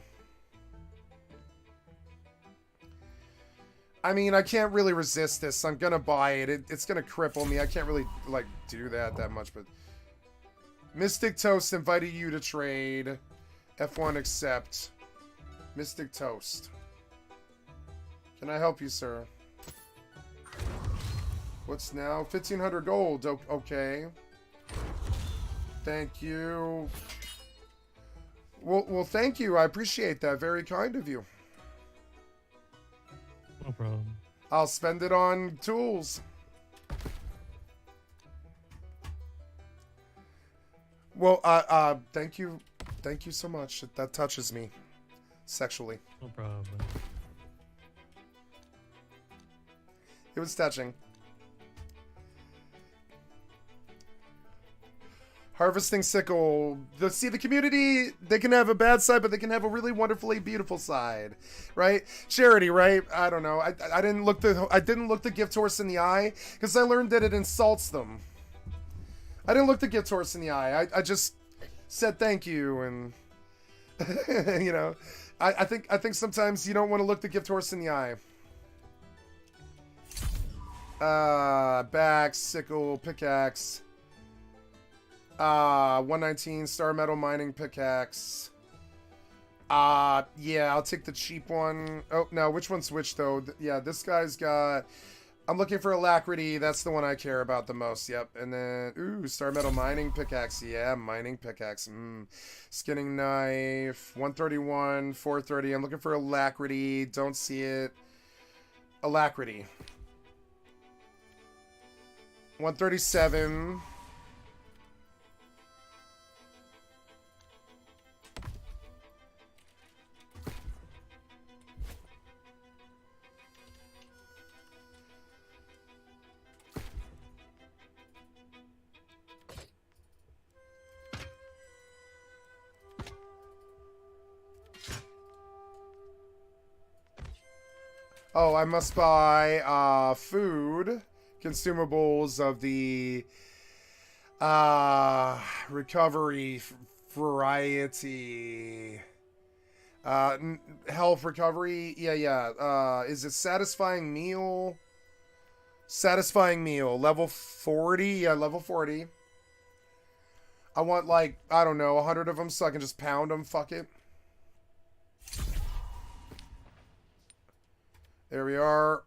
I mean, I can't really resist this. I'm gonna buy it. It's gonna cripple me. I can't really, like, do that much, but... Mystic Toast invited you to trade. F1 accept. Mystic Toast. Can I help you, sir? What's now? 1,500 gold. Okay. Thank you. Well, thank you. I appreciate that. Very kind of you. No problem. I'll spend it on tools. Well, thank you Thank you so much. That touches me sexually. No problem. It was touching. Harvesting sickle. See, the community, they can have a bad side, but they can have a really wonderfully beautiful side, right? Charity, right? I don't know. I didn't look the gift horse in the eye because I learned that it insults them. I didn't look the gift horse in the eye. I just said thank you, and you know, I think sometimes you don't want to look the gift horse in the eye. Back, sickle, pickaxe. 119 star metal mining pickaxe. Yeah, I'll take the cheap one. Oh, no, which one's which, though? Yeah, this guy's got... I'm looking for alacrity. That's the one I care about the most. Yep. And then, ooh, star metal mining pickaxe. Yeah, mining pickaxe. Skinning knife. 131, 430. I'm looking for alacrity. Don't see it. Alacrity. 137. Oh, I must buy food, consumables of the recovery variety. Health recovery. Yeah. Is it satisfying meal? Satisfying meal. Level 40. Yeah, level 40. I want, like, I don't know, 100 of them so I can just pound them. Fuck it. There we are.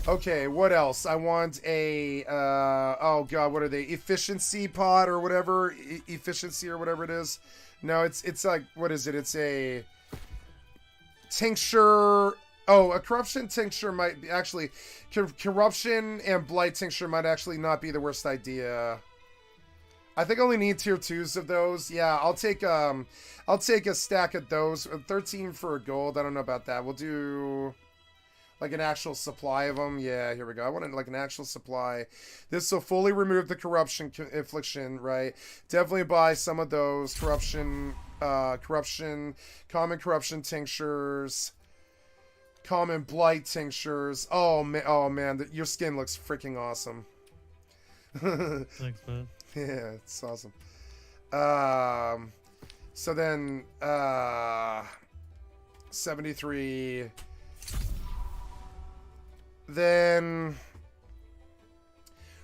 Okay, what else? I want a, oh god, what are they? Efficiency pot or whatever? Efficiency or whatever it is. No, it's like, what is it? It's a tincture. Oh, a corruption tincture might be, actually, corruption and blight tincture might actually not be the worst idea. I think I only need tier 2s of those. Yeah, I'll take a stack of those. 13 for a gold. I don't know about that. We'll do... like an actual supply of them. Yeah, here we go. I want like an actual supply. This will fully remove the corruption affliction, right? Definitely buy some of those common corruption tinctures, common blight tinctures. Oh man, your skin looks freaking awesome. Thanks, man. Yeah, it's awesome. So then 73. Then,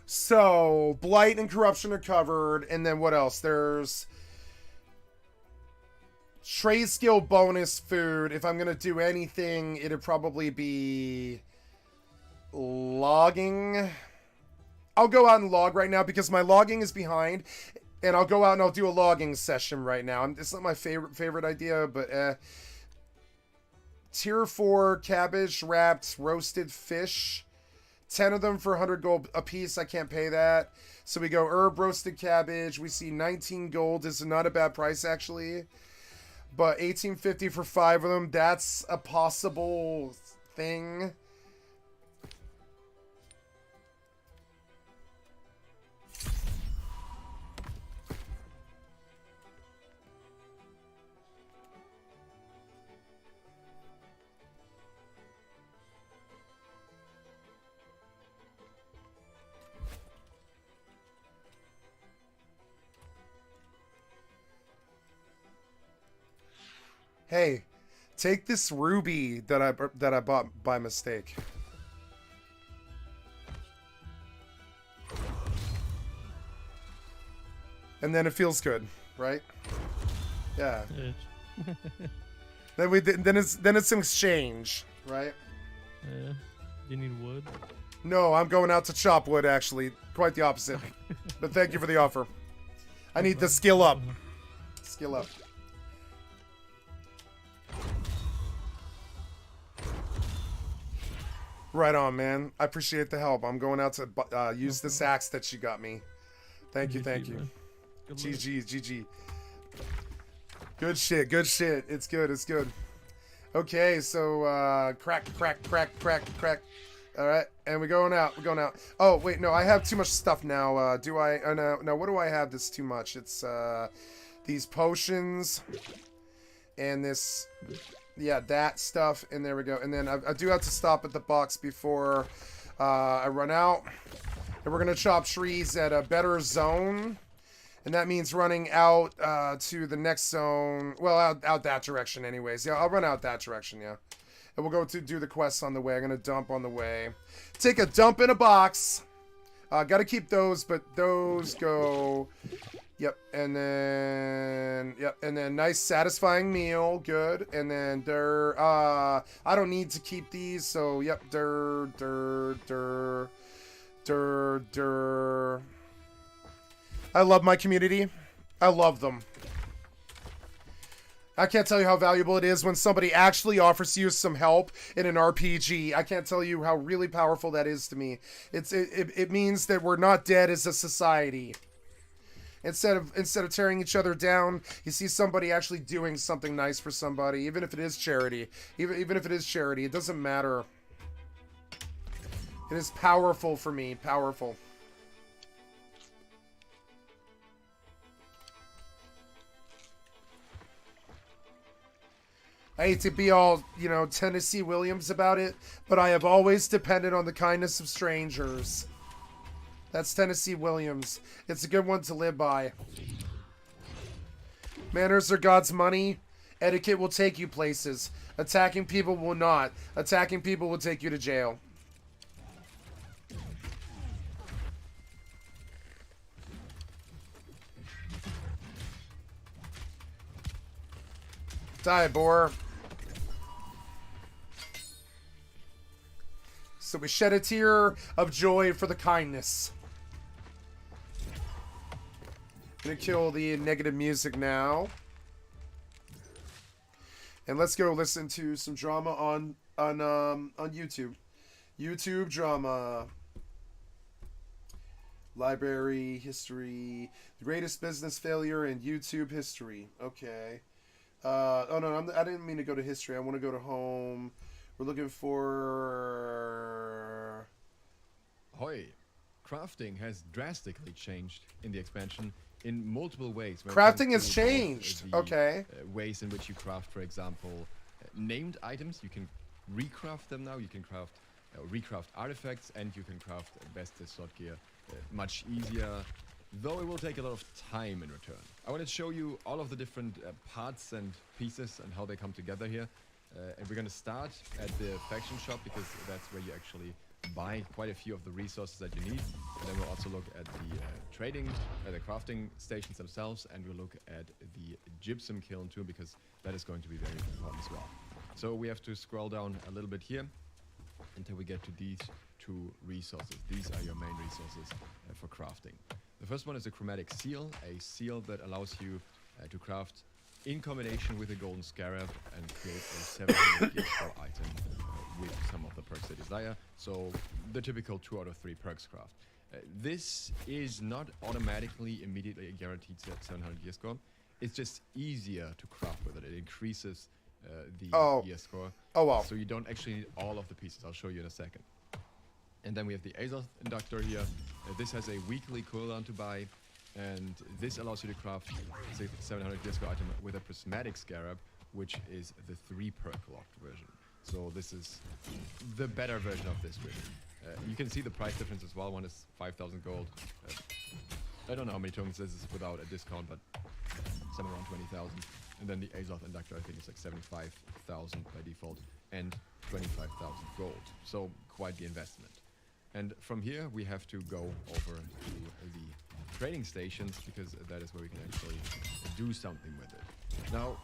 so, blight and corruption are covered, and then what else? There's trade skill bonus food. If I'm going to do anything, it'd probably be logging. I'll go out and log right now because my logging is behind, and I'll go out and I'll do a logging session right now. It's not my favorite idea, but Tier 4 cabbage wrapped roasted fish. 10 of them for 100 gold a piece. I can't pay that. So we go herb roasted cabbage. We see 19 gold. This is not a bad price, actually. But 18.50 for 5 of them. That's a possible thing. Hey, take this ruby that I bought by mistake. And then it feels good, right? Yeah. Then it's an exchange, right? Yeah. You need wood? No, I'm going out to chop wood, actually. Quite the opposite. But thank you for the offer. I need the skill up. Skill up. Right on, man. I appreciate the help. I'm going out to use this axe that you got me. Thank you, thank you. GG, GG. Good shit, good shit. It's good, it's good. Okay, so, crack. All right, and we're going out. Oh, wait, no, I have too much stuff now. Do I? No, what do I have that's too much? It's, these potions and this, yeah, that stuff, and there we go. And then I do have to stop at the box before I run out. And we're going to chop trees at a better zone. And that means running out to the next zone. Well, out that direction anyways. Yeah, I'll run out that direction, yeah. And we'll go to do the quests on the way. I'm going to dump on the way. Take a dump in a box. Got to keep those, but those go... Yep, and then nice satisfying meal, good. And then I don't need to keep these, so yep, I love my community. I love them. I can't tell you how valuable it is when somebody actually offers you some help in an RPG. I can't tell you how really powerful that is to me. It means that we're not dead as a society. Instead of tearing each other down, you see somebody actually doing something nice for somebody, even if it is charity. Even if it is charity, it doesn't matter. It is powerful for me. Powerful. I hate to be all, you know, Tennessee Williams about it, but I have always depended on the kindness of strangers. That's Tennessee Williams. It's a good one to live by. Manners are God's money. Etiquette will take you places. Attacking people will not. Attacking people will take you to jail. Die, boar. So we shed a tear of joy for the kindness. Gonna kill the negative music now. And let's go listen to some drama on YouTube. YouTube drama. Library history. The greatest business failure in YouTube history. Okay. Oh no, I didn't mean to go to history. I want to go to home. We're looking for... Hoi. Crafting has drastically changed in the expansion in multiple ways. Crafting has changed. Okay. Ways in which you craft, for example, named items. You can recraft them now. You can craft, recraft artifacts, and you can craft best slot gear much easier. Though it will take a lot of time in return. I want to show you all of the different parts and pieces and how they come together here. And we're going to start at the faction shop because that's where you actually buy quite a few of the resources that you need. And then we'll also look at the trading, the crafting stations themselves, and we'll look at the gypsum kiln too because that is going to be very important as well. So we have to scroll down a little bit here until we get to these two resources. These are your main resources for crafting. The first one is a chromatic seal, a seal that allows you to craft in combination with a golden scarab and create a 700 gear score item with some of the perks they desire. So the typical 2 out of 3 perks craft. This is not automatically immediately guaranteed 700 gear score. It's just easier to craft with it. It increases the gear score. Oh wow. So you don't actually need all of the pieces. I'll show you in a second. And then we have the Azoth inductor here. This has a weekly cooldown to buy. And this allows you to craft a 700 gear score item with a prismatic scarab, which is the 3 perk locked version. So this is the better version of this version. You can see the price difference as well. One is 5,000 gold. I don't know how many tokens this is without a discount, but somewhere around 20,000. And then the Azoth inductor, I think it's like 75,000 by default and 25,000 gold. So quite the investment. And from here, we have to go over to the trading stations because that is where we can actually do something with it. Now,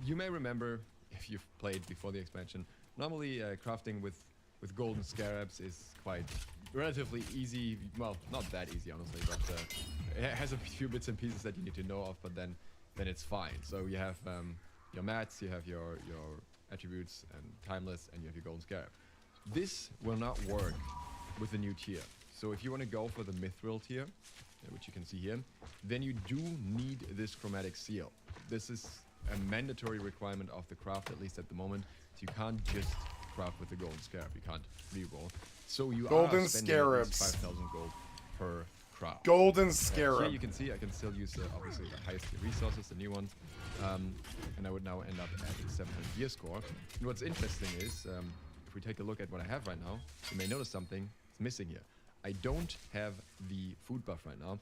you may remember, if you've played before the expansion, normally crafting with golden scarabs is quite relatively easy. Well, not that easy, honestly, but it has a few bits and pieces that you need to know of, but then it's fine. So you have your mats, you have your attributes and timeless, and you have your golden scarab. This will not work with the new tier. So if you want to go for the mithril tier, which you can see here, then you do need this chromatic seal. This is a mandatory requirement of the craft, at least at the moment. So you can't just craft with the golden scarab. You can't reroll. So you Golden are spending at least scarabs. 5,000 gold per craft. Golden Here scarab. you can see I can still use obviously the highest tier resources, the new ones, and I would now end up at a 700 gear score. And what's interesting is, if we take a look at what I have right now, you may notice something is missing here. I don't have the food buff right now.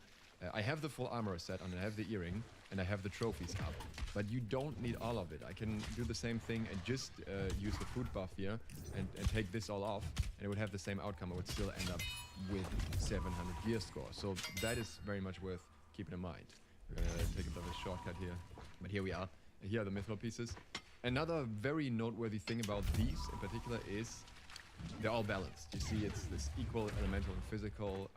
I have the full armor set and I have the earring and I have the trophies up, but you don't need all of it. I can do the same thing and just use the food buff here and take this all off, and it would have the same outcome. I would still end up with 700 gear score. So that is very much worth keeping in mind. We're gonna take a bit of a shortcut here, but here we are. And here are the mithril pieces. Another very noteworthy thing about these in particular is they're all balanced. You see, it's this equal elemental and physical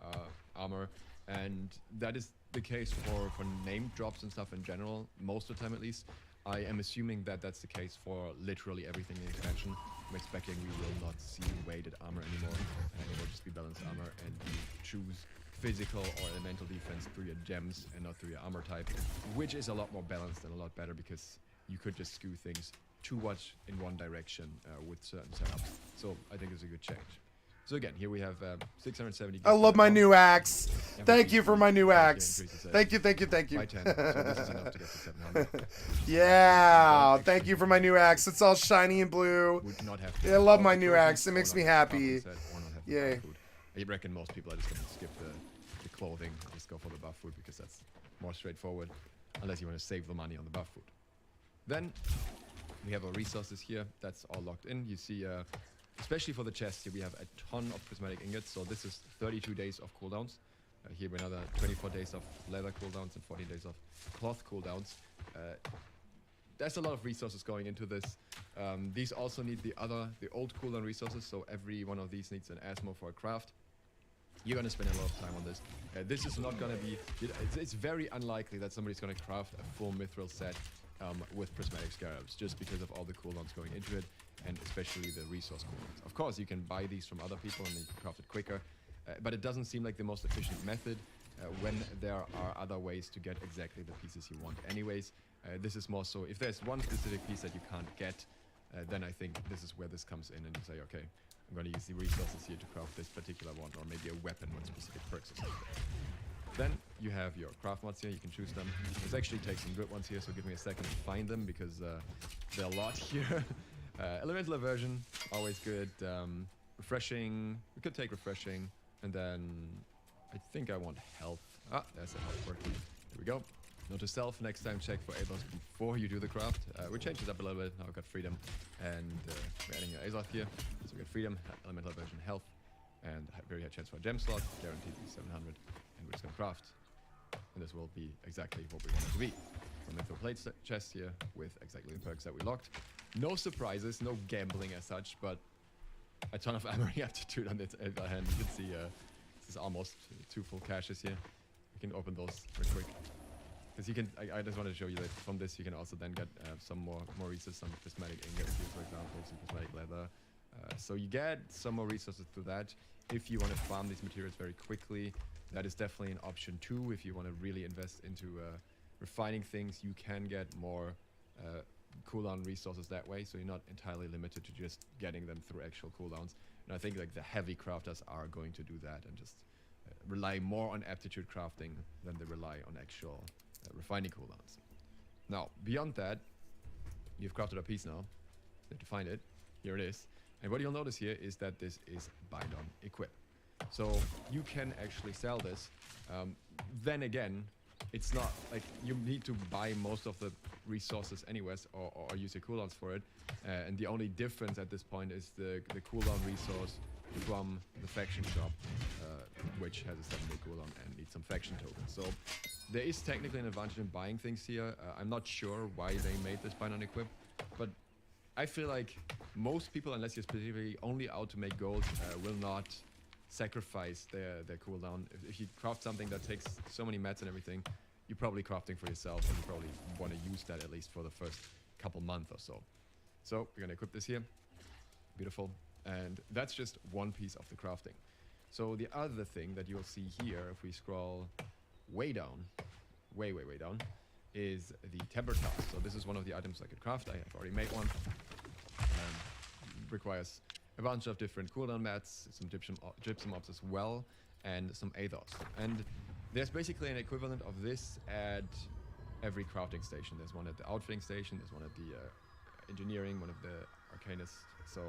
armor, and that is the case for name drops and stuff in general, most of the time at least. I am assuming that that's the case for literally everything in the expansion. I'm expecting we will not see weighted armor anymore, and it will just be balanced armor, and you choose physical or elemental defense through your gems and not through your armor type, which is a lot more balanced and a lot better because you could just skew things too much in one direction with certain setups. So I think it's a good change. So again, here we have 670. I love my new axe. Thank you for my new axe. Thank you, thank you, thank you. By 10, so this is enough to get to 700. Yeah, thank you for my new axe. It's all shiny and blue. Would not have Yeah, I love my new axe. It makes me happy. Yay. I reckon most people are just going to skip the clothing and just go for the buff food because that's more straightforward, unless you want to save the money on the buff food. Then we have our resources here. That's all locked in. You see, especially for the chest here, we have a ton of prismatic ingots. So this is 32 days of cooldowns. Here we have another 24 days of leather cooldowns and 14 days of cloth cooldowns. There's a lot of resources going into this. These also need the old cooldown resources. So every one of these needs an asmo for a craft. You're going to spend a lot of time on this. This is not going to be... It's very unlikely that somebody's going to craft a full mithril set with prismatic scarabs, just because of all the cooldowns going into it, and especially the resource cooldowns. Of course, you can buy these from other people and you can craft it quicker, but it doesn't seem like the most efficient method when there are other ways to get exactly the pieces you want anyways. This is more so, if there's one specific piece that you can't get, then I think this is where this comes in, and you say, okay, I'm going to use the resources here to craft this particular one, or maybe a weapon with specific perks or something. Then you have your craft mods here, you can choose them. Let's actually take some good ones here, so give me a second to find them, because there are a lot here. Elemental aversion, always good. Refreshing, we could take refreshing, and then I think I want health. Ah, there's a health perk. Here we go. Note to self, next time check for Azoth before you do the craft. We changed it up a little bit, now we've got freedom, and we're adding Azoth here. So we got freedom, elemental aversion, health, and very high chance for a gem slot, guaranteed to be 700, and we're just gonna craft. And this will be exactly what we want it to be. So mithril plate chest here with exactly the perks that we locked. No surprises, no gambling as such, but a ton of armoring aptitude on the other hand. You can see this is almost 2 full caches here. You can open those real quick. Because you can, I just want to show you that from this you can also then get some more resources, some prismatic ingots here, for example, some prismatic leather. So you get some more resources through that. If you want to farm these materials very quickly, that is definitely an option too. If you want to really invest into refining things, you can get more cooldown resources that way, so you're not entirely limited to just getting them through actual cooldowns. And I think like the heavy crafters are going to do that and just rely more on aptitude crafting than they rely on actual refining cooldowns. Now, beyond that, you've crafted a piece now. You have to find it. Here it is. And what you'll notice here is that this is bind on equip. So you can actually sell this. Then again, it's not like you need to buy most of the resources anyways, or use your cooldowns for it. And the only difference at this point is the cooldown resource from the faction shop, which has a 7-day cooldown and needs some faction tokens. So there is technically an advantage in buying things here. I'm not sure why they made this bind on equip, but I feel like most people, unless you're specifically only out to make gold, will not sacrifice their cooldown. If you craft something that takes so many mats and everything, you're probably crafting for yourself, and you probably want to use that at least for the first couple months or so. So we're gonna equip this here. Beautiful. And that's just one piece of the crafting. So the other thing that you'll see here, if we scroll way down, way down, is the temper task. So this is one of the items I could craft. I have already made one. Requires a bunch of different cooldown mats, some gypsum ops as well, and some Athos. And there's basically an equivalent of this at every crafting station. There's one at the outfitting station, there's one at the engineering, one of the arcanists. So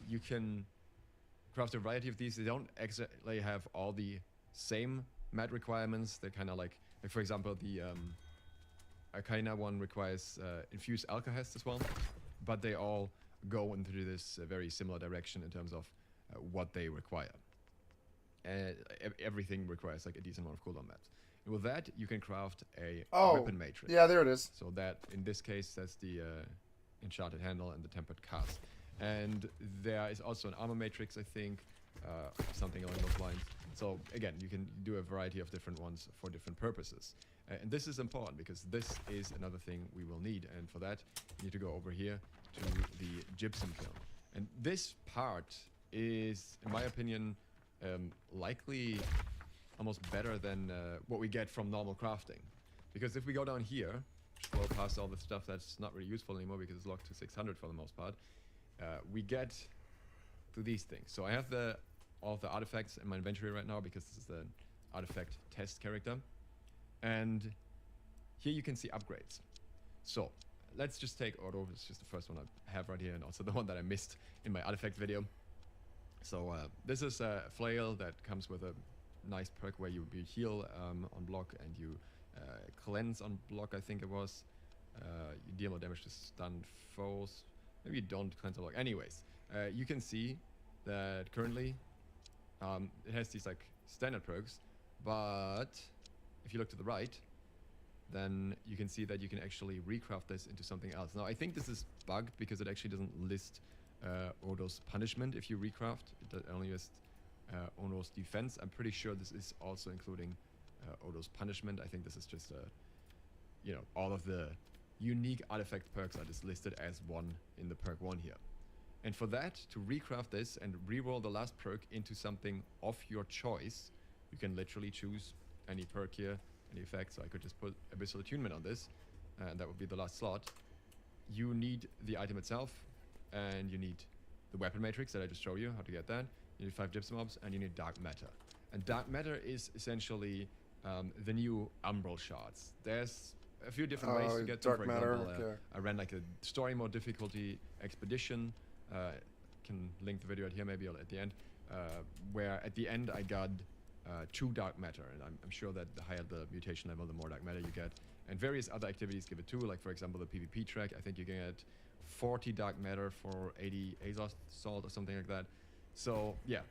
you can craft a variety of these. They don't exactly have all the same mat requirements. They're kind of like for example, the Arcana one requires infused alkahest as well, but they all go into this very similar direction in terms of what they require. Everything requires like a decent amount of cooldown mats. And with that, you can craft a weapon matrix. Yeah, there it is. So that, in this case, that's the enchanted handle and the tempered cast. And there is also an armor matrix, I think, something along those lines. So again, you can do a variety of different ones for different purposes. And this is important because this is another thing we will need. And for that, you need to go over here to the gypsum kiln. And this part is, in my opinion, likely almost better than what we get from normal crafting. Because if we go down here, scroll past all the stuff that's not really useful anymore because it's locked to 600 for the most part, we get to these things. So I have all of the artifacts in my inventory right now because this is the artifact test character. And here you can see upgrades. So let's just take auto. It's just the first one I have right here and also the one that I missed in my artifact video. So this is a flail that comes with a nice perk where you heal on block and you cleanse on block, I think it was. You deal more damage to stunned foes. Maybe you don't cleanse on block. Anyways, you can see that currently it has these like standard perks, but if you look to the right, then you can see that you can actually recraft this into something else. Now, I think this is bugged because it actually doesn't list Odo's punishment if you recraft. It only lists Odo's defense. I'm pretty sure this is also including Odo's punishment. I think this is just, all of the unique artifact perks are just listed as one in the perk one here. And for that, to recraft this and reroll the last perk into something of your choice, you can literally choose any perk here, any effect. So I could just put Abyssal Attunement on this, and that would be the last slot. You need the item itself, and you need the weapon matrix that I just showed you how to get that. You need 5 gypsum orbs, and you need dark matter. And dark matter is essentially the new umbral shards. There's a few different ways to get them. For example, I ran like a story mode difficulty expedition. Can link the video out here maybe at the end, where at the end I got 2 dark matter, and I'm sure that the higher the mutation level, the more dark matter you get. And various other activities give it 2, like for example the PvP track. I think you can get 40 dark matter for 80 Azos salt or something like that. So yeah,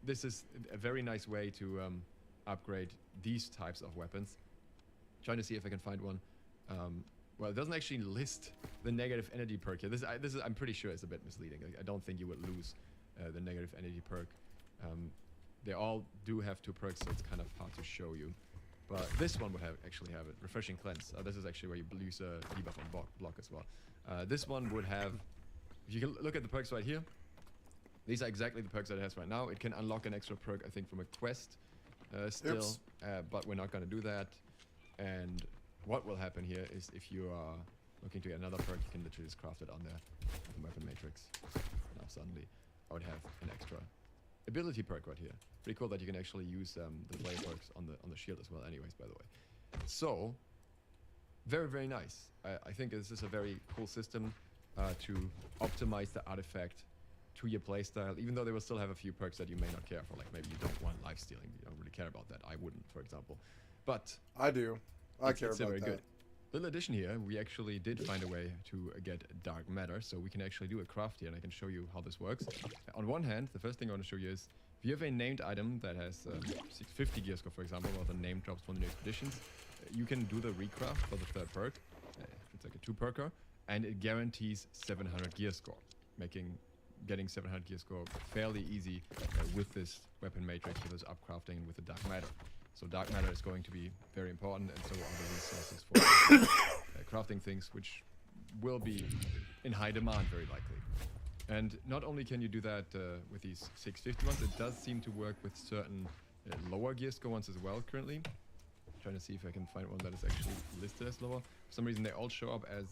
this is a very nice way to upgrade these types of weapons. Trying to see if I can find one. Well, it doesn't actually list the negative energy perk here. This is I'm pretty sure it's a bit misleading. I don't think you would lose the negative energy perk. They all do have 2 perks, so it's kind of hard to show you. But this one would actually have it. Refreshing Cleanse. This is actually where you lose a debuff on block as well. This one would have, if you can look at the perks right here, these are exactly the perks that it has right now. It can unlock an extra perk, I think, from a quest still, but we're not going to do that. And what will happen here is if you are looking to get another perk, you can literally just craft it on there, the weapon matrix. Now suddenly I would have an extra ability perk right here. Pretty cool that you can actually use the player perks on the shield as well anyways, by the way. So, very, very nice. I think this is a very cool system to optimize the artifact to your playstyle, even though they will still have a few perks that you may not care for, like maybe you don't want life stealing, you don't really care about that. I wouldn't, for example. But I do. I care about very that. Good. Little addition here, we actually did find a way to get dark matter, so we can actually do a craft here, and I can show you how this works. On one hand, the first thing I want to show you is, if you have a named item that has 650 gear score, for example, or the name drops from the new expeditions, you can do the recraft for the 3rd perk. It's like a 2-perker, and it guarantees 700 gear score, making getting 700 gear score fairly easy with this weapon matrix, with this upcrafting, and with the dark matter. So dark matter is going to be very important, and so are the resources for crafting things, which will be in high demand very likely. And not only can you do that with these 650 ones, it does seem to work with certain lower gear score ones as well currently. trying to see if I can find one that is actually listed as lore. For some reason, they all show up as.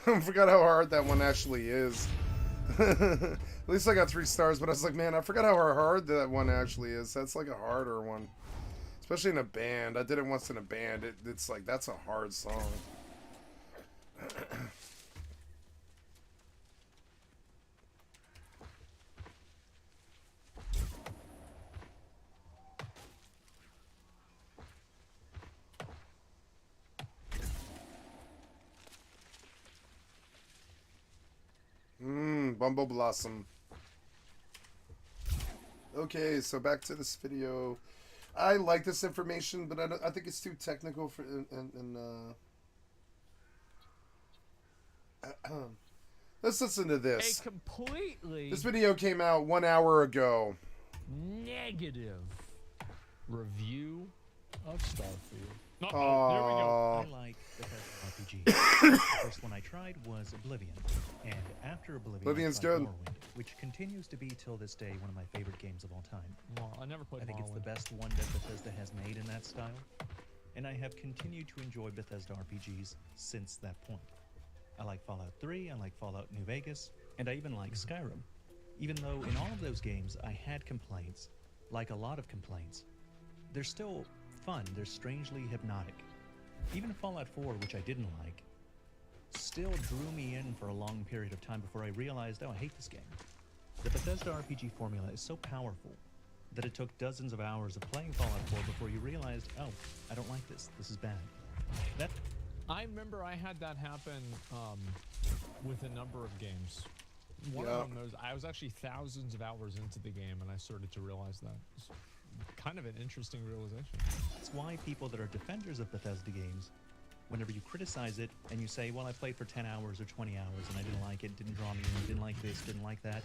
I forgot how hard that one actually is. At least I got 3 stars, but I was like, man, I forgot how hard that one actually is. That's like a harder one. Especially in a band. I did it once in a band. It's like, that's a hard song. Bumble Blossom. Okay, so back to this video. I like this information, but I think it's too technical for let's listen to this. A completely This video came out 1 hour ago. negative review of Starfield. There we go. I like Bethesda RPG. The first one I tried was Oblivion, and after Oblivion, Oblivion's I tried good. Morrowind, which continues to be till this day one of my favorite games of all time. Well, I never played I think it's the Morrowind. best one that Bethesda has made in that style, and I have continued to enjoy Bethesda RPGs since that point. I like Fallout 3, I like Fallout New Vegas, and I even like Skyrim. Even though in all of those games I had complaints, like a lot of complaints, they're still fun, they're strangely hypnotic. Even Fallout 4, which I didn't like, still drew me in for a long period of time before I realized, oh, I hate this game. The Bethesda RPG formula is so powerful that it took dozens of hours of playing Fallout 4 before you realized, oh, I don't like this, this is bad. That I remember I had that happen with a number of games. One Yeah. of them, I was actually thousands of hours into the game, and I started to realize that. It's kind of an interesting realization. That's why people that are defenders of Bethesda games, whenever you criticize it and you say, well, I played for 10 hours or 20 hours and I didn't like it, didn't draw me in, didn't like this, didn't like that,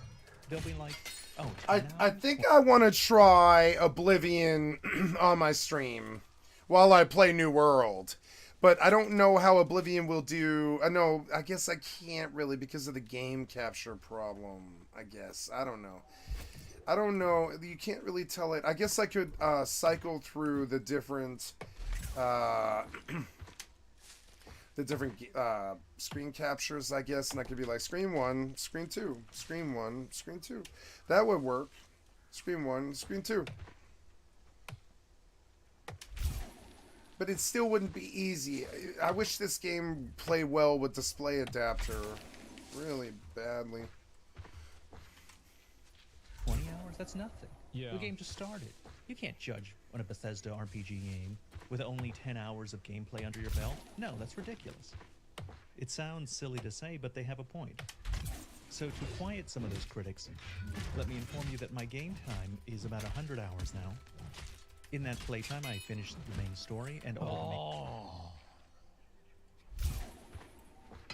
they'll be like, oh, 10 I hours? think I want to try Oblivion on my stream while I play New World. But I don't know how Oblivion will do. I guess I can't really because of the game capture problem, I guess. I don't know. You can't really tell it. I guess I could cycle through the different screen captures, I guess, and I could be like screen 1, screen 2, screen 1, screen 2. That would work. Screen 1, screen 2. But it still wouldn't be easy. I wish this game played well with display adapter really badly. 20 hours? That's nothing. Yeah. The game just started. You can't judge on a Bethesda RPG game with only 10 hours of gameplay under your belt. No, that's ridiculous. It sounds silly to say, but they have a point. So to quiet some of those critics, let me inform you that my game time is about 100 hours now. In that playtime, I finished the main story and all the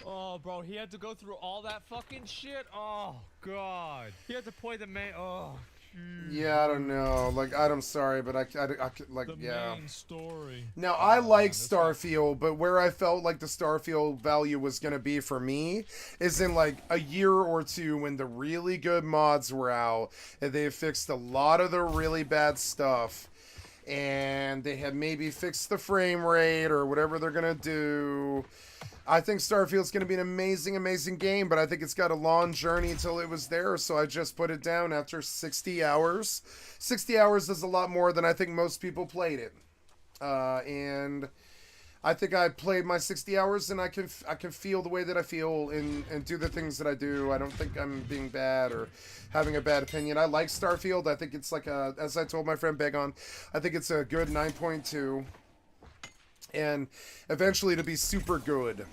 main... Oh, Oh, bro, he had to go through all that fucking shit. Oh god. He had to play the main. Oh. Yeah, I don't know. Like, I'm sorry, but I like, The yeah. main story. Now, I like this Starfield, but where I felt like the Starfield value was going to be for me is in like a year or two when the really good mods were out and they fixed a lot of the really bad stuff and they had maybe fixed the frame rate or whatever they're going to do. I think Starfield's going to be an amazing, amazing game, but I think it's got a long journey until it was there, so I just put it down after 60 hours. 60 hours is a lot more than I think most people played it. And I think I played my 60 hours, and I can feel the way that I feel and do the things that I do. I don't think I'm being bad or having a bad opinion. I like Starfield. I think it's like a, as I told my friend Begon, I think it's a good 9.2. And eventually to be super good.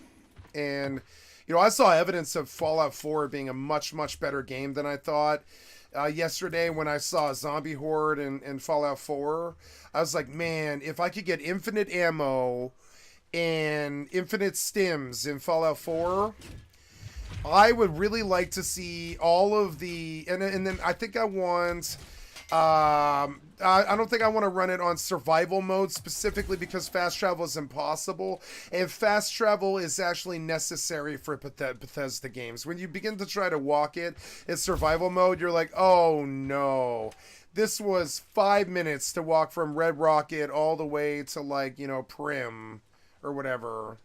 And, you know, I saw evidence of Fallout 4 being a much, much better game than I thought. Yesterday when I saw Zombie Horde and Fallout 4, I was like, man, if I could get infinite ammo and infinite stims in Fallout 4, I would really like to see all of the... And then I think I want... I don't think I want to run it on survival mode specifically because fast travel is impossible, and fast travel is actually necessary for Bethesda games. When you begin to try to walk it in survival mode, you're like, oh no. This was 5 minutes to walk from Red Rocket all the way to, like, you know, Prim or whatever.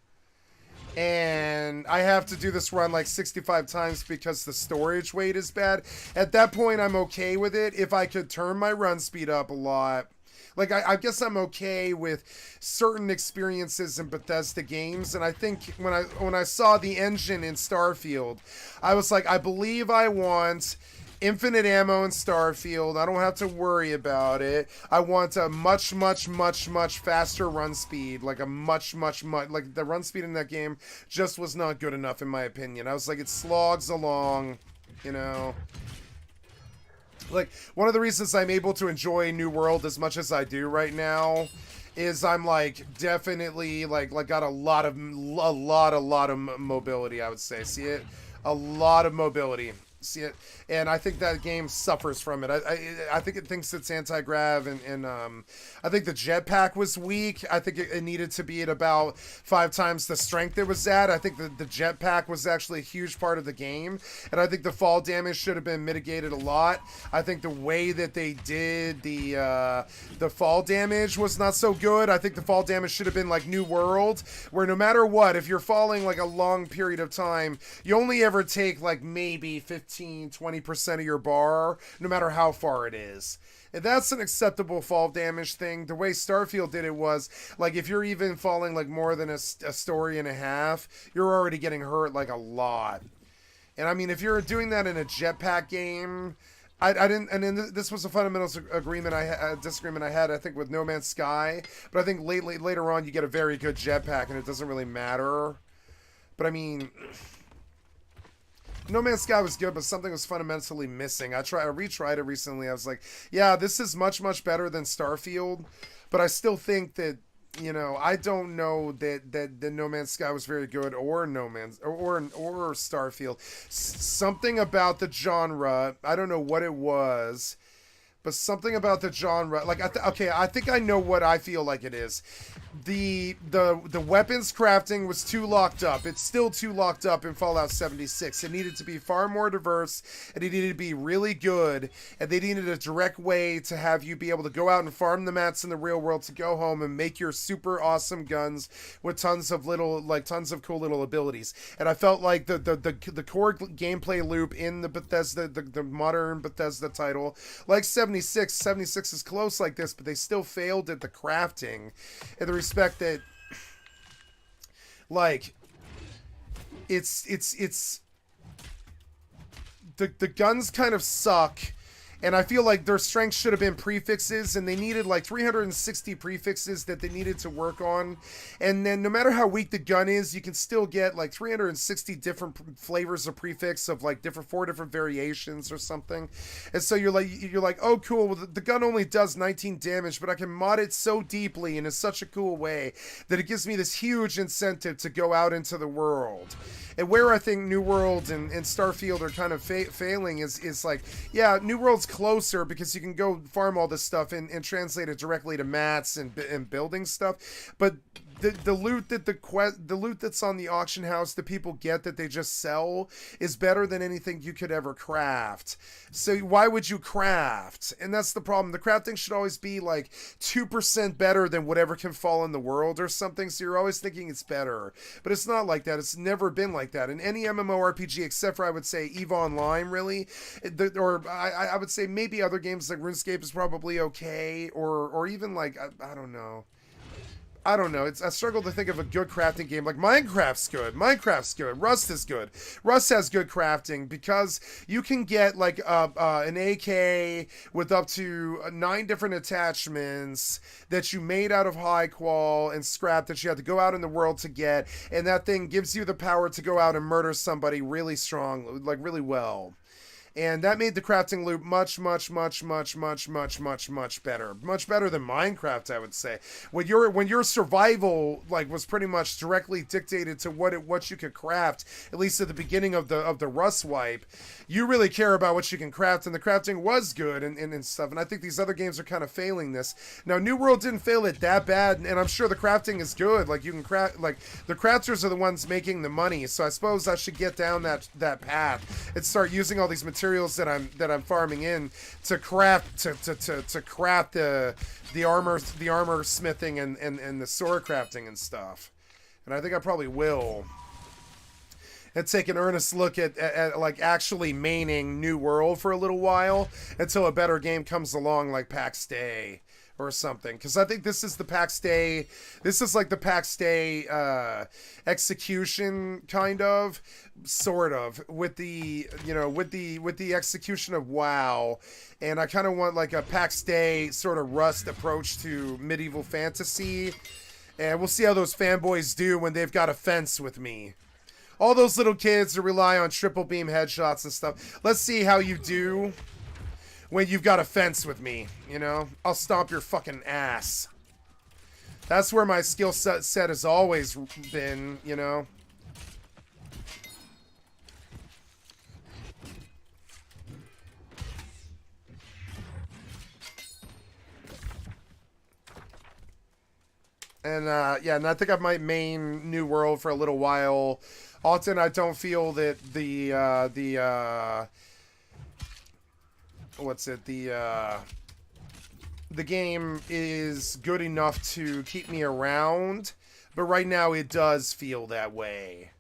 And I have to do this run like 65 times because the storage weight is bad. At that point, I'm okay with it if I could turn my run speed up a lot. Like, I guess I'm okay with certain experiences in Bethesda games. And I think when I saw the engine in Starfield, I was like, I believe I want... infinite ammo in Starfield. I don't have to worry about it. I want a much, much, much, much faster run speed. Like a much, like the run speed in that game just was not good enough in my opinion. I was like, it slogs along, you know. Like, one of the reasons I'm able to enjoy New World as much as I do right now is I'm like definitely like got a lot of mobility, I would say. See it? A lot of mobility. See it, and I think that game suffers from it. I think it thinks it's anti-grav, and I think the jetpack was weak. I think it needed to be at about 5 times the strength it was at. I think the jetpack was actually a huge part of the game, and I think the fall damage should have been mitigated a lot. I think the way that they did the fall damage was not so good. I think the fall damage should have been like New World, where no matter what, if you're falling like a long period of time, you only ever take like maybe 15-20% of your bar, no matter how far it is. And that's an acceptable fall damage thing. The way Starfield did it was, like, if you're even falling, like, more than a story and a half, you're already getting hurt, like, a lot. And, I mean, if you're doing that in a jetpack game... I didn't, and then this was a fundamental disagreement I had, I think, with No Man's Sky. But I think later on, you get a very good jetpack, and it doesn't really matter. But, I mean... No Man's Sky was good, but something was fundamentally missing. I retried it recently. I was like, yeah, this is much, much better than Starfield. But I still think that, you know, I don't know that No Man's Sky was very good or or Starfield. Something about the genre, I don't know what it was, but something about the genre, like, I think I know what I feel like it is. The weapons crafting was too locked up. It's still too locked up in Fallout 76. It needed to be far more diverse, and it needed to be really good, and they needed a direct way to have you be able to go out and farm the mats in the real world to go home and make your super awesome guns with tons of cool little abilities. And I felt like the core gameplay loop in the Bethesda, the modern Bethesda title, like 76 is close like this, but they still failed at the crafting, in the respect that, like, it's the guns kind of suck, And I feel like their strength should have been prefixes, and they needed like 360 prefixes that they needed to work on. And then no matter how weak the gun is, you can still get like 360 different flavors of prefix of like 4 different variations or something. And so you're like, oh cool, well, the gun only does 19 damage, but I can mod it so deeply and in such a cool way that it gives me this huge incentive to go out into the world. And where I think New World and Starfield are kind of failing is like, yeah, New World's closer because you can go farm all this stuff and translate it directly to mats and building stuff. But the loot that the loot that's on the auction house that people get that they just sell is better than anything you could ever craft. So why would you craft? And that's the problem. The crafting should always be like 2% better than whatever can fall in the world or something. So you're always thinking it's better, but it's not like that. It's never been like that in any MMORPG except for, I would say, EVE Online, really, or I would say maybe other games like RuneScape is probably okay, or even like I don't know. I don't know. I struggle to think of a good crafting game. Like Minecraft's good. Rust is good. Rust has good crafting because you can get like an AK with up to 9 different attachments that you made out of high qual and scrap that you had to go out in the world to get, and that thing gives you the power to go out and murder somebody really strong, like really well. And that made the crafting loop much better. Much better than Minecraft, I would say. When your survival like was pretty much directly dictated to what you could craft, at least at the beginning of the Rust wipe, you really care about what you can craft, and the crafting was good and stuff. And I think these other games are kind of failing this. Now, New World didn't fail it that bad, and I'm sure the crafting is good. Like you can craft, like the crafters are the ones making the money. So I suppose I should get down that path and start using all these materials that I'm farming in to craft to craft the armor smithing and the sword crafting and stuff. And I think I probably will. And take an earnest look at like actually maining New World for a little while until a better game comes along, like PAX Day or something, because I think this is the PAX Day. This is like the PAX Day execution, kind of, sort of, with the execution of WoW, and I kind of want like a PAX Day sort of Rust approach to medieval fantasy, and we'll see how those fanboys do when they've got a fence with me. All those little kids that rely on triple beam headshots and stuff. Let's see how you do when you've got a fence with me, you know? I'll stomp your fucking ass. That's where my skill set has always been, you know? And, yeah, and I think I might main New World for a little while. Often I don't feel that the game is good enough to keep me around, but right now it does feel that way.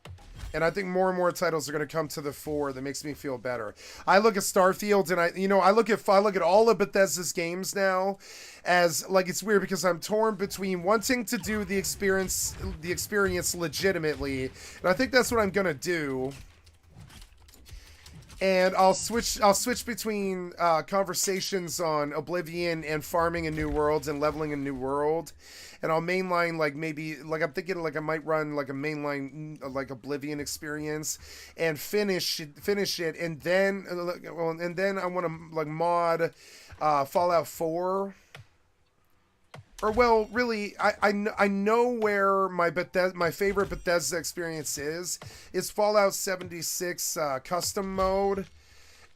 And I think more and more titles are going to come to the fore that makes me feel better. I look at Starfield and I look at all of Bethesda's games now as, like, it's weird because I'm torn between wanting to do the experience legitimately, and I think that's what I'm going to do. And I'll switch between conversations on Oblivion and farming in New Worlds and leveling in New World. And I'll mainline, like, maybe, like, I'm thinking, like, I might run, like, a mainline, like, Oblivion experience and finish it, and then I want to, like, mod Fallout 4. Or, well, really, I know where my favorite Bethesda experience is Fallout 76 custom mode.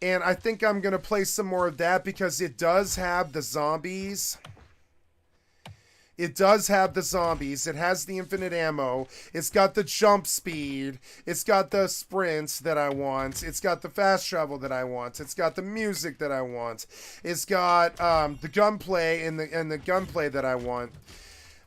And I think I'm going to play some more of that because it does have the zombies. It does have the zombies. It has the infinite ammo. It's got the jump speed. It's got the sprints that I want. It's got the fast travel that I want. It's got the music that I want. It's got the gunplay and the gunplay that I want.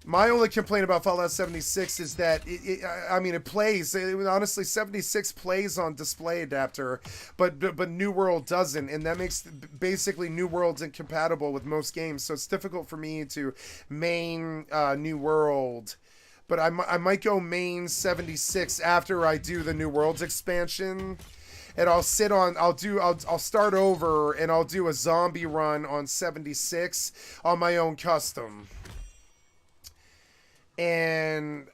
My only complaint about Fallout 76 is that it plays. Honestly, 76 plays on display adapter, but New World doesn't, and that makes basically New World's incompatible with most games. So it's difficult for me to main New World. But I might go main 76 after I do the New Worlds expansion. and I'll start over and I'll do a zombie run on 76 on my own custom. And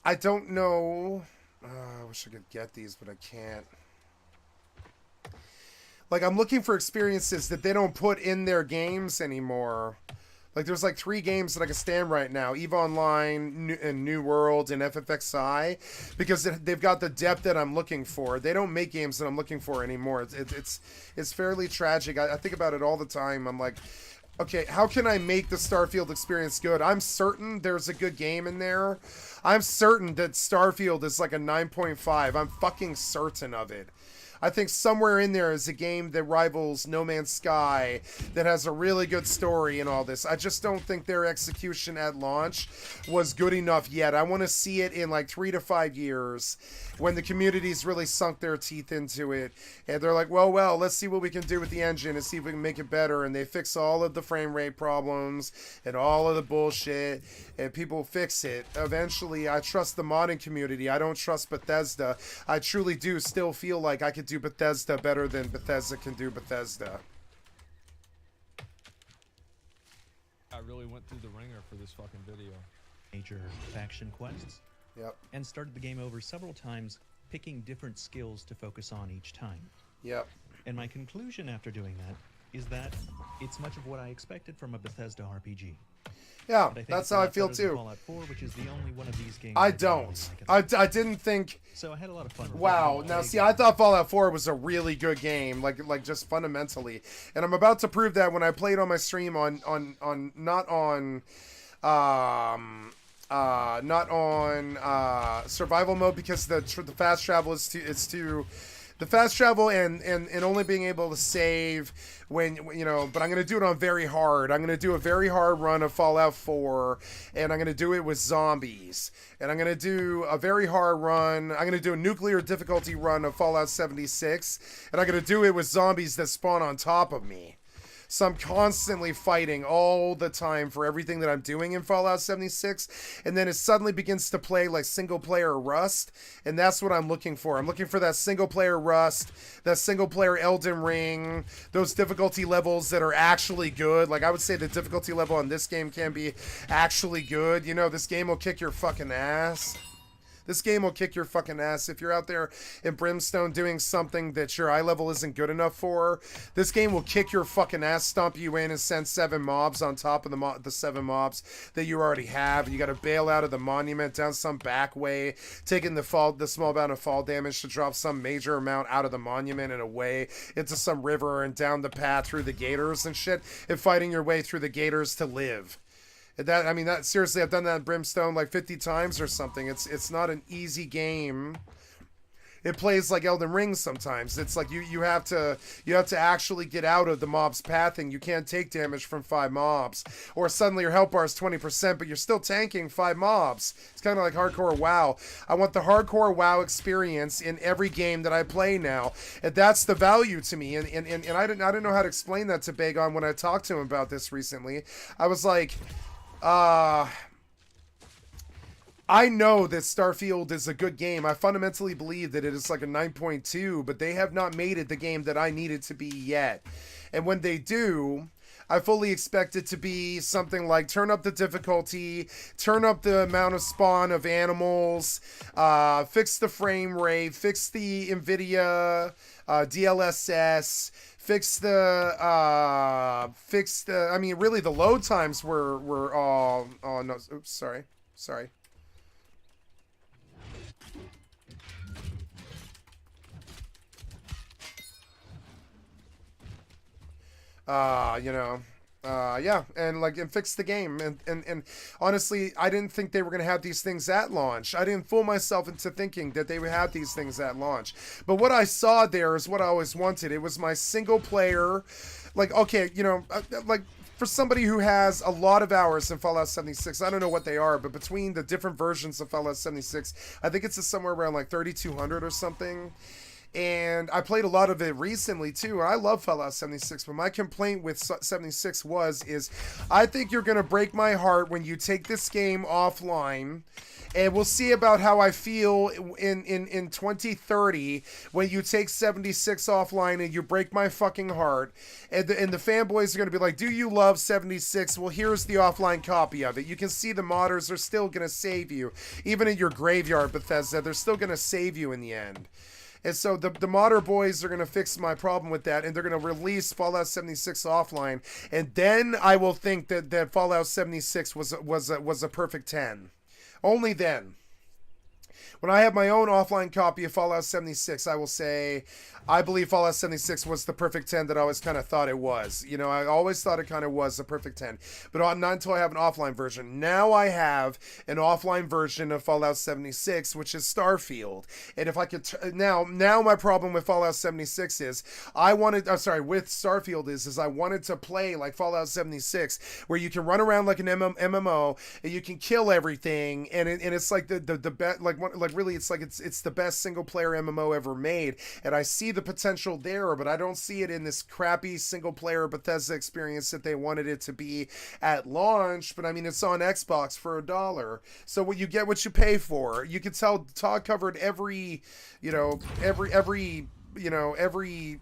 I don't know. I wish I could get these, but I can't. Like, I'm looking for experiences that they don't put in their games anymore. Like, there's like 3 games that I can stand right now. EVE Online, and New World, and FFXI. Because they've got the depth that I'm looking for. They don't make games that I'm looking for anymore. It's fairly tragic. I think about it all the time. I'm like, okay, how can I make the Starfield experience good? I'm certain there's a good game in there. I'm certain that Starfield is like a 9.5. I'm fucking certain of it. I think somewhere in there is a game that rivals No Man's Sky, that has a really good story and all this. I just don't think their execution at launch was good enough yet. I want to see it in like 3 to 5 years when the community's really sunk their teeth into it. And they're like, well, let's see what we can do with the engine and see if we can make it better. And they fix all of the frame rate problems and all of the bullshit, and people fix it. Eventually, I trust the modding community. I don't trust Bethesda. I truly do still feel like I could do Bethesda better than Bethesda can do Bethesda. I really went through the ringer for this fucking video. Major faction quests. Yep. And started the game over several times, picking different skills to focus on each time. Yep. And my conclusion after doing that is that it's much of what I expected from a Bethesda RPG. Yeah, And I think that's it's a how I lot feel better than too. Fallout 4, which is the only one of these games I that don't. really like I didn't think. So I had a lot of fun. Wow. Now, see, I thought Fallout 4 was a really good game, like just fundamentally, and I'm about to prove that when I play it on my stream not on survival mode, because the fast travel is too. The fast travel and only being able to save when, you know, but I'm going to do it on very hard. I'm going to do a very hard run of Fallout 4, and I'm going to do it with zombies. And I'm going to do a very hard run. I'm going to do a nuclear difficulty run of Fallout 76, and I'm going to do it with zombies that spawn on top of me. So I'm constantly fighting all the time for everything that I'm doing in Fallout 76. And then it suddenly begins to play like single player Rust. And that's what I'm looking for. I'm looking for that single player Rust, that single player Elden Ring, those difficulty levels that are actually good. Like, I would say the difficulty level on this game can be actually good. You know, this game will kick your fucking ass. This game will kick your fucking ass. If you're out there in Brimstone doing something that your eye level isn't good enough for, this game will kick your fucking ass, stomp you in, and send 7 mobs on top of the 7 mobs that you already have. You got to bail out of the monument down some back way, taking the small amount of fall damage to drop some major amount out of the monument and away into some river and down the path through the gators and shit, and fighting your way through the gators to live. That seriously, I've done that in Brimstone like 50 times or something. It's not an easy game. It plays like Elden Ring sometimes. It's like you have to actually get out of the mob's pathing. You can't take damage from 5 mobs, or suddenly your health bar is 20%, but you're still tanking 5 mobs. It's kind of like hardcore WoW. I want the hardcore WoW experience in every game that I play now, and that's the value to me. And I didn't know how to explain that to Bagon when I talked to him about this recently. I was like, I know that Starfield is a good game. I fundamentally believe that it is like a 9.2, but they have not made it the game that I need it to be yet. And when they do, I fully expect it to be something like turn up the difficulty, turn up the amount of spawn of animals, fix the frame rate, fix the NVIDIA DLSS, fix the really the load times were all, oh no, oops, sorry. Yeah, and fix the game, and honestly, I didn't think they were gonna have these things at launch. I didn't fool myself into thinking that they would have these things at launch. But what I saw there is what I always wanted. It was my single player, like, okay, you know, like, for somebody who has a lot of hours in Fallout 76, I don't know what they are, but between the different versions of Fallout 76, I think it's somewhere around like 3,200 or something. And I played a lot of it recently too, and I love Fallout 76, but my complaint with 76 is I think you're going to break my heart when you take this game offline. And we'll see about how I feel in 2030 when you take 76 offline and you break my fucking heart. And the fanboys are going to be like, do you love 76? Well, here's the offline copy of it. You can see the modders are still going to save you. Even in your graveyard, Bethesda, they're still going to save you in the end. And so the modder boys are going to fix my problem with that, and they're going to release Fallout 76 offline. And then I will think that Fallout 76 was a perfect 10. Only then. When I have my own offline copy of Fallout 76, I will say, I believe Fallout 76 was the perfect 10 that I always kind of thought it was. You know, I always thought it kind of was the perfect 10. But not until I have an offline version. Now I have an offline version of Fallout 76, which is Starfield. And if I could... Now my problem with Fallout 76 is, with Starfield is I wanted to play like Fallout 76, where you can run around like an MMO, and you can kill everything, and it's like the best, really, it's like it's the best single player MMO ever made, and I see the potential there, but I don't see it in this crappy single player Bethesda experience that they wanted it to be at launch. But I mean, it's on Xbox for $1, so what you get, what you pay for. You can tell Todd covered every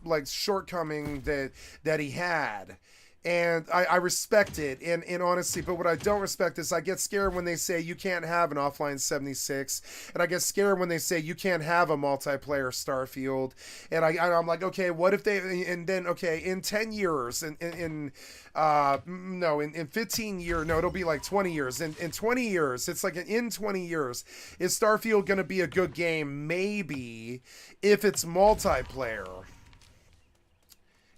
like shortcoming that he had. And I respect it, and honestly, but what I don't respect is I get scared when they say you can't have an offline 76, and I get scared when they say you can't have a multiplayer Starfield, and I'm like, okay, what if they, and then, okay, in 10 years, in 15 years, no, it'll be like 20 years, in 20 years, it's like in 20 years, is Starfield going to be a good game? Maybe, if it's multiplayer.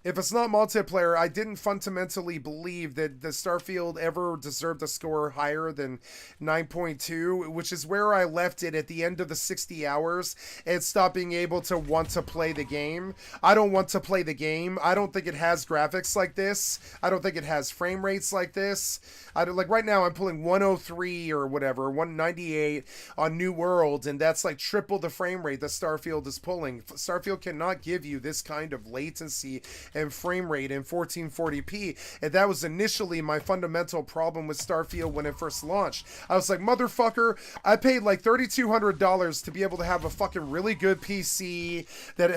If it's not multiplayer, I didn't fundamentally believe that the Starfield ever deserved a score higher than 9.2, which is where I left it at the end of the 60 hours and stopped being able to want to play the game. I don't want to play the game. I don't think it has graphics like this. I don't think it has frame rates like this. Like right now, I'm pulling 103 or whatever, 198 on New World, and that's like triple the frame rate that Starfield is pulling. Starfield cannot give you this kind of latency and frame rate in 1440p, and that was initially my fundamental problem with Starfield when it first launched. I was like, motherfucker, I paid like $3,200 to be able to have a fucking really good PC that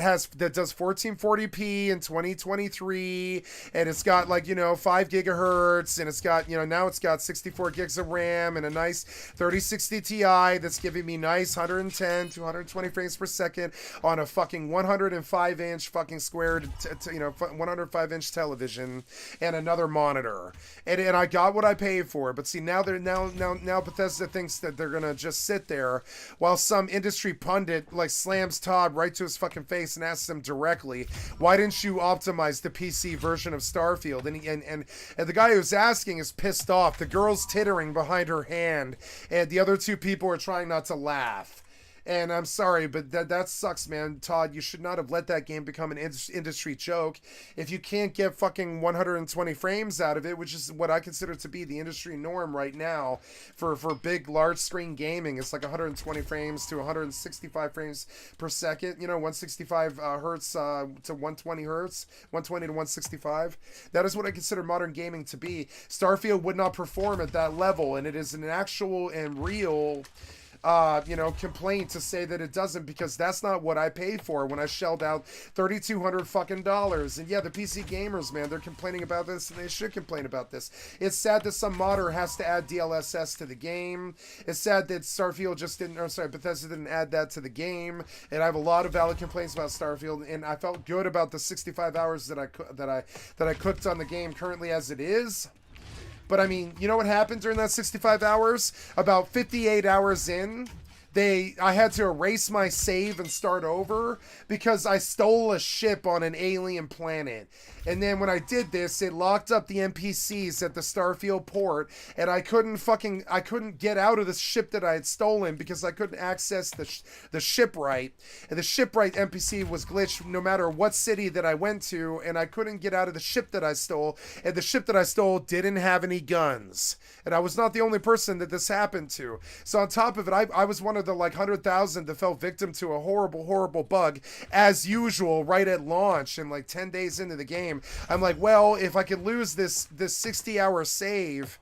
does 1440p in 2023, and it's got like, 5 gigahertz, and it's got, now it's got 64 gigs of RAM and a nice 3060 Ti that's giving me nice 110 to 120 frames per second on a fucking 105 inch fucking squared 105-inch television and another monitor, and I got what I paid for. But see, now Bethesda thinks that they're gonna just sit there while some industry pundit like slams Todd right to his fucking face and asks him directly, why didn't you optimize the PC version of Starfield? And the guy who's asking is pissed off. The girl's tittering behind her hand, and the other two people are trying not to laugh. And I'm sorry, but that sucks, man. Todd, you should not have let that game become an industry joke. If you can't get fucking 120 frames out of it, which is what I consider to be the industry norm right now for big, large screen gaming, it's like 120 frames to 165 frames per second. 165 hertz to 120 hertz, 120 to 165. That is what I consider modern gaming to be. Starfield would not perform at that level, and it is an actual and real complaint to say that it doesn't, because that's not what I paid for when I shelled out $3,200 fucking dollars. And yeah, the PC gamers, man, they're complaining about this, and they should complain about this. It's sad that some modder has to add DLSS to the game. It's sad that Bethesda didn't add that to the game. And I have a lot of valid complaints about Starfield, and I felt good about the 65 hours that I cooked on the game currently as it is. But I mean, you know what happened during that 65 hours? About 58 hours in, I had to erase my save and start over because I stole a ship on an alien planet. And then when I did this, it locked up the NPCs at the Starfield port, and I couldn't get out of the ship that I had stolen because I couldn't access the shipwright. And the shipwright NPC was glitched no matter what city that I went to, and I couldn't get out of the ship that I stole, and the ship that I stole didn't have any guns. And I was not the only person that this happened to. So on top of it, I was one of the like 100,000 that fell victim to a horrible bug as usual right at launch and like 10 days into the game. I'm like, well, if I could lose this 60-hour save,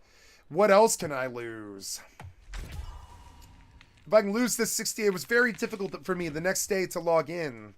what else can I lose? If I can lose this 60, it was very difficult for me the next day to log in,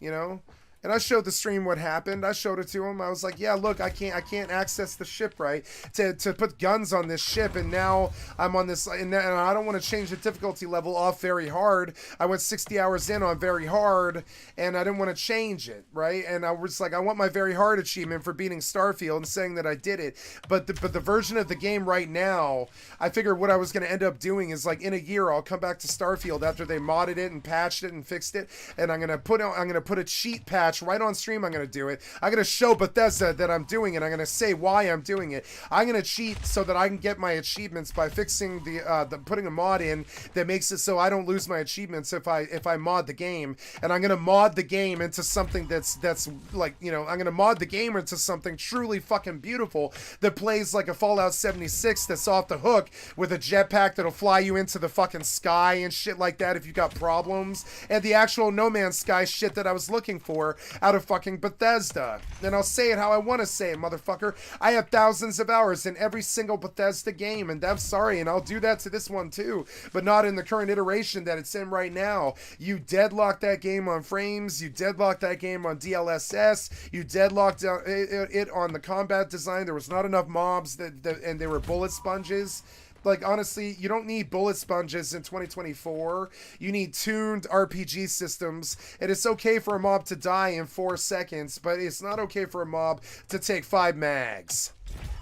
you know? And I showed the stream what happened. I showed it to him. I was like, yeah, look, I can't access the ship right to put guns on this ship. And now I'm on this, and I don't want to change the difficulty level off very hard. I went 60 hours in on very hard, and I didn't want to change it, right? And I was like, I want my very hard achievement for beating Starfield and saying that I did it. But the version of the game right now, I figured what I was going to end up doing is like in a year, I'll come back to Starfield after they modded it and patched it and fixed it, and I'm gonna put a cheat patch right on stream. I'm going to do it. I'm going to show Bethesda that I'm doing it. I'm going to say why I'm doing it. I'm going to cheat so that I can get my achievements by fixing the putting a mod in that makes it so I don't lose my achievements if I mod the game. And I'm going to mod the game into something that's like, you know, I'm going to mod the game into something truly fucking beautiful that plays like a Fallout 76 that's off the hook with a jetpack that'll fly you into the fucking sky and shit like that if you got problems, and the actual No Man's Sky shit that I was looking for out of fucking Bethesda. And I'll say it how I want to say it, motherfucker. I have thousands of hours in every single Bethesda game, and I'm sorry, and I'll do that to this one too, but not in the current iteration that it's in right now. You deadlocked that game on frames, you deadlocked that game on DLSS, you deadlocked it on the combat design. There was not enough mobs and they were bullet sponges. Like, honestly, you don't need bullet sponges in 2024. You need tuned RPG systems. And it's okay for a mob to die in 4 seconds, but it's not okay for a mob to take 5 mags.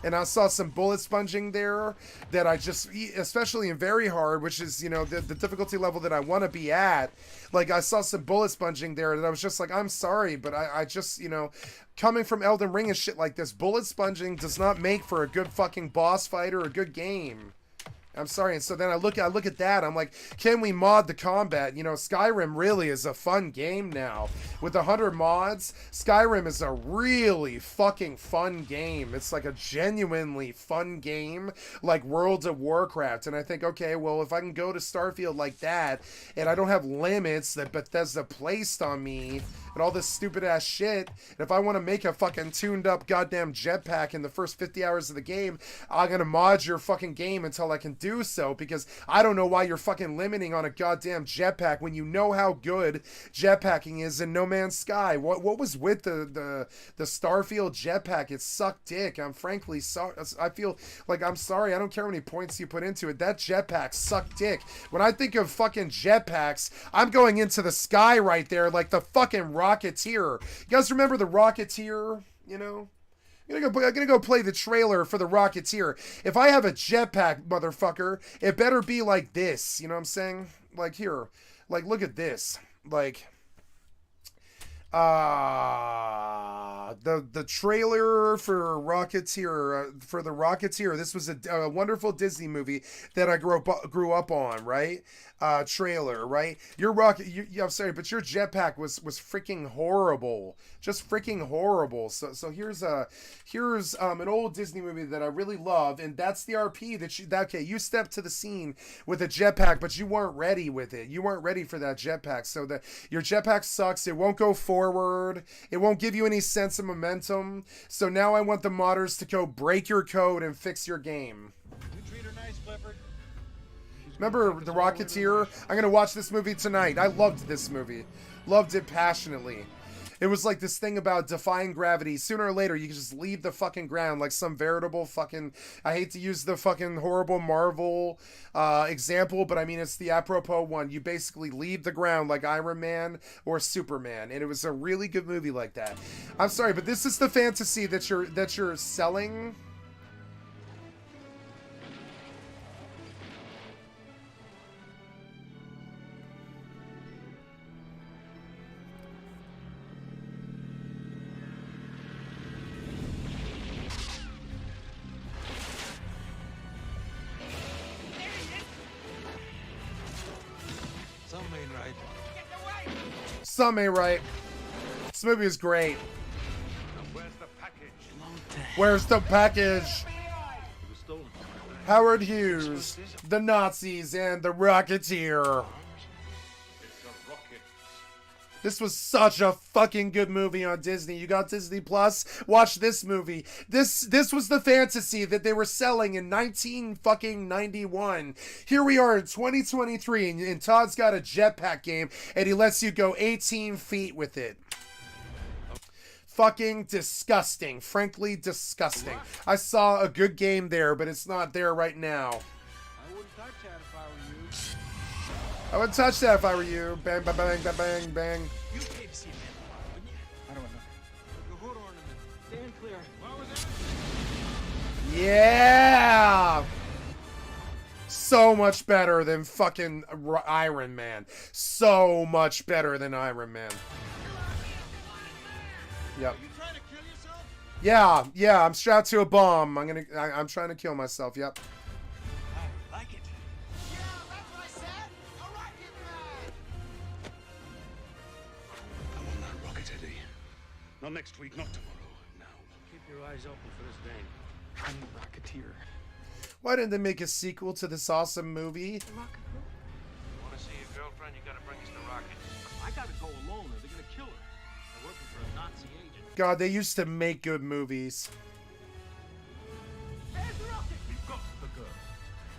And I saw some bullet sponging there that I just, especially in very hard, which is, you know, the difficulty level that I want to be at. Like, I saw some bullet sponging there and I was just like, I'm sorry, but I just, you know, coming from Elden Ring and shit like this, bullet sponging does not make for a good fucking boss fight or a good game. I'm sorry. And so then I look at that. I'm like, can we mod the combat? You know, Skyrim really is a fun game now. With 100 mods, Skyrim is a really fucking fun game. It's like a genuinely fun game, like World of Warcraft. And I think, okay, well, if I can go to Starfield like that, and I don't have limits that Bethesda placed on me, and all this stupid ass shit, and if I want to make a fucking tuned up goddamn jetpack in the first 50 hours of the game, I'm gonna mod your fucking game until I can do so, because I don't know why you're fucking limiting on a goddamn jetpack when you know how good jetpacking is in No Man's Sky. What was with the Starfield jetpack? It sucked dick. I'm frankly sorry. I feel like, I'm sorry, I don't care how many points you put into it. That jetpack sucked dick. When I think of fucking jetpacks, I'm going into the sky right there like the fucking Rocketeer. You guys remember the Rocketeer? You know? I'm gonna go play the trailer for the Rocketeer. If I have a jetpack, motherfucker, it better be like this. You know what I'm saying? Like, here. Like, look at this. Like, the trailer for Rocketeer, for the Rocketeer. This was a wonderful Disney movie that I grew up on, right? Trailer, right? I'm sorry, but your jetpack was freaking horrible, just freaking horrible. So here's an old Disney movie that I really love, and that's the RP that you stepped to the scene with a jetpack, but you weren't ready with it. You weren't ready for that jetpack, so your jetpack sucks. It won't go forward. It won't give you any sense of momentum. So now I want the modders to go break your code and fix your game. You treat her nice, Clifford. Remember the Rocketeer? I'm going to watch this movie tonight. I loved this movie. Loved it passionately. It was like this thing about defying gravity. Sooner or later, you can just leave the fucking ground like some veritable fucking... I hate to use the fucking horrible Marvel example, but I mean, it's the apropos one. You basically leave the ground like Iron Man or Superman, and it was a really good movie like that. I'm sorry, but this is the fantasy that you're selling... Some ain't right. This movie is great. Where's the package? Where's the package? It was stolen. Howard Hughes, the Nazis, and the Rocketeer. This was such a fucking good movie on Disney. You got Disney Plus? Watch this movie. This was the fantasy that they were selling in 1991. Here we are in 2023, and Todd's got a jetpack game, and he lets you go 18 feet with it. Fucking disgusting. Frankly, disgusting. I saw a good game there, but it's not there right now. I wouldn't touch that if I were you. I would touch that if I were you. Bang, bang, bang, bang, bang, bang. You came to see me, wouldn't you? I don't know. The hood ornament. Stand clear. What was that? Yeah! So much better than fucking Iron Man. So much better than Iron Man. Yep. Are you trying to kill yourself? Yeah, I'm strapped to a bomb. I'm trying to kill myself. Yep. I like it. Yeah, that's what I said. A rocket man. I will not rocket, Eddie. Not next week, not tomorrow. Now. Keep your eyes open for this thing. I'm the Rocketeer. Why didn't they make a sequel to this awesome movie? You want to see your girlfriend? You gotta bring us the rocket. I gotta go alone, or they're gonna kill her. I'm working for a Nazi agent. God, they used to make good movies. There's the rocket. We've got the girl.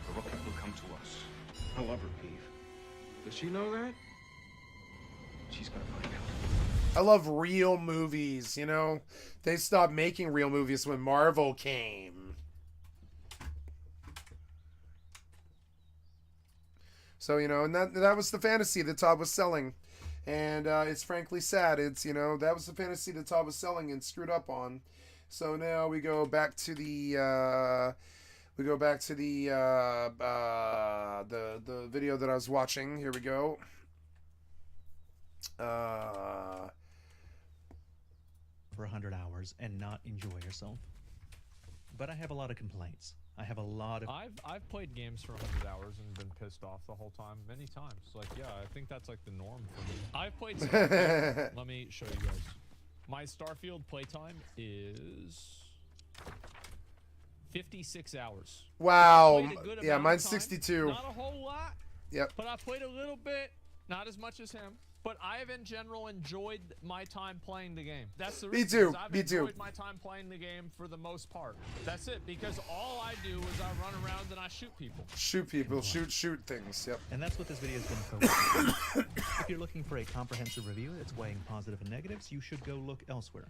The rocket will come to us. I love her, Eve. Does she know that? She's gonna find out. I love real movies, you know? They stopped making real movies when Marvel came. So, you know, and that was the fantasy that Todd was selling. And it's frankly sad. It's, you know, that was the fantasy that Todd was selling and screwed up on. So now we go back to the the video that I was watching. Here we go. For 100 hours and not enjoy yourself. But I have a lot of complaints. I have a lot of... I've played games for 100 hours and been pissed off the whole time many times. Like, yeah, I think that's like the norm for me. I've played Starfield. Let me show you guys. My Starfield playtime is 56 hours. Wow. Played a good Yeah, amount mine's of time. 62. Not a whole lot. Yep. But I played a little bit. Not as much as him. But I have in general enjoyed my time playing the game. That's the reason. Me too. I've Me too. enjoyed my time playing the game for the most part. That's it. Because all I do is I run around and I shoot people. Shoot people. Shoot things. Yep. And that's what this video is going to focus on. If you're looking for a comprehensive review that's weighing positive and negatives, you should go look elsewhere.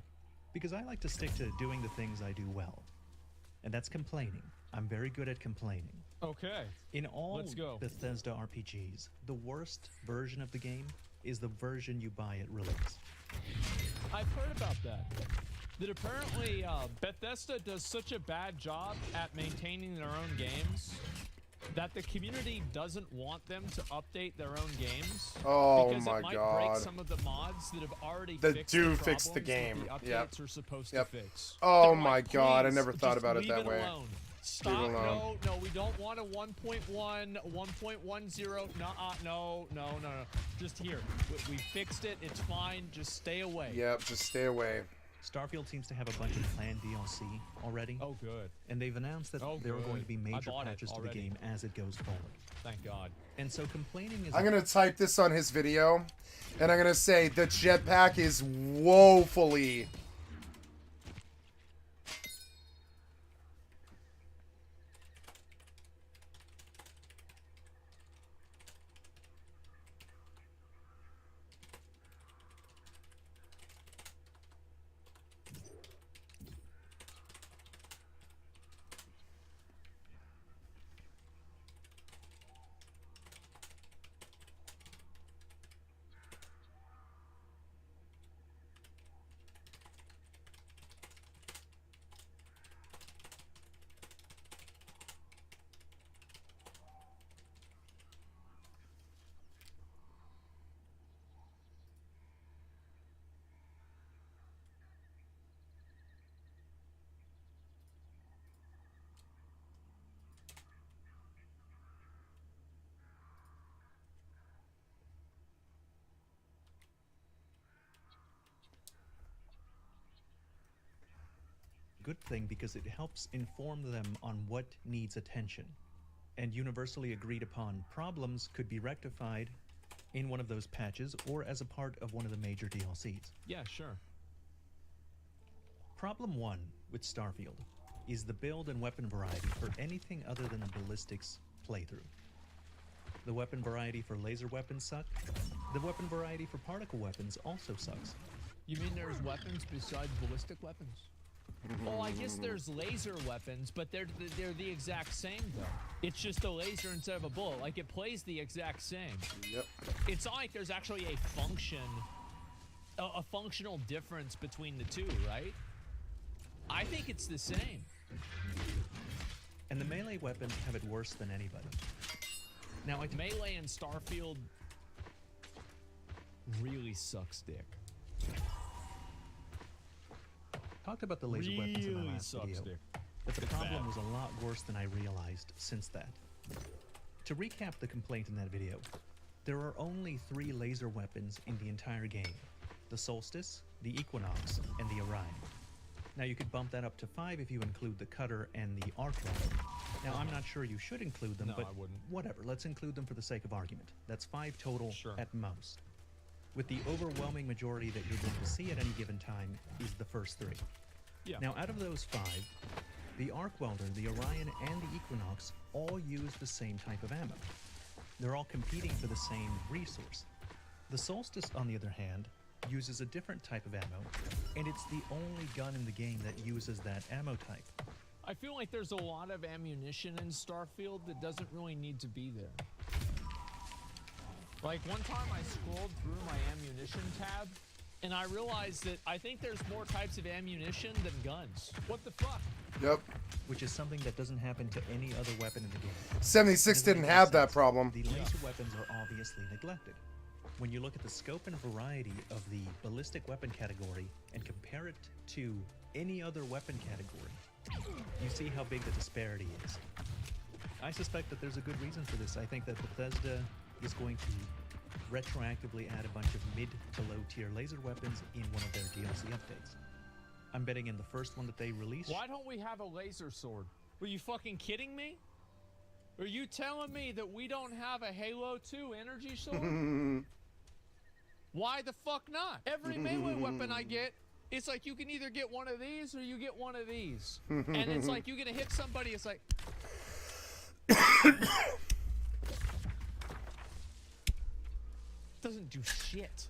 Because I like to stick to doing the things I do well. And that's complaining. I'm very good at complaining. Okay. In all Let's go. Bethesda RPGs, the worst version of the game is the version you buy at release. I've heard about that. That apparently Bethesda does such a bad job at maintaining their own games that the community doesn't want them to update their own games. Oh because my it might God. break some of the mods that have already That fixed do the fix the problems that game. the updates Yep. are supposed Yep. to fix. Oh They're my like, God, I "Please, never thought just about it leave that way. Alone. Stop, Leave it alone. no, we don't want a 1.1, 1.10, no. Just here. We fixed it, it's fine, just stay away. Yep, just stay away. Starfield seems to have a bunch of planned DLC already. Oh, good. And they've announced that Oh, there are going to be good. I major bought it patches to the already. game as it goes forward. Thank God. And so complaining is... I'm gonna type this on his video, and I'm gonna say the jetpack is woefully... good thing because it helps inform them on what needs attention. And universally agreed upon problems could be rectified in one of those patches or as a part of one of the major DLCs. Yeah, sure. Problem 1 with Starfield is the build and weapon variety for anything other than a ballistics playthrough. The weapon variety for laser weapons suck. The weapon variety for particle weapons also sucks. You mean there's weapons besides ballistic weapons? Well, I guess there's laser weapons, but they're the exact same though. It's just a laser instead of a bullet. Like it plays the exact same. Yep. It's not like there's actually a function, a functional difference between the two, right? I think it's the same. And the melee weapons have it worse than anybody. Now, melee in Starfield really sucks dick. Talked about the laser weapons in my last video, but the problem was a lot worse than I realized since that. To recap the complaint in that video, there are only 3 laser weapons in the entire game: the Solstice, the Equinox, and the Orion. Now you could bump that up to 5 if you include the Cutter and the Arc Weapon. Now I'm not sure you should include them, No, but I wouldn't. whatever, let's include them for the sake of argument. That's 5 total at most. With the overwhelming majority that you're going to see at any given time is the first 3. Yeah. Now out of those 5, the Arc Welder, the Orion, and the Equinox all use the same type of ammo. They're all competing for the same resource. The Solstice, on the other hand, uses a different type of ammo, and it's the only gun in the game that uses that ammo type. I feel like there's a lot of ammunition in Starfield that doesn't really need to be there. Like one time I scrolled through my ammunition tab and I realized that I think there's more types of ammunition than guns. What the fuck? Yep. Which is something that doesn't happen to any other weapon in the game. 76 didn't have that problem. The laser weapons are obviously neglected. When you look at the scope and variety of the ballistic weapon category and compare it to any other weapon category, you see how big the disparity is. I suspect that there's a good reason for this. I think that Bethesda is going to retroactively add a bunch of mid to low tier laser weapons in one of their DLC updates. I'm betting in the first one that they release. Why don't we have a laser sword? Were you fucking kidding me? Are you telling me that we don't have a Halo 2 energy sword? Why the fuck not? Every melee weapon I get, it's like you can either get one of these or you get one of these. And it's like you're gonna hit somebody, it's like... doesn't do shit.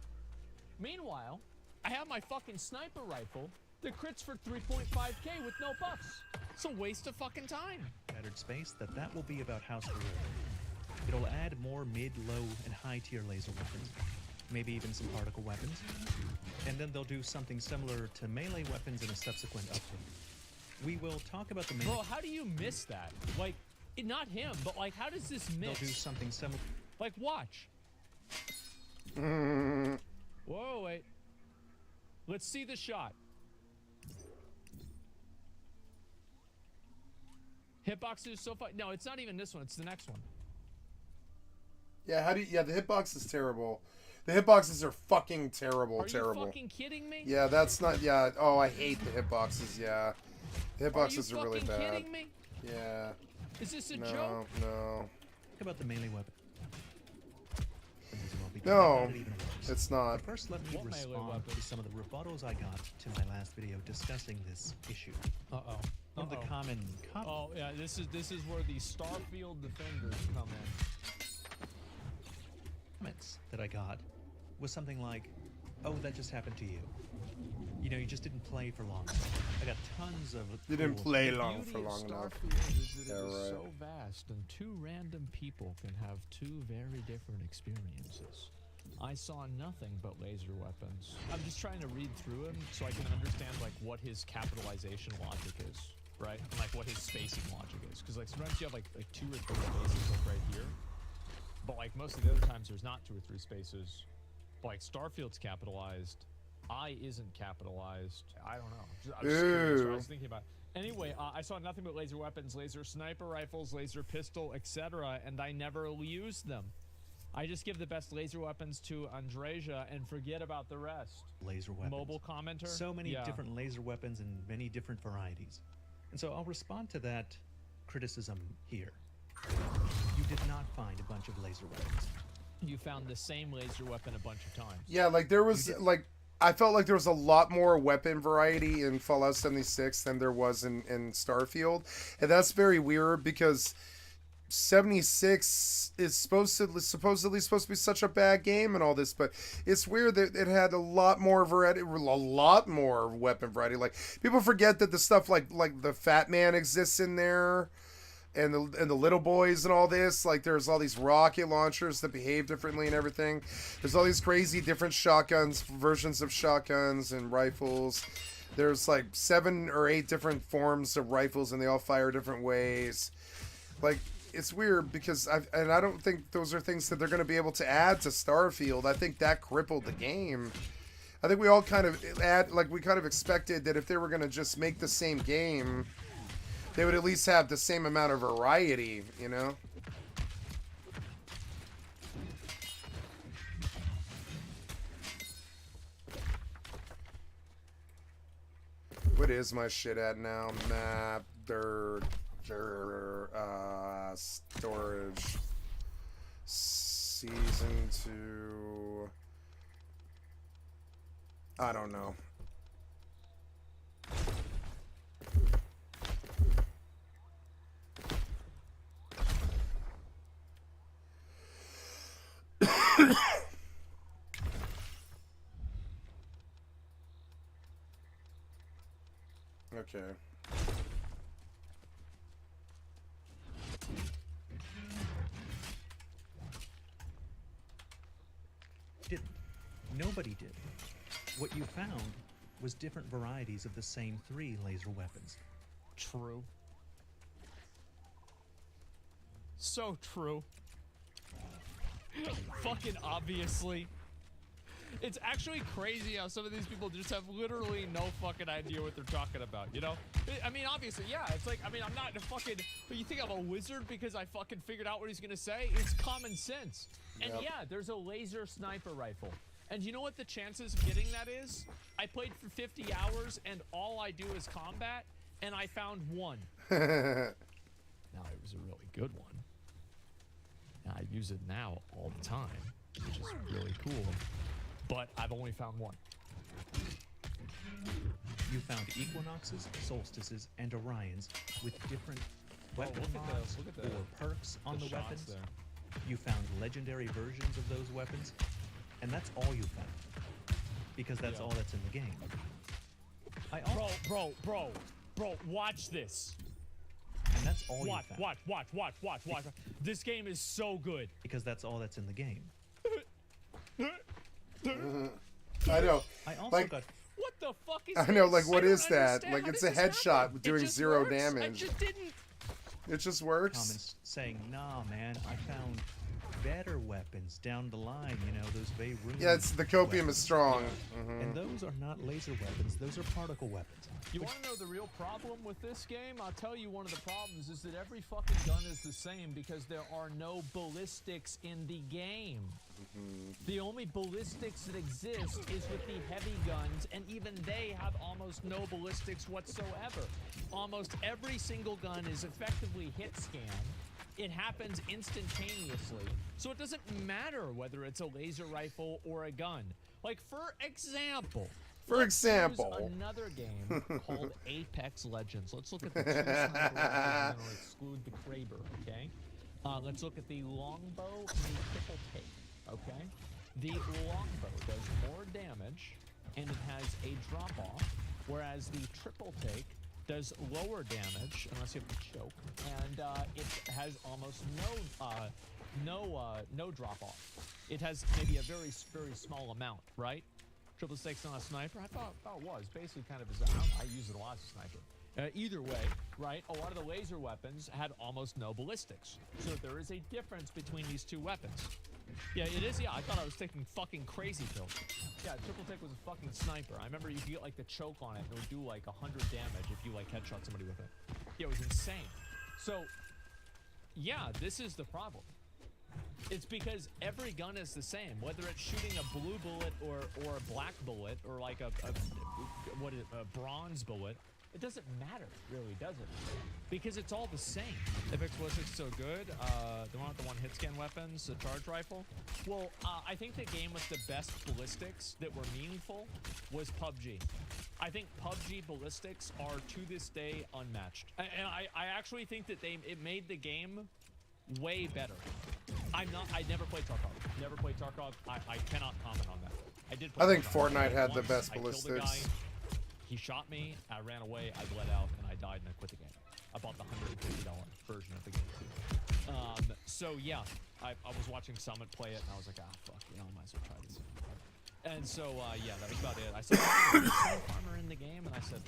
Meanwhile, I have my fucking sniper rifle that crits for 3.5k with no buffs. It's a waste of fucking time. Shattered space, that will be about House of War. It'll add more mid, low, and high tier laser weapons. Maybe even some particle weapons. And then they'll do something similar to melee weapons in a subsequent update. We will talk about the melee. Bro, how do you miss that? Like, not him, but like, how does this miss? They'll do something similar. Like, watch. Whoa, wait. Let's see the shot. Hitbox is so fun. No, it's not even this one. It's the next one. Yeah, how do you... Yeah, the hitbox is terrible. The hitboxes are fucking terrible, Are terrible. you fucking kidding me? Yeah, that's not... Yeah, oh, I hate the hitboxes, yeah. The hitboxes are really bad. Are you fucking kidding me? Yeah. Is this a no, joke? No, Talk about the melee weapon. no, it's not. First, let me respond to some of the rebuttals I got to my last video discussing this issue. One of the common oh yeah, this is where the Starfield defenders come in. Comments that I got was something like, "Oh, that just happened to you. You know, you just didn't play for long enough." I got tons of. You didn't play long for long enough. Is that Yeah, it is right. so vast, and two random people can have two very different experiences. I saw nothing but laser weapons. I'm just trying to read through him so I can understand like what his capitalization logic is, right? And like what his spacing logic is, because like sometimes you have like 2 or 3 spaces like right here, but like most of the other times there's not 2 or 3 spaces. But like Starfield's capitalized. I isn't capitalized. I don't know. I was just curious what I was thinking about. Anyway, I saw nothing but laser weapons, laser sniper rifles, laser pistol, etc., and I never used them. I just give the best laser weapons to Andreja and forget about the rest. Laser weapons. Mobile commenter. So many Yeah. different laser weapons and many different varieties. And so I'll respond to that criticism here. You did not find a bunch of laser weapons. You found the same laser weapon a bunch of times. Yeah, like there was like I felt like there was a lot more weapon variety in Fallout 76 than there was in Starfield, and that's very weird because 76 is supposedly supposed to be such a bad game and all this, but it's weird that it had a lot more variety, a lot more weapon variety. Like people forget that the stuff like the Fat Man exists in there. And the little boys and all this, like there's all these rocket launchers that behave differently and everything. There's all these crazy different shotguns, versions of shotguns and rifles. There's like 7 or 8 different forms of rifles and they all fire different ways. Like it's weird because I don't think those are things that they're going to be able to add to Starfield. I think that crippled the game. I think we all kind of expected that if they were going to just make the same game, they would at least have the same amount of variety, you know? What is my shit at now? Map, storage. Season 2. I don't know. Okay. Didn't. Nobody did. What you found was different varieties of the same 3 laser weapons. True. So true. Fucking obviously. It's actually crazy how some of these people just have literally no fucking idea what they're talking about, you know? I mean, obviously, yeah, it's like, I mean, I'm not a fucking, but you think I'm a wizard because I fucking figured out what he's gonna say? It's common sense. And Yep. yeah, there's a laser sniper rifle. And you know what the chances of getting that is? I played for 50 hours and all I do is combat, and I found 1. Now, it was a really good one. And I use it now all the time, which is really cool. But I've only found 1. You found equinoxes, solstices, and Orions with different weapon look at mods look at the- or perks on the shots weapons. there. You found legendary versions of those weapons, and that's all you found. Because that's Yeah. all that's in the game. I also, Bro, watch this. and that's all Watch. you found. This game is so good. Because that's all that's in the game. I know. I also Like, got What the fuck is I know, this? like, what I don't is that? understand Like, how it's a this has headshot happened. doing It just 0 works. I damage. just didn't. It just works. comments saying, nah, man, I found better weapons down the line, you know, those Beirut. Yeah, it's the copium is strong. And those are not laser weapons, those are particle weapons. You want to know the real problem with this game? I'll tell you one of the problems is that every fucking gun is the same because there are no ballistics in the game. The only ballistics that exist is with the heavy guns, and even they have almost no ballistics whatsoever. Almost every single gun is effectively hit scan. It happens instantaneously, so it doesn't matter whether it's a laser rifle or a gun. Like, for example, let's use another game called Apex Legends. Let's look at the two sniper rifles and we'll exclude the Kraber, okay? Let's look at the longbow and the triple take, okay? The longbow does more damage and it has a drop-off, whereas the triple take does lower damage unless you have to choke, and it has almost no drop-off. It has maybe a very small amount, right? Triple take's not a sniper. I thought it was basically kind of as I use it a lot as a sniper. Either way, right? A lot of the laser weapons had almost no ballistics, so there is a difference between these two weapons. Yeah, it is. Yeah, I thought I was taking fucking crazy pills. Yeah, triple take was a fucking sniper. I remember you could get like the choke on it, and it would do like 100 damage if you like headshot somebody with it. Yeah, it was insane. So, yeah, this is the problem. It's because every gun is the same, whether it's shooting a blue bullet or a black bullet or like a bronze bullet. It doesn't matter, really, does it? Because it's all the same. FFXI Ballistics so good. The one with the one-hit scan weapons, the charge rifle. Well, I think the game with the best ballistics that were meaningful was PUBG. I think PUBG ballistics are to this day unmatched, and I actually think that it made the game way better. I never played Tarkov. Never played Tarkov. I cannot comment on that. I did. Play I think Tarkov. Fortnite had the Once, best I killed a ballistics. guy, he shot me, I ran away, I bled out, and I died, and I quit the game. I bought the $150 version of the game, too. So, yeah, I was watching Summit play it, and I was like, ah, fuck, you know, I might as well try this. And so, yeah, that was about it. I said, there's a farmer in the game, and I said,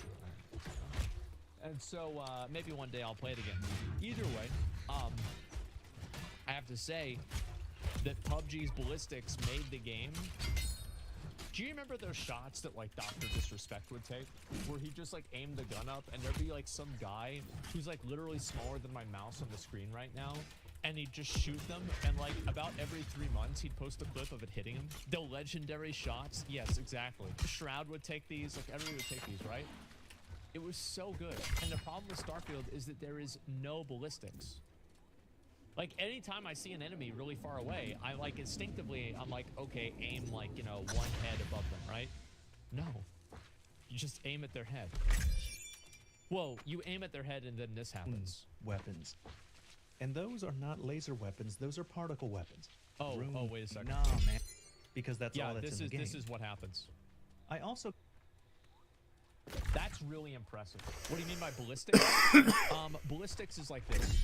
and so, maybe one day I'll play it again. Either way, I have to say that PUBG's ballistics made the game. Do you remember those shots that like Dr. Disrespect would take, where he just like aimed the gun up and there'd be like some guy who's like literally smaller than my mouse on the screen right now, and he'd just shoot them, and like about every 3 months he'd post a clip of it hitting him? The legendary shots. Yes, exactly. Shroud would take these, like everyone would take these, right? It was so good. And the problem with Starfield is that there is no ballistics. Like, anytime I see an enemy really far away, I like instinctively, I'm like, okay, aim like, you know, one head above them, right? No. You just aim at their head. Whoa, you aim at their head and then this happens. Weapons. And those are not laser weapons, those are particle weapons. Oh, wait a second. Nah, man. Because that's all that's in the game. This is what happens. I also... That's really impressive. What do you mean by ballistics? Ballistics is like this.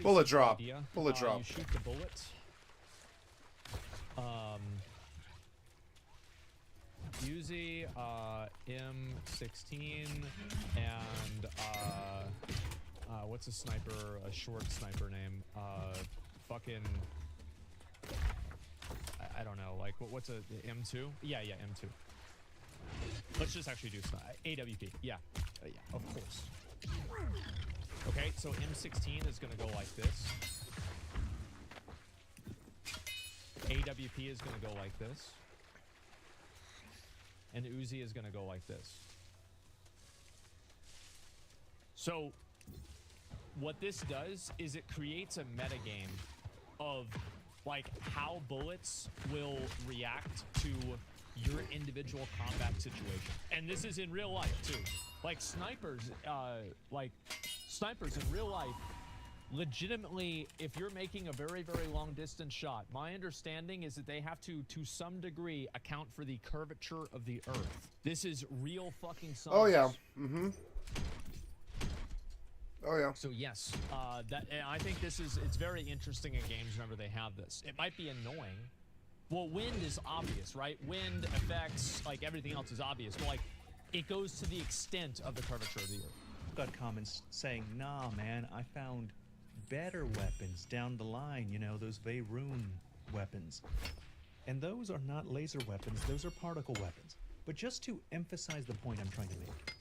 Bullet drop. Idea. Bullet drop. You shoot the bullet. Uzi, M16, and what's a sniper? A short sniper name? Fucking. I don't know. Like what's a M2? Yeah, M2. Let's just actually do AWP. Yeah, yeah, of course. Okay, so M16 is gonna go like this. AWP is gonna go like this. And Uzi is gonna go like this. So, what this does is it creates a metagame of like how bullets will react to your individual combat situation. And this is in real life too. Like snipers in real life, legitimately, if you're making a very, very long distance shot, my understanding is that they have to some degree, account for the curvature of the earth. This is real fucking science. Oh yeah. Mm-hmm. Oh yeah. So yes, I think it's very interesting in games whenever they have this. It might be annoying. Well, wind is obvious, right? Wind effects, like everything else is obvious, but like it goes to the extent of the curvature of the earth. Got comments saying, nah, man, I found better weapons down the line, you know, those Veyroon weapons. And those are not laser weapons, those are particle weapons. But just to emphasize the point I'm trying to make,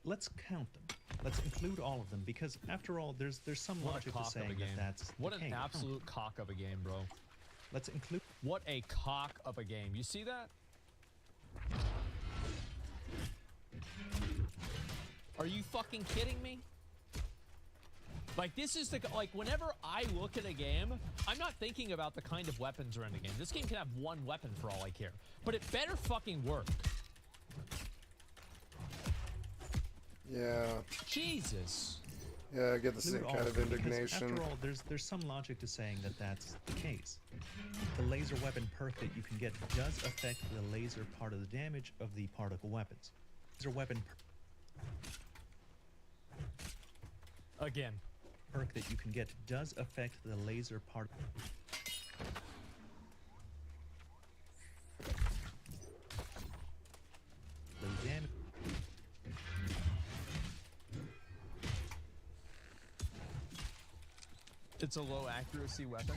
let's count them. Let's include all of them, because after all, there's some logic to saying that that's what an absolute cock of a game, bro. Let's include... What a cock of a game. You see that? Are you fucking kidding me? Like, this is the... Like, whenever I look at a game, I'm not thinking about the kind of weapons are in the game. This game can have one weapon for all I care. But it better fucking work. Yeah. Jesus. Yeah, I get the same kind of indignation. After all, there's some logic to saying that that's the case. The laser weapon perk that you can get does affect the laser part of the damage of the particle weapons. Laser weapon Again. Perk that you can get does affect the laser part. The damage. It's a low accuracy weapon.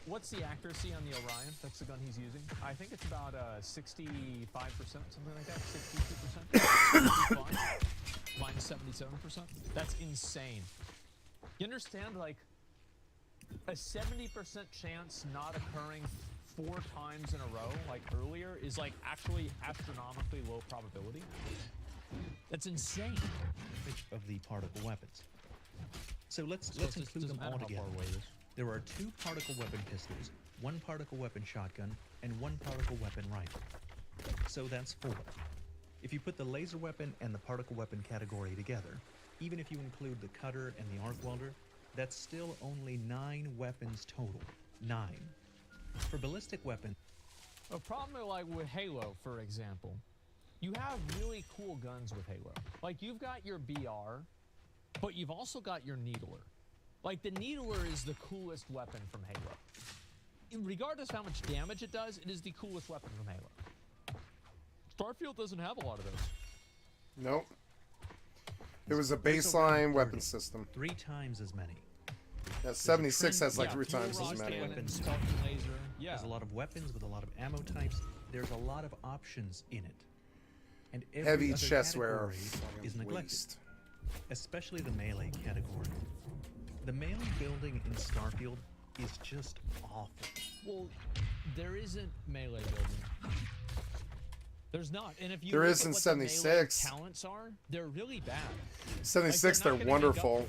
What's the accuracy on the Orion? That's the gun he's using. I think it's about 65%, something like that. 62%. Minus 77%. That's insane. You understand, like, a 70% chance not occurring 4 times in a row, like earlier, is like actually astronomically low probability. That's insane. Of the particle weapons. So let's include them all together. There are 2 particle weapon pistols, 1 particle weapon shotgun, and 1 particle weapon rifle. So that's 4. If you put the laser weapon and the particle weapon category together, even if you include the cutter and the arc welder, that's still only 9 weapons total. 9. For ballistic weapons, A problem like with Halo, for example, you have really cool guns with Halo. Like, you've got your BR, but you've also got your Needler. Like, the Needler is the coolest weapon from Halo. Regardless of how much damage it does, it is the coolest weapon from Halo. Starfield doesn't have a lot of those. Nope. It was a baseline weapon system. 3 times as many. Yeah, 76 has like 3 times as many. Weapons. There's a lot of weapons with a lot of ammo types. There's a lot of options in it. And every Heavy other chestware category is neglected. Especially the melee category. The melee building in Starfield is just awful. Well, there isn't melee building. There's not. And if you there look is at in what 76. the melee talents are, they're really bad. 76, like, they're wonderful.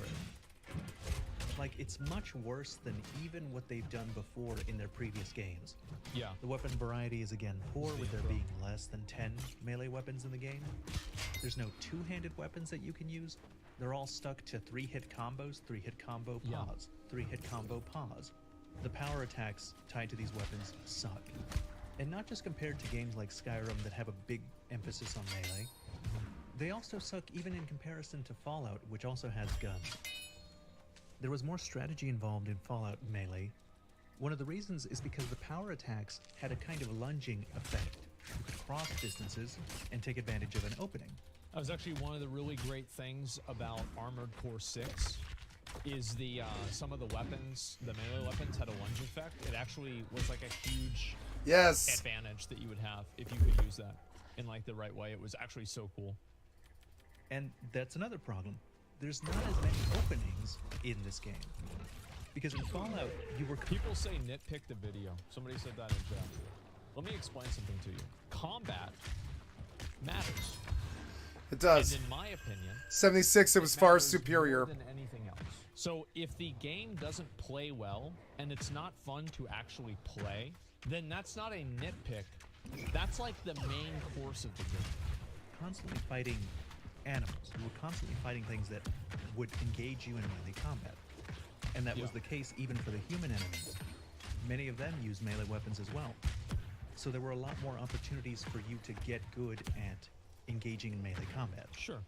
Like, it's much worse than even what they've done before in their previous games. Yeah. The weapon variety is again poor, with there being less than 10 melee weapons in the game. There's no 2-handed weapons that you can use. They're all stuck to 3-hit combos, 3-hit combo, pause, 3-hit combo, pause. The power attacks tied to these weapons suck. And not just compared to games like Skyrim that have a big emphasis on melee, they also suck even in comparison to Fallout, which also has guns. There was more strategy involved in Fallout Melee. One of the reasons is because the power attacks had a kind of lunging effect. You could cross distances and take advantage of an opening. That was actually one of the really great things about Armored Core 6 is the some of the weapons, the melee weapons had a lunge effect. It actually was like a huge advantage that you would have if you could use that in like the right way. It was actually so cool. And that's another problem. There's not as many openings in this game. Because in Fallout, you were... People say nitpick the video. Somebody said that in chat. Let me explain something to you. Combat matters. It does. And in my opinion, 76, it was far superior. More than anything else. So if the game doesn't play well, and it's not fun to actually play, then that's not a nitpick. That's like the main course of the game. Constantly fighting animals. You were constantly fighting things that would engage you in melee combat. And that was the case even for the human enemies. Many of them use melee weapons as well. So there were a lot more opportunities for you to get good at engaging in melee combat. Sure.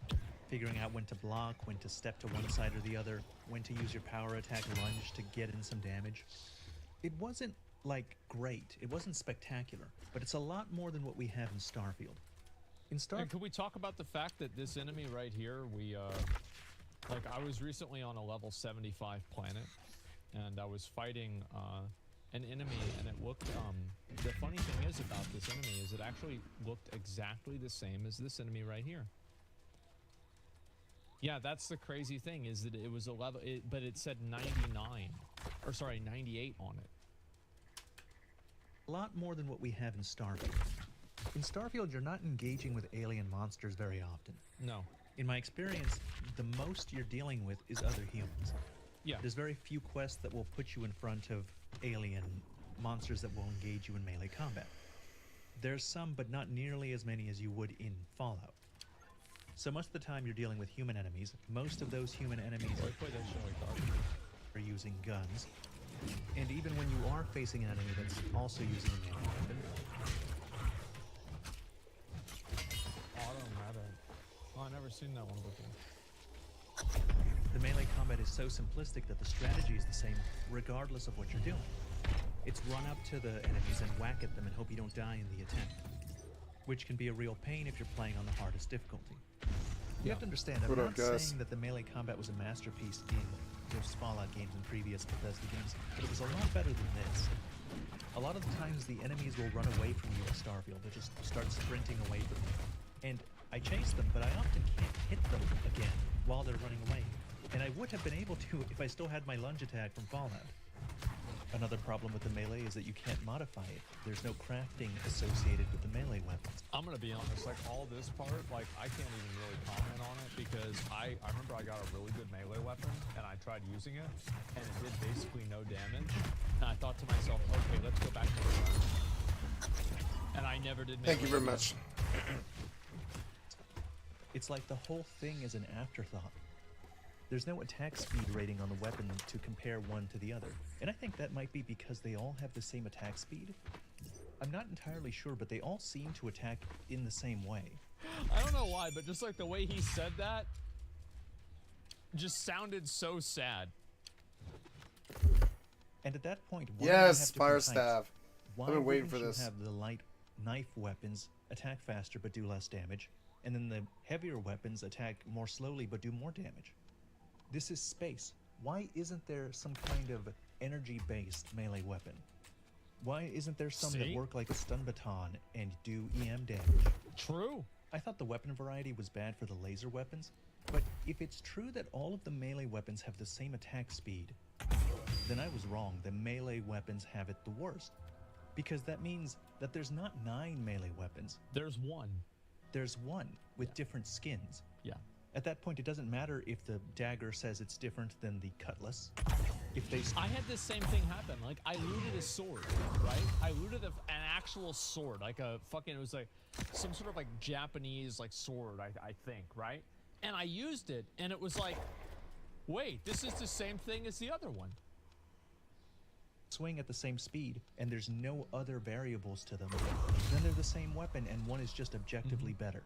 Figuring out when to block, when to step to one side or the other, when to use your power attack lunge to get in some damage. It wasn't, like, great. It wasn't spectacular. But it's a lot more than what we have in Starfield. And could we talk about the fact that this enemy right here, like, I was recently on a level 75 planet, and I was fighting an enemy, and it looked, the funny thing is about this enemy is it actually looked exactly the same as this enemy right here. Yeah, that's the crazy thing, is that it was a level, but it said 99, or sorry, 98 on it. A lot more than what we have in Starfield. In Starfield, you're not engaging with alien monsters very often. No. In my experience, the most you're dealing with is other humans. Yeah. There's very few quests that will put you in front of alien monsters that will engage you in melee combat. There's some, but not nearly as many as you would in Fallout. So much of the time you're dealing with human enemies. Most of those human enemies are using guns. And even when you are facing an enemy that's also using a melee weapon, Oh, I've never seen that one before. the melee combat is so simplistic that the strategy is the same regardless of what you're doing. It's run up to the enemies and whack at them and hope you don't die in the attempt, which can be a real pain if you're playing on the hardest difficulty. You have to understand, I'm not saying that the melee combat was a masterpiece in those Fallout games and previous Bethesda games, but it was a lot better than this. A lot of the times the enemies will run away from you in Starfield. They just start sprinting away from you. And I chase them, but I often can't hit them again while they're running away. And I would have been able to if I still had my lunge attack from Fallout. Another problem with the melee is that you can't modify it. There's no crafting associated with the melee weapons. I'm gonna be honest, like all this part, like I can't even really comment on it because I remember I got a really good melee weapon and I tried using it and it did basically no damage. And I thought to myself, okay, let's go back to the run. And I never did melee. Thank you very much. It's like the whole thing is an afterthought. There's no attack speed rating on the weapon to compare one to the other. And I think that might be because they all have the same attack speed. I'm not entirely sure, but they all seem to attack in the same way. I don't know why, but just like the way he said that just sounded so sad. And at that point, why Yes, do you fire have different types? staff. Why I've been waiting for wouldn't you this. have the light knife weapons attack faster but do less damage, and then the heavier weapons attack more slowly but do more damage? This is space. Why isn't there some kind of energy-based melee weapon? Why isn't there some that work like a stun baton and do EM damage? True. I thought the weapon variety was bad for the laser weapons, but if it's true that all of the melee weapons have the same attack speed, then I was wrong. The melee weapons have it the worst. Because that means that there's not 9 melee weapons. There's one. There's one with different skins. Yeah. At that point, it doesn't matter if the dagger says it's different than the cutlass. If they... I had this same thing happen. Like, I looted a sword, right? I looted an actual sword. Like a fucking, it was like some sort of like Japanese like sword, I think, right? And I used it, and it was like, wait, this is the same thing as the other one. swing at the same speed, and there's no other variables to them, then they're the same weapon, and one is just objectively better.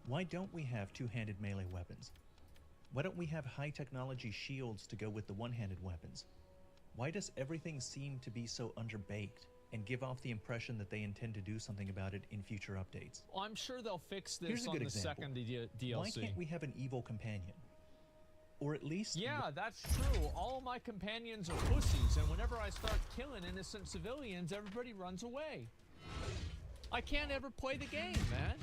Why don't we have two-handed melee weapons? Why don't we have high-technology shields to go with the one-handed weapons? Why does everything seem to be so underbaked and give off the impression that they intend to do something about it in future updates? Well, I'm sure they'll fix this Here's a on good the example. second DLC. Why can't we have an evil companion? Or at least... Yeah, that's true. All my companions are pussies, and whenever I start killing innocent civilians, everybody runs away. I can't ever play the game, man.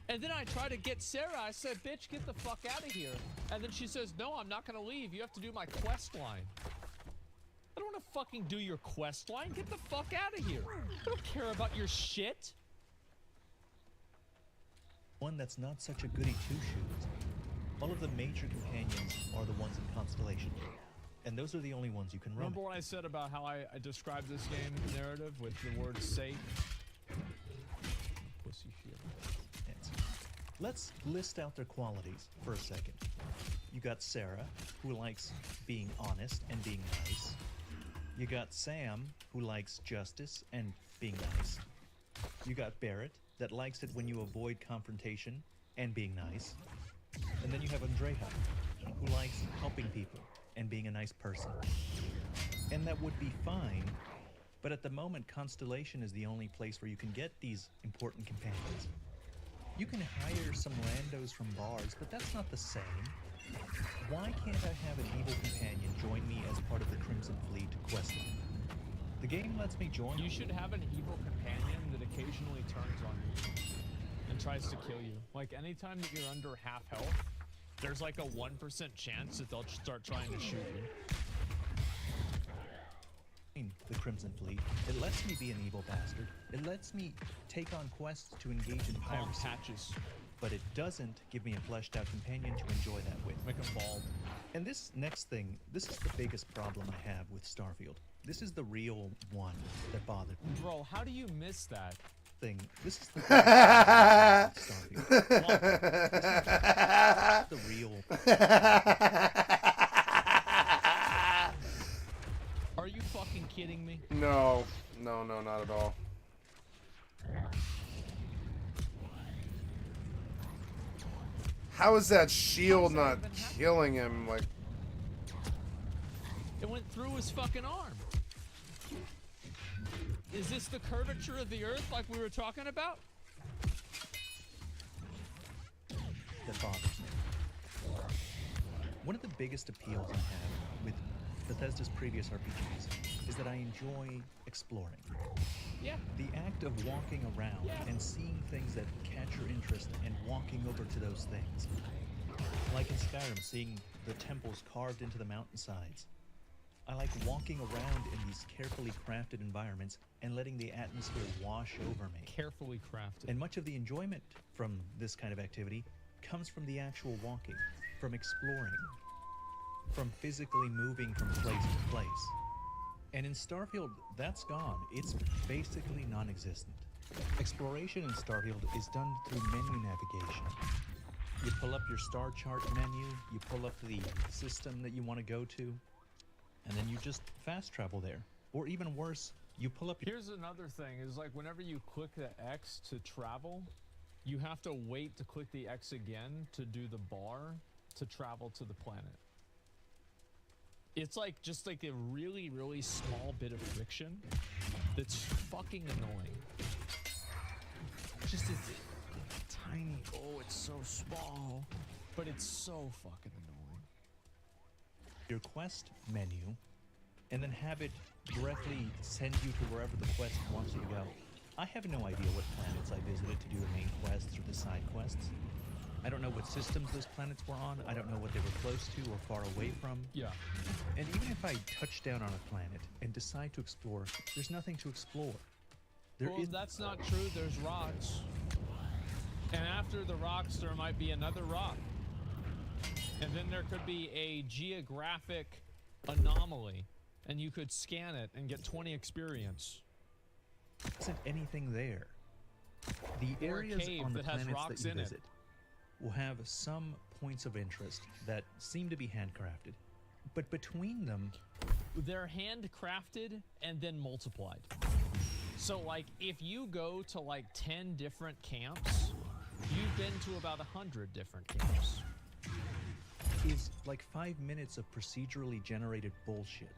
And then I try to get Sarah. I said, bitch, get the fuck out of here. And then she says, no, I'm not going to leave. You have to do my quest line. I don't want to fucking do your quest line. Get the fuck out of here. I don't care about your shit. One that's not such a goody two-shoes. All of the major companions are the ones in Constellation. And those are the only ones you can run. Remember what I said about how I described this game narrative with the word safe? Pussy shit. Let's list out their qualities for a second. You got Sarah, who likes being honest and being nice. You got Sam, who likes justice and being nice. You got Barrett, that likes it when you avoid confrontation and being nice. And then you have Andreja, who likes helping people and being a nice person. And that would be fine, but at the moment, Constellation is the only place where you can get these important companions. You can hire some randos from bars, but that's not the same. Why can't I have an evil companion join me as part of the Crimson Fleet questing? The game lets me join. You should have an evil companion that occasionally turns on you and tries to kill you. Like anytime that you're under half health, there's like a 1% chance that they'll start trying to shoot you. The Crimson Fleet. It lets me be an evil bastard. It lets me take on quests to engage in piracy. Patches. But it doesn't give me a fleshed out companion to enjoy that with. Make them bald. And this next thing, this is the biggest problem I have with Starfield. This is the real one that bothered me. Bro, how do you miss that? Thing. This is the Starfield. This is the real. Are you fucking kidding me? No, not at all. How is that shield not killing him? Like, it went through his fucking arm. Is this the curvature of the earth like we were talking about? That bothers me. One of the biggest appeals I have with Bethesda's previous RPGs is that I enjoy exploring. Yeah. The act of walking around and seeing things that catch your interest and walking over to those things. Like in Skyrim, seeing the temples carved into the mountainsides. I like walking around in these carefully crafted environments and letting the atmosphere wash over me. Carefully crafted. And much of the enjoyment from this kind of activity comes from the actual walking, from exploring, from physically moving from place to place. And in Starfield, that's gone. It's basically non-existent. Exploration in Starfield is done through menu navigation. You pull up your star chart menu, you pull up the system that you want to go to, and then you just fast travel there. Or even worse, you pull up... Here's another thing, is like whenever you click the X to travel, you have to wait to click the X again to do the bar to travel to the planet. It's like just like a really, really small bit of friction that's fucking annoying. Just it's tiny. Oh, it's so small, but it's so fucking annoying. Your quest menu, and then have it directly send you to wherever the quest wants you to go. I have no idea what planets I visited to do the main quests or the side quests. I don't know what systems those planets were on. I don't know what they were close to or far away from. Yeah. And even if I touch down on a planet and decide to explore, there's nothing to explore. Well, that's not true. There's rocks. And after the rocks, there might be another rock. And then there could be a geographic anomaly, and you could scan it and get 20 experience. There isn't anything there. The Or a areas cave on the that has planets rocks that you in it. visit will have some points of interest that seem to be handcrafted. But between them, they're handcrafted and then multiplied. So like if you go to like 10 different camps, you've been to about 100 different camps. is like 5 minutes of procedurally generated bullshit.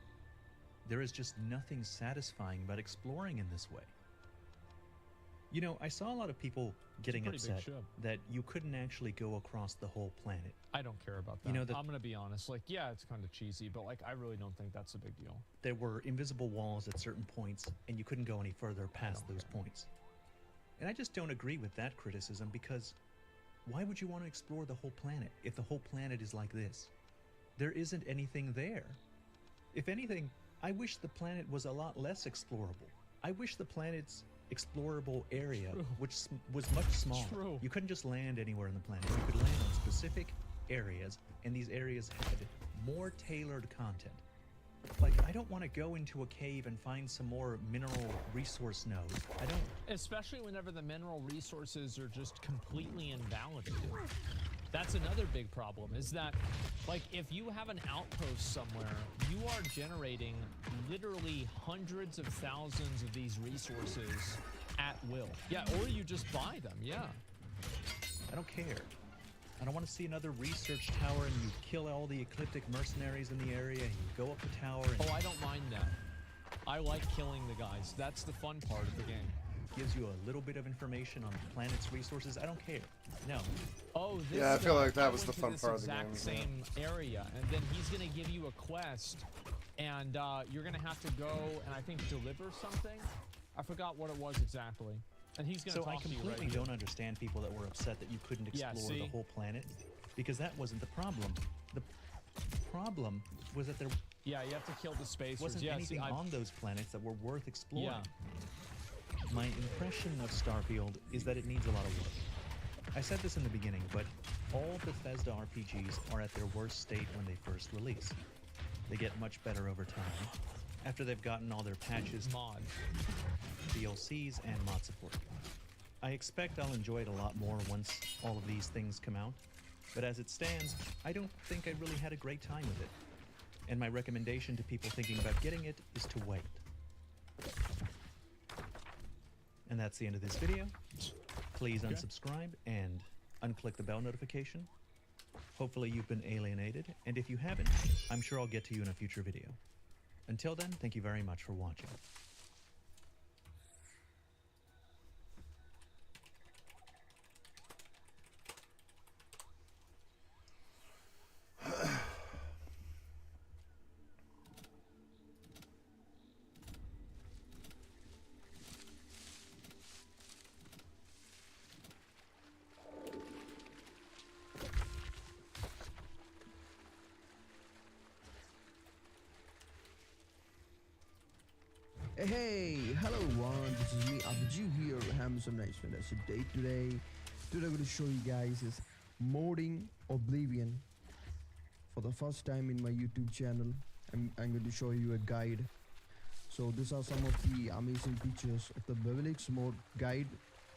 There is just nothing satisfying about exploring in this way. You know, I saw a lot of people getting upset that you couldn't actually go across the whole planet. I don't care about that. You know, I'm gonna be honest. Like, yeah, it's kind of cheesy, but like, I really don't think that's a big deal. There were invisible walls at certain points, and you couldn't go any further past those points. And I just don't agree with that criticism, because why would you want to explore the whole planet if the whole planet is like this? There isn't anything there. If anything, I wish the planet was a lot less explorable. I wish the planet's explorable area, which was much smaller. You couldn't just land anywhere on the planet. You could land on specific areas, and these areas had more tailored content. Like, I don't want to go into a cave and find some more mineral resource nodes. I don't. Especially whenever the mineral resources are just completely invalidated. That's another big problem, is that, like, if you have an outpost somewhere, you are generating literally hundreds of thousands of these resources at will. Yeah, or you just buy them, yeah. I don't care. I don't want to see another research tower and you kill all the ecliptic mercenaries in the area and you go up the tower and... Oh, I don't mind that. I like killing the guys. That's the fun part of the game. Gives you a little bit of information on the planet's resources. I don't care. No. Oh, this yeah, I feel like that was went the to fun this part of the exact game. Same area, and then he's gonna give you a quest, and you're gonna have to go and I think deliver something. I forgot what it was exactly. And he's gonna So talk I to you completely right don't understand people that were upset that you couldn't explore the whole planet, because that wasn't the problem. The problem was that there Yeah, you have to kill the spacers. wasn't Yeah, anything see, on those planets that were worth exploring. Yeah. My impression of Starfield is that it needs a lot of work. I said this in the beginning, but all Bethesda RPGs are at their worst state when they first release. They get much better over time, after they've gotten all their patches, mods, DLCs, and mod support. I expect I'll enjoy it a lot more once all of these things come out, but as it stands, I don't think I really had a great time with it. And my recommendation to people thinking about getting it is to wait. And that's the end of this video. Please unsubscribe and unclick the bell notification. Hopefully you've been alienated, and if you haven't, I'm sure I'll get to you in a future video. Until then, thank you very much for watching. Hey, hello everyone, this is me Abhiju here, having some nice fantastic day today. Today I'm going to show you guys is modding Oblivion for the first time in my YouTube channel. I'm going to show you a guide. So these are some of the amazing features of the Bevelix mod guide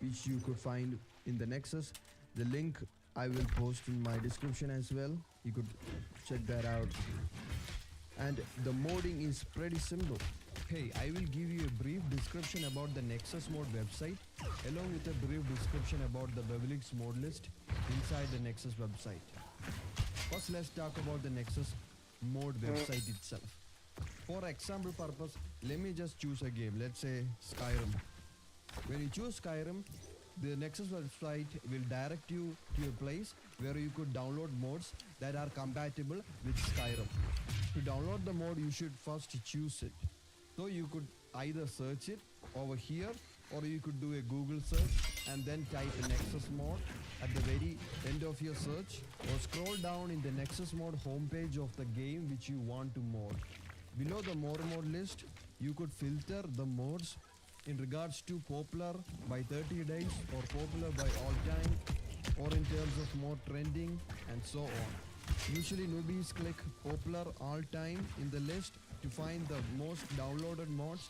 which you could find in the Nexus. The link I will post in my description as well. You could check that out. And the modding is pretty simple. Hey, I will give you a brief description about the Nexus mod website along with a brief description about the Bevelix mod list inside the Nexus website. First, let's talk about the Nexus mod website itself. For example purpose, let me just choose a game, let's say Skyrim. When you choose Skyrim, the Nexus website will direct you to a place where you could download mods that are compatible with Skyrim. To download the mod, you should first choose it. So you could either search it over here, or you could do a Google search and then type a Nexus mod at the very end of your search, or scroll down in the Nexus mod homepage of the game which you want to mod. Below the more mod list, you could filter the mods in regards to popular by 30 days or popular by all time, or in terms of more trending and so on. Usually newbies click popular all time in the list to find the most downloaded mods,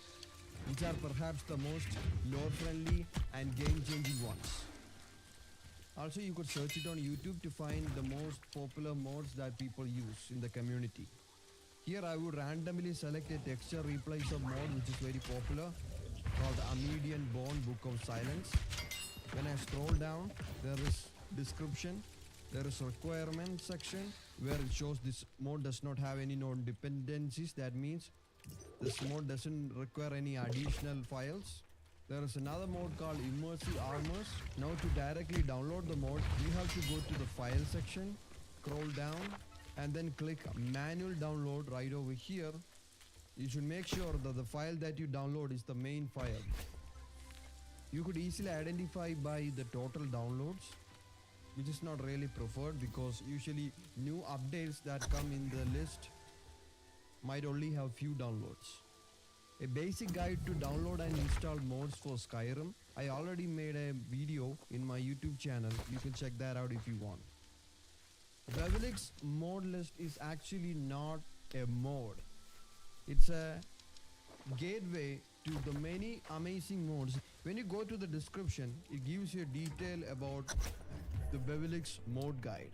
which are perhaps the most lore friendly and game changing ones. Also, you could search it on YouTube to find the most popular mods that people use in the community. Here I would randomly select a texture replacer mod which is very popular, called Amedian Bone Book of Silence. When I scroll down, there is description, there is requirement section where it shows this mod does not have any known dependencies. That means this mod doesn't require any additional files. There is another mode called Immersive Armors. Now to directly download the mod, you have to go to the file section, scroll down, and then click manual download right over here. You should make sure that the file that you download is the main file. You could easily identify by the total downloads, which is not really preferred because usually new updates that come in the list might only have few downloads. A basic guide to download and install mods for Skyrim. I already made a video in my YouTube channel. You can check that out if you want. Bevelix mod list is actually not a mod. It's a gateway to the many amazing mods. When you go to the description, it gives you detail about the Bevelix mod guide.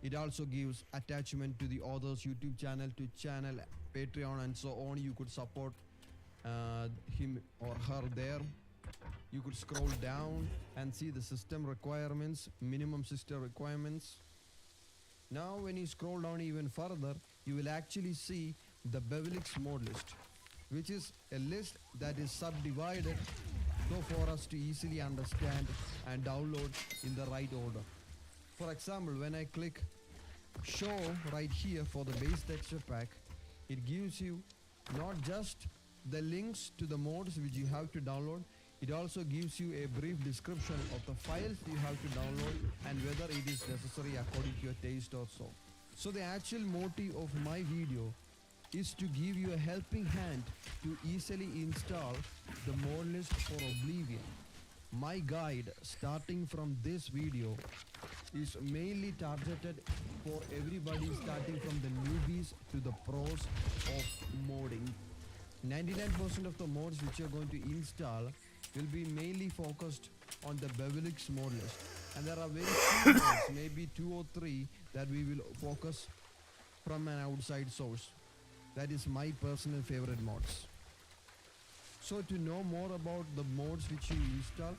It also gives attachment to the author's YouTube channel, to channel, Patreon and so on. You could support him or her there. You could scroll down and see the system requirements, minimum system requirements. Now when you scroll down even further, you will actually see the Bevelix mod list, which is a list that is subdivided so for us to easily understand and download in the right order. For example, when I click show right here for the base texture pack, it gives you not just the links to the mods which you have to download, it also gives you a brief description of the files you have to download and whether it is necessary according to your taste or so. So the actual motive of my video is to give you a helping hand to easily install the mod list for Oblivion. My guide starting from this video is mainly targeted for everybody starting from the newbies to the pros of modding. 99% of the mods which you're going to install will be mainly focused on the Bevelix mod list. And there are very few mods, maybe 2 or 3 that we will focus from an outside source. That is my personal favorite mods. So to know more about the mods which you install,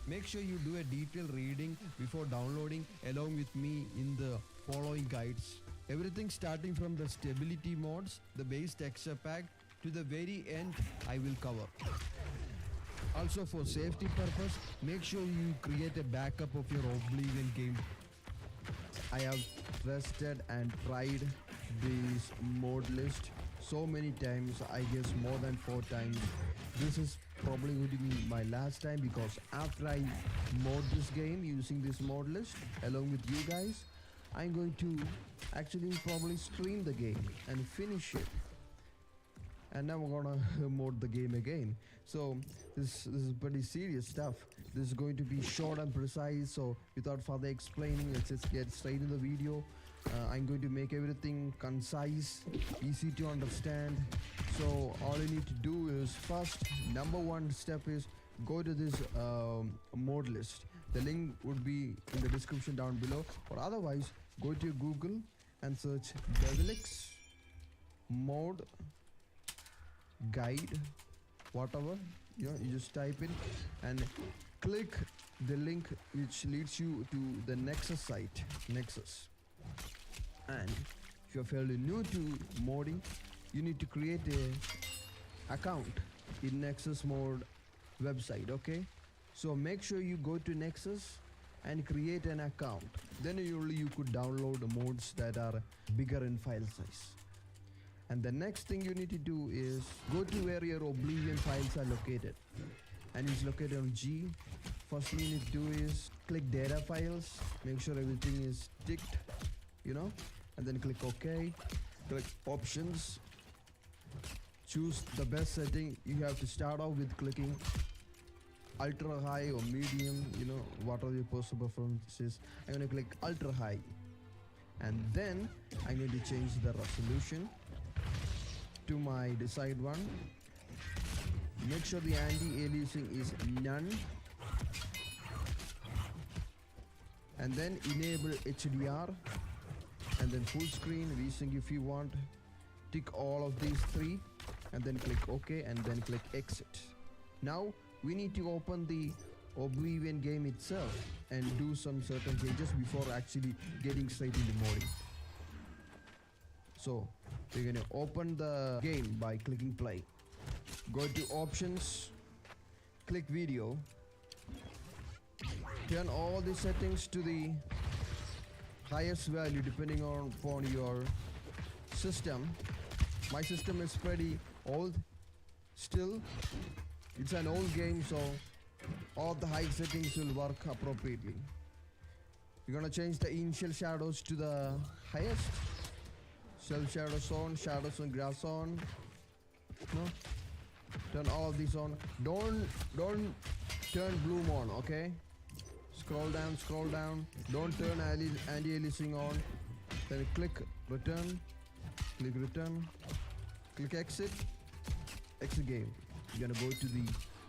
make sure you do a detailed reading before downloading along with me in the following guides. Everything starting from the stability mods, the base texture pack, to the very end I will cover. Also for safety purpose, make sure you create a backup of your Oblivion game. I have tested and tried this mod list so many times, I guess more than 4 times. This is probably going to be my last time because after I mod this game using this mod list along with you guys, I'm going to actually probably stream the game and finish it. and now we're gonna mod the game again. So this is pretty serious stuff. This is going to be short and precise, so without further explaining, let's just get straight in the video. I'm going to make everything concise, easy to understand. So all you need to do is, first, number one step is go to this mod list. The link would be in the description down below, or otherwise go to Google and search FFXI mod guide, whatever, you just type in and click the link which leads you to the Nexus site, Nexus. And if you're fairly new to modding, you need to create a account in Nexus mod website. Okay, so make sure you go to Nexus and create an account. Then you could download the mods that are bigger in file size. And the next thing you need to do is go to where your Oblivion files are located, and it's located on G. First thing you need to do is click data files, make sure everything is ticked, and then click OK. Click options, choose the best setting. You have to start off with clicking ultra high or medium, whatever your personal preference is. I'm going to click ultra high, and then I'm going to change the resolution to my desired one. Make sure the anti-aliasing is none, and then enable HDR, and then full screen, VSync if you want. Tick all of these three, and then click OK, and then click exit. Now we need to open the Oblivion game itself and do some certain changes before actually getting straight into modding. So we're going to open the game by clicking play. Go to options, click video, turn all the settings to the highest value depending upon your system. My system is pretty old still. It's an old game, so all the high settings will work appropriately. We're gonna change the initial shadows to the highest. Self shadows on, shadows on, grass on. No, turn all of these on. Don't turn bloom on, okay? Scroll down. Don't turn anti-aliasing on. Then click return, click exit game. You're gonna go to the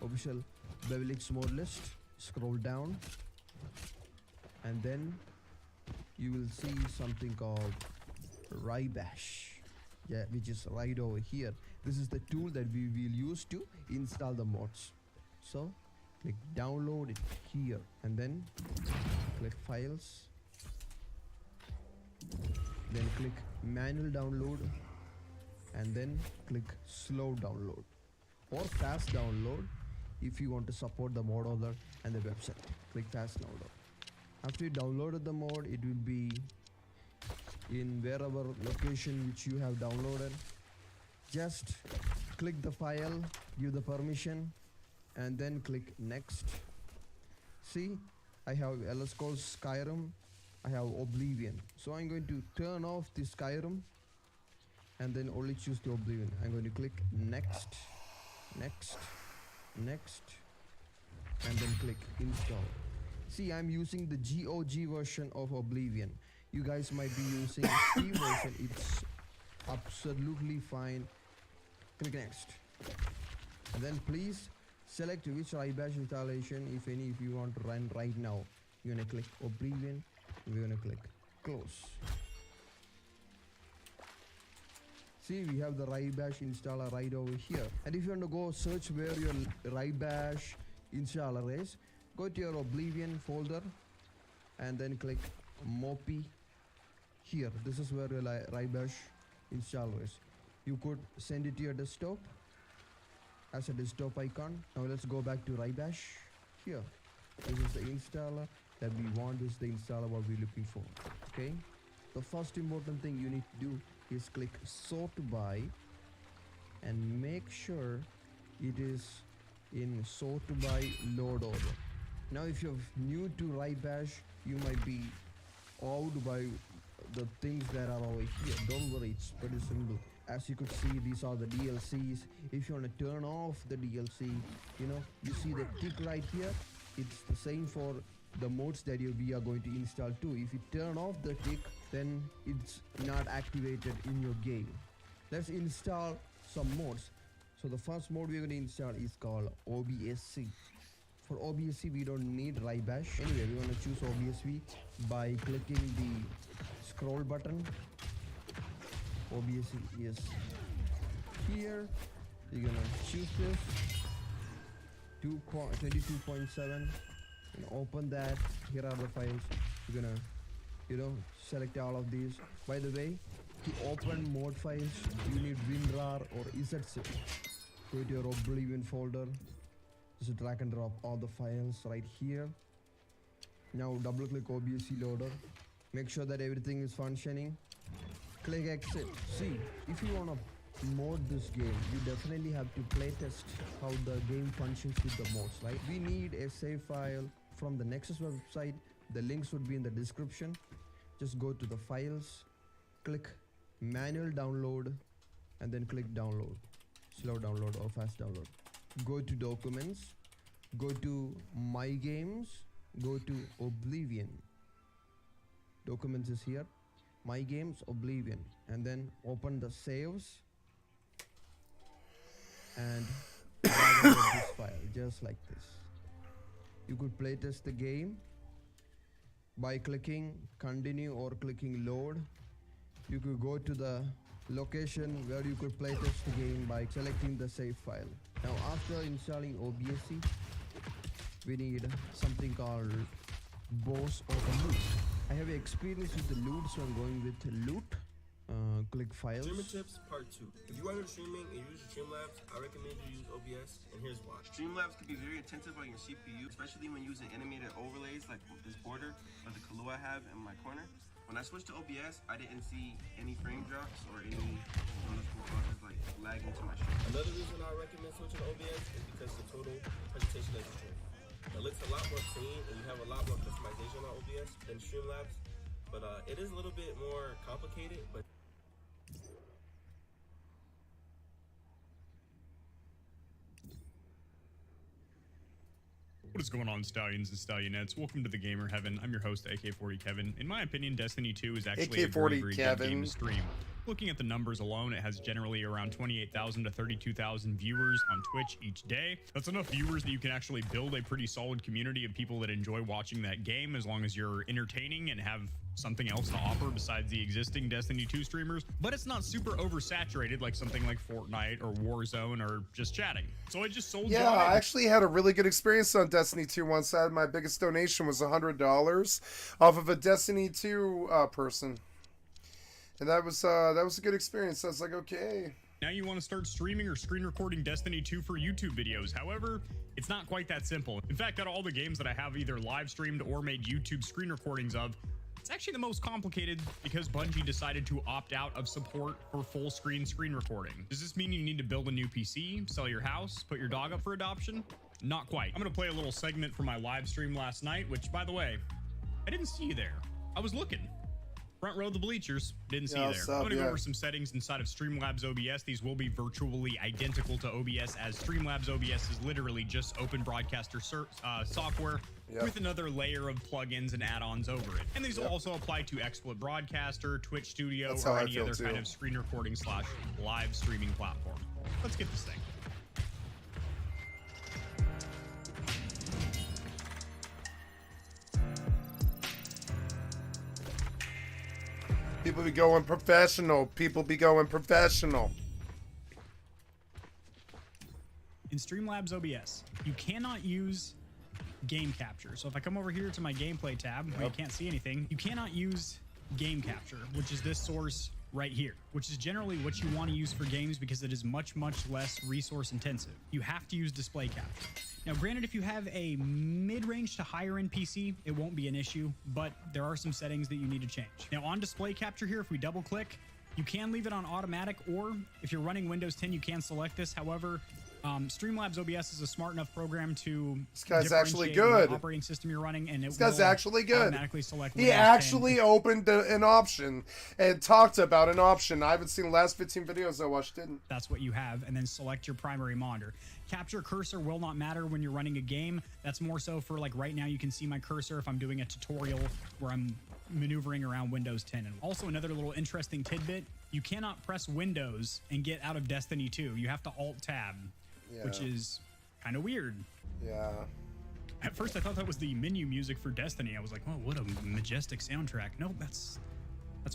official FFXI mod list, scroll down, and then you will see something called Rybash, which is right over here. This is the tool that we will use to install the mods. So click download it here, and then click files, then click manual download, and then click slow download or fast download if you want to support the mod order and the website. Click fast download. After you downloaded the mod, it will be in wherever location which you have downloaded. Just click the file, give the permission, and then click next. See, I have LS called Skyrim, I have Oblivion. So I'm going to turn off the Skyrim and then only choose the Oblivion. I'm going to click next, and then click install. See, I'm using the GOG version of Oblivion. You guys might be using Steam version. It's absolutely fine. Click next, and then please select which Rybash installation, if any, if you want to run right now. You're gonna click Oblivion, and we're gonna click close. See, we have the Rybash installer right over here. And if you want to go search where your Rybash installer is, go to your Oblivion folder and then click Moppy here. This is where your Rybash installer is. You could send it to your desktop as a desktop icon. Now let's go back to Rybash here. This is the installer that we want. This is the installer what we're looking for. Okay, the first important thing you need to do is click sort by and make sure it is in sort by load order. Now if you're new to Rybash, you might be awed by the things that are over here. Don't worry, it's pretty simple. as you could see, these are the DLCs. If you want to turn off the DLC, you know, you see the tick right here. It's the same for the mods that we are going to install too. If you turn off the tick, then it's not activated in your game. Let's install some mods. So the first mod we're going to install is called OBSC. For OBSC, we don't need Rybash. Anyway, we're going to choose OBSC by clicking the scroll button. OBSC is here. You're going to choose this 22.7 and open that. Here are the files. You're going to, you know, select all of these. By the way, to open mod files, you need WinRAR or EZZip. Go to your Oblivion folder. Just drag and drop all the files right here. Now double click OBSC loader. Make sure that everything is functioning. Click exit. See, if you want to mod this game, you definitely have to playtest how the game functions with the mods, right? We need a save file from the Nexus website. The links would be in the description. Just go to the files, click manual download, and then click download. Slow download or fast download. Go to documents, go to my games, go to Oblivion. Documents is here, my games, Oblivion, and then open the saves and drag and drop this file just like this. You could playtest the game by clicking continue or clicking load. You could go to the location where you could playtest the game by selecting the save file. Now after installing OBSC, we need something called boss or the loot. I have experience with the loot, so I'm going with loot. Click files. Streamer tips part 2. If you are streaming and you use Streamlabs, I recommend you use OBS, and here's why. Streamlabs can be very intensive on your CPU, especially when using animated overlays like this border or the Kalu I have in my corner. When I switched to OBS, I didn't see any frame drops or any noticeable causes like lagging to my stream. Another reason I recommend switching to OBS is because the total presentation of the stream. It looks a lot more clean and you have a lot more customization on OBS than Streamlabs, but it is a little bit more complicated, but What is going on, Stallions and Stallionettes? Welcome to the Gamer Heaven. I'm your host, AK40 Kevin. In my opinion, Destiny 2 is actually a very, very good game to stream. Looking at the numbers alone, it has generally around 28,000 to 32,000 viewers on Twitch each day. That's enough viewers that you can actually build a pretty solid community of people that enjoy watching that game, as long as you're entertaining and have something else to offer besides the existing Destiny 2 streamers. But it's not super oversaturated like something like Fortnite or Warzone or just chatting. So I just sold Yeah, I actually had a really good experience on Destiny 2 once. My biggest donation was $100 off of a Destiny 2 person. And that was a good experience. I was like, okay. Now you want to start streaming or screen recording Destiny 2 for YouTube videos. However, it's not quite that simple. In fact, out of all the games that I have either live streamed or made YouTube screen recordings of, it's actually the most complicated because Bungie decided to opt out of support for full screen recording. Does this mean you need to build a new PC, sell your house, put your dog up for adoption? Not quite. I'm going to play a little segment from my live stream last night, which, by the way, I didn't see you there. I was looking. Front row of the bleachers, didn't see you there. I'm going to go over some settings inside of Streamlabs OBS. These will be virtually identical to OBS, as Streamlabs OBS is literally just open broadcaster software with another layer of plugins and add-ons over it. And these will also apply to XSplit Broadcaster, Twitch Studio, or any other kind of screen recording / live streaming platform. Let's get this thing. People be going professional. People be going professional. In Streamlabs OBS, you cannot use game capture. So if I come over here to my gameplay tab, where you can't see anything, you cannot use game capture, which is this source right here, which is generally what you want to use for games because it is much, much less resource intensive. You have to use display capture. Now, granted, if you have a mid-range to higher end PC, it won't be an issue, but there are some settings that you need to change. Now, on display capture here, if we double click, you can leave it on automatic, or if you're running Windows 10, you can select this. However, Streamlabs OBS is a smart enough program to This guy's actually differentiate good. what operating system you're running, and it This guy's will actually good. automatically select He Windows 10. actually opened an option and talked about an option. I haven't seen the last 15 videos I watched. Didn't. That's what you have, and then select your primary monitor. Capture cursor will not matter when you're running a game. That's more so for, like, right now you can see my cursor if I'm doing a tutorial where I'm maneuvering around Windows 10. And also another little interesting tidbit, you cannot press Windows and get out of Destiny 2. You have to Alt-Tab, which is kind of weird. Yeah. At first I thought that was the menu music for Destiny. I was like, oh, what a majestic soundtrack. No, that's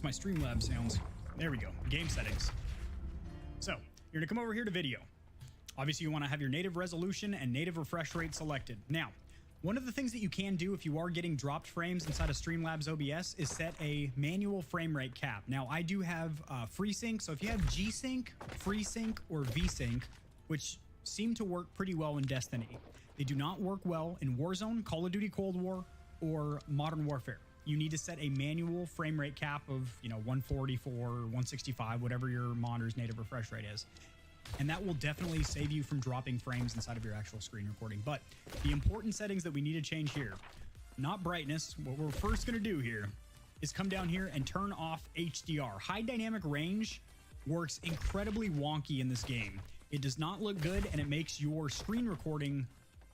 my Streamlabs sounds. There we go, game settings. So, you're gonna come over here to video. Obviously you wanna have your native resolution and native refresh rate selected. Now, one of the things that you can do if you are getting dropped frames inside of Streamlabs OBS is set a manual frame rate cap. Now, I do have FreeSync, so if you have G-Sync, FreeSync, or V-Sync, which seem to work pretty well in Destiny, they do not work well in Warzone, Call of Duty Cold War, or Modern Warfare. You need to set a manual frame rate cap of, 144, 165, whatever your monitor's native refresh rate is. And that will definitely save you from dropping frames inside of your actual screen recording. But the important settings that we need to change here, not brightness, what we're first going to do here is come down here and turn off HDR. High dynamic range works incredibly wonky in this game. It does not look good, and it makes your screen recording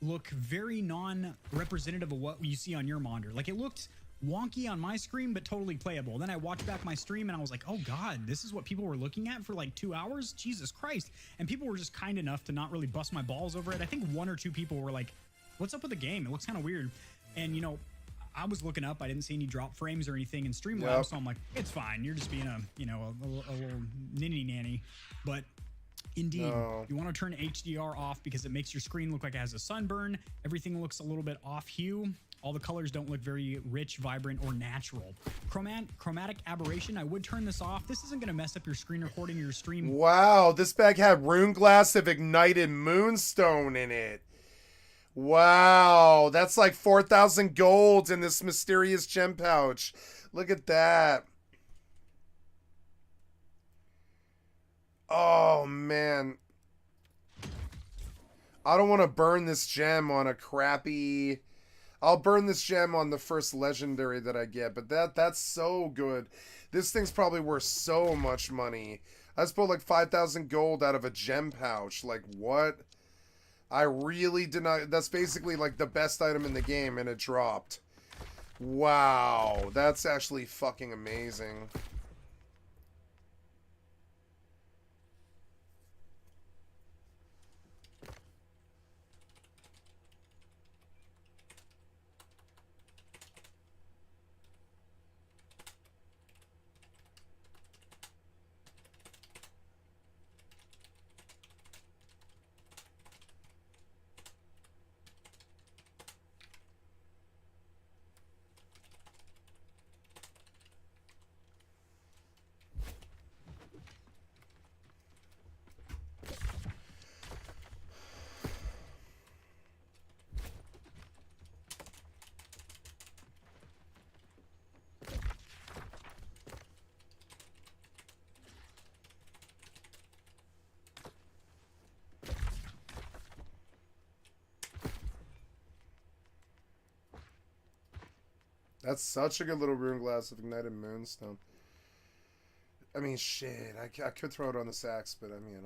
look very non-representative of what you see on your monitor. Like, it looked wonky on my screen, but totally playable. Then I watched back my stream and I was like, oh God, this is what people were looking at for like 2 hours? Jesus Christ. And people were just kind enough to not really bust my balls over it. I think 1 or 2 people were like, what's up with the game? It looks kind of weird. And I was looking up, I didn't see any drop frames or anything in Streamlabs, so I'm like, it's fine. You're just being a little ninny nanny. But indeed, you want to turn HDR off because it makes your screen look like it has a sunburn. Everything looks a little bit off hue. All the colors don't look very rich, vibrant, or natural. Chromatic aberration, I would turn this off. This isn't going to mess up your screen recording or your stream. Wow, this bag had rune glass of ignited moonstone in it. Wow, that's like 4,000 gold in this mysterious gem pouch. Look at that. Oh, man. I don't want to burn this gem on a crappy... I'll burn this gem on the first legendary that I get, but that's so good. This thing's probably worth so much money. I just pulled like 5,000 gold out of a gem pouch. Like, what? I really did not... That's basically like the best item in the game, and it dropped. Wow. That's actually fucking amazing. That's such a good little rune glass of ignited moonstone. I mean, shit. I could throw it on the sacks, but I mean...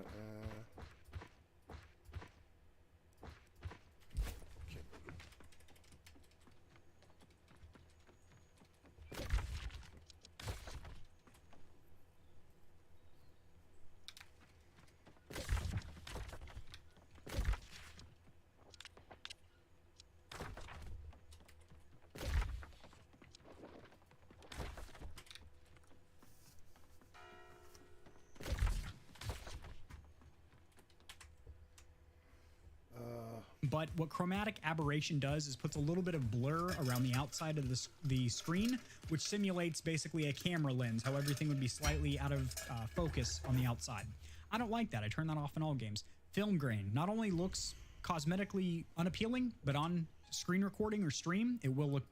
But what chromatic aberration does is puts a little bit of blur around the outside of the screen, which simulates basically a camera lens, how everything would be slightly out of focus on the outside. I don't like that. I turn that off in all games. Film grain not only looks cosmetically unappealing, but on screen recording or stream, it will look...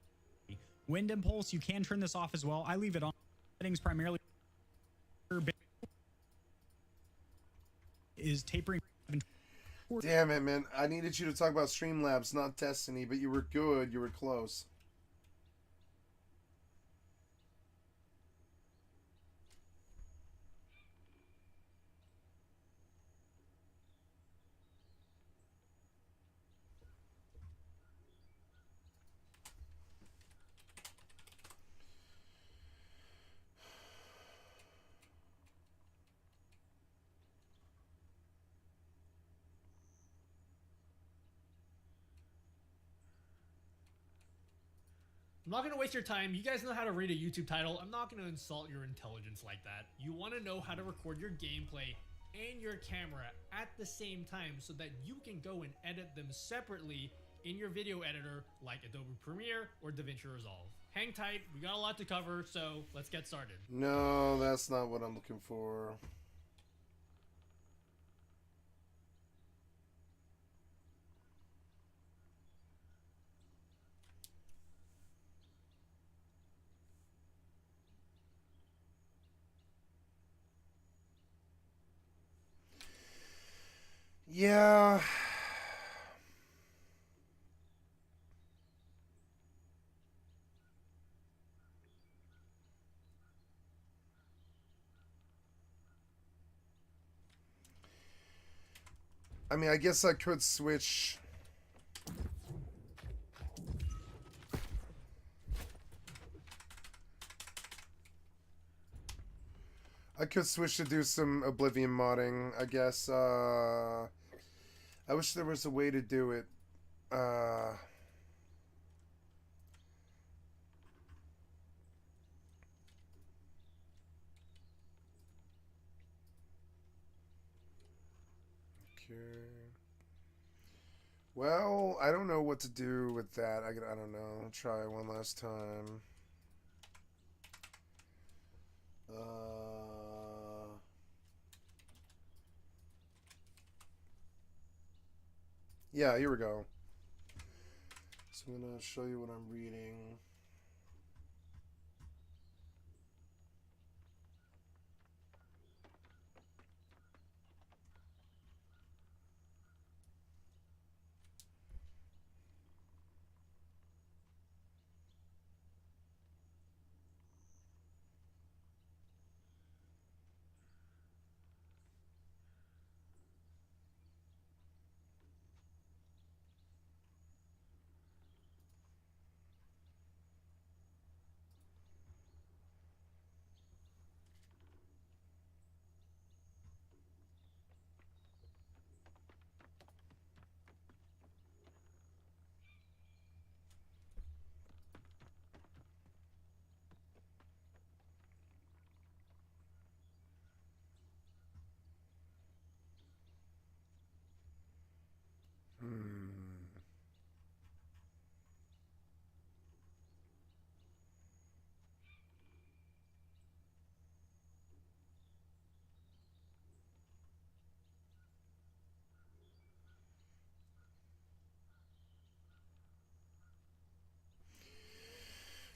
Wind impulse, you can turn this off as well. I leave it on. Settings primarily is tapering. record. Damn it, man. I needed you to talk about Streamlabs, not Destiny, but you were good. You were close. I'm not going to waste your time. You guys know how to read a YouTube title. I'm not going to insult your intelligence like that. You want to know how to record your gameplay and your camera at the same time so that you can go and edit them separately in your video editor like Adobe Premiere or DaVinci Resolve. Hang tight. We got a lot to cover, so let's get started. No, that's not what I'm looking for. Yeah. I mean, I guess I could switch. I could switch to do some Oblivion modding, I guess. I wish there was a way to do it. Okay. Well, I don't know what to do with that. I don't know. I'll try one last time. Yeah, here we go. So I'm going to show you what I'm reading.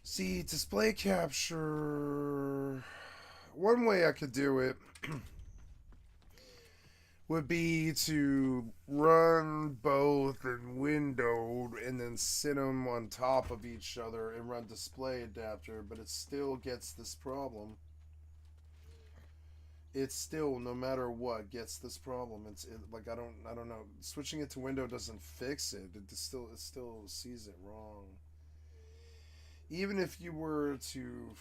See, display capture. One way I could do it would be to run both in windowed and then sit them on top of each other and run display adapter, but it still gets this problem. It still, no matter what, gets this problem. Like I don't know. Switching it to window doesn't fix it. It still sees it wrong. Even if you were to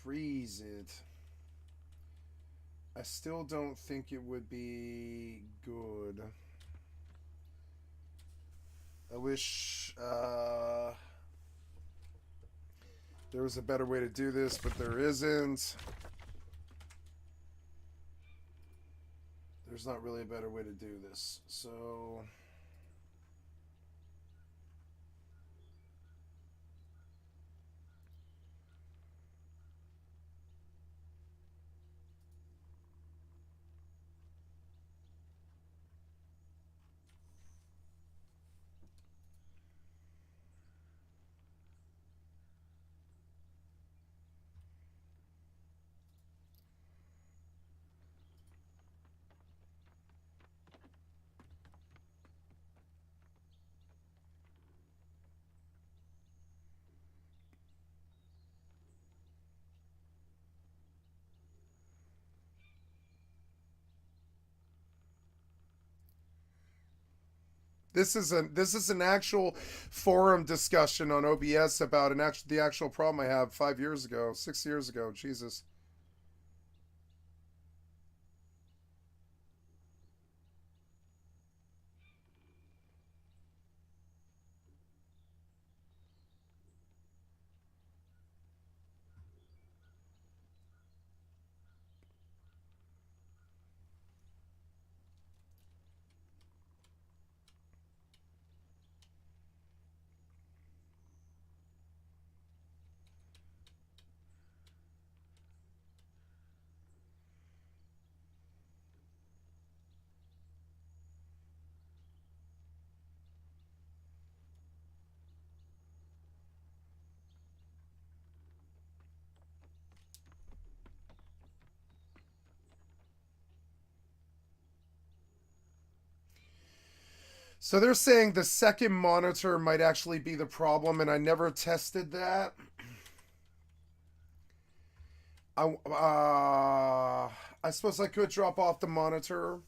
freeze it, I still don't think it would be good. I wish there was a better way to do this, but there isn't. There's not really a better way to do this. So This is an actual forum discussion on OBS about the actual problem I have 5 years ago, 6 years ago. Jesus. So they're saying the second monitor might actually be the problem, and I never tested that. I suppose I could drop off the monitor.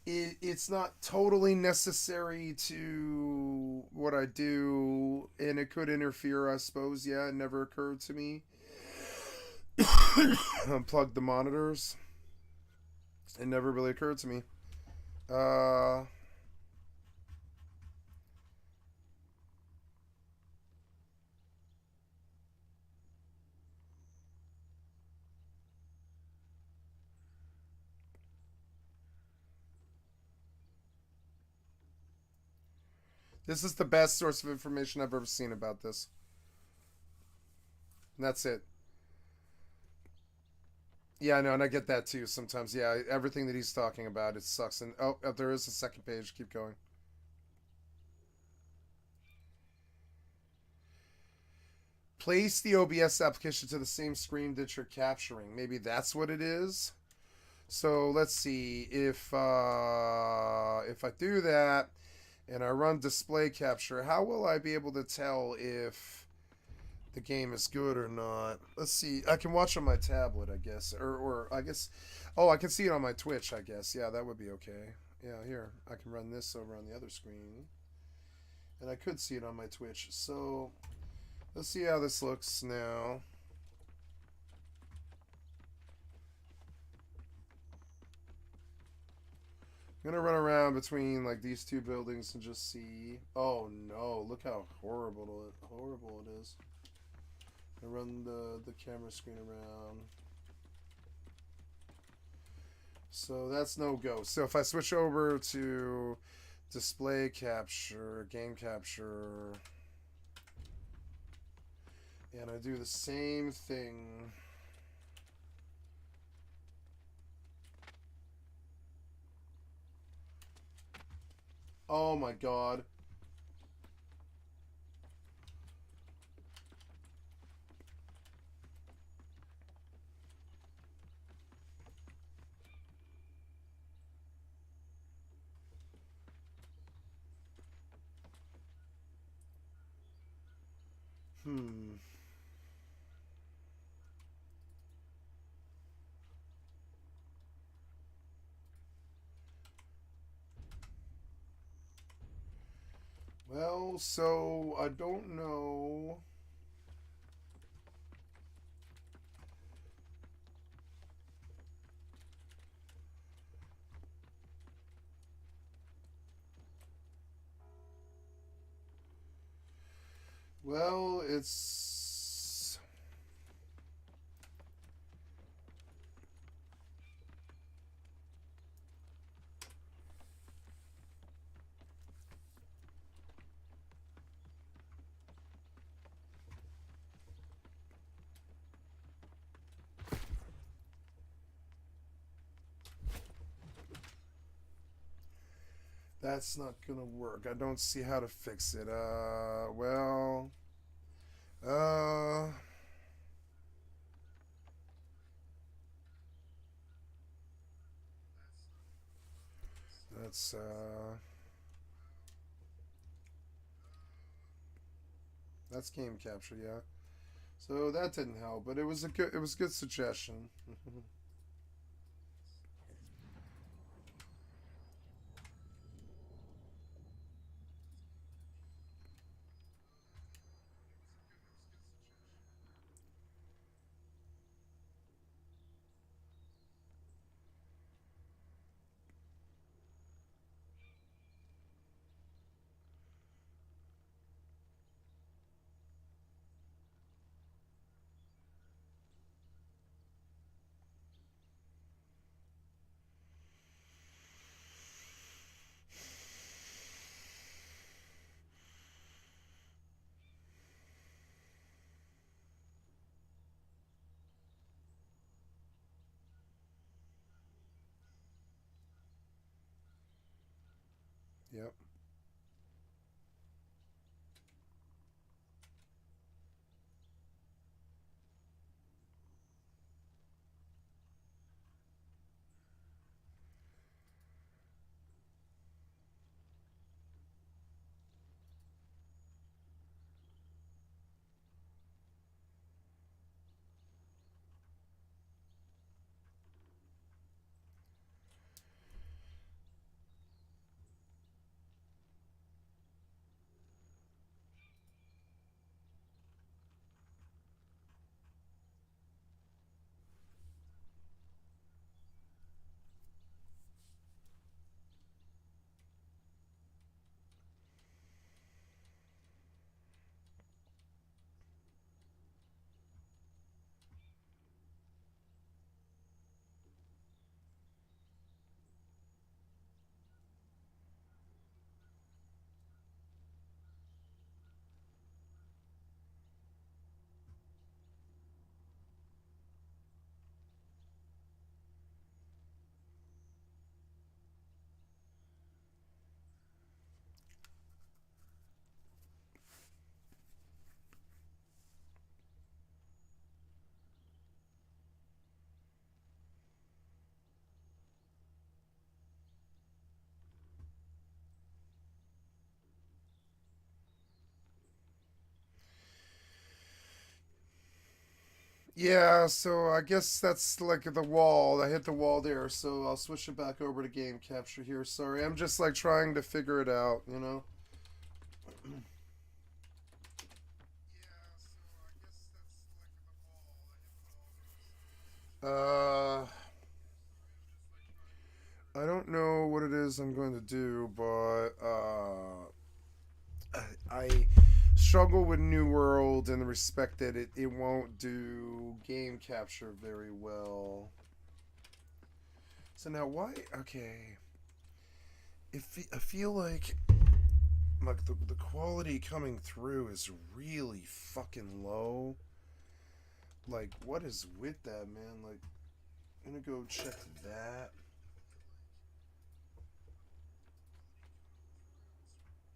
It's not totally necessary to what I do, and it could interfere, I suppose. Yeah, it never occurred to me. Unplug the monitors. It never really occurred to me. This is the best source of information I've ever seen about this. And that's it. Yeah, I know, and I get that too sometimes. Yeah, everything that he's talking about, it sucks. And oh, there is a second page. Keep going. Place the OBS application to the same screen that you're capturing. Maybe that's what it is. So let's see if I do that and I run display capture, how will I be able to tell if the game is good or not? Let's see. I can watch on my tablet, I guess, or I guess. Oh, I can see it on my Twitch, I guess. Yeah, that would be okay. Yeah, here I can run this over on the other screen, and I could see it on my Twitch. So let's see how this looks now. I'm gonna run around between like these two buildings and just see. Oh no! Look how horrible it is. I run the camera screen around. So that's no go. So if I switch over to display capture, game capture, and I do the same thing. Oh my god. Well, so I don't know. Well, it's that's not gonna work. I don't see how to fix it. Well, that's that's game capture, yeah. So that didn't help, but it was a good suggestion. Yep. Yeah, so I guess that's like the wall. I hit the wall there, so I'll switch it back over to game capture here. Sorry, I'm just like trying to figure it out, you know? I don't know what it is I'm going to do, but I struggle with New World in the respect that it won't do game capture very well. So now why? Okay. I feel like the quality coming through is really fucking low. Like, what is with that, man? Like, I'm gonna go check that.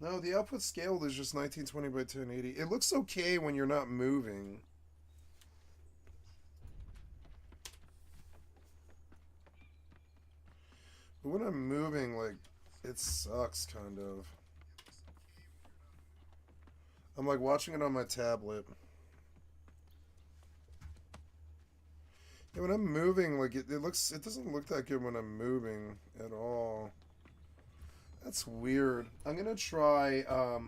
No, the output scaled is just 1920 by 1080. It looks okay when you're not moving. But when I'm moving, like, it sucks, kind of. I'm, like, watching it on my tablet. Yeah, when I'm moving, like, it doesn't look that good when I'm moving at all. That's weird. I'm gonna try, a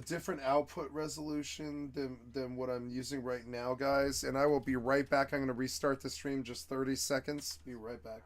different output resolution than what I'm using right now, guys. And I will be right back. I'm going to restart the stream, just 30 seconds. Be right back.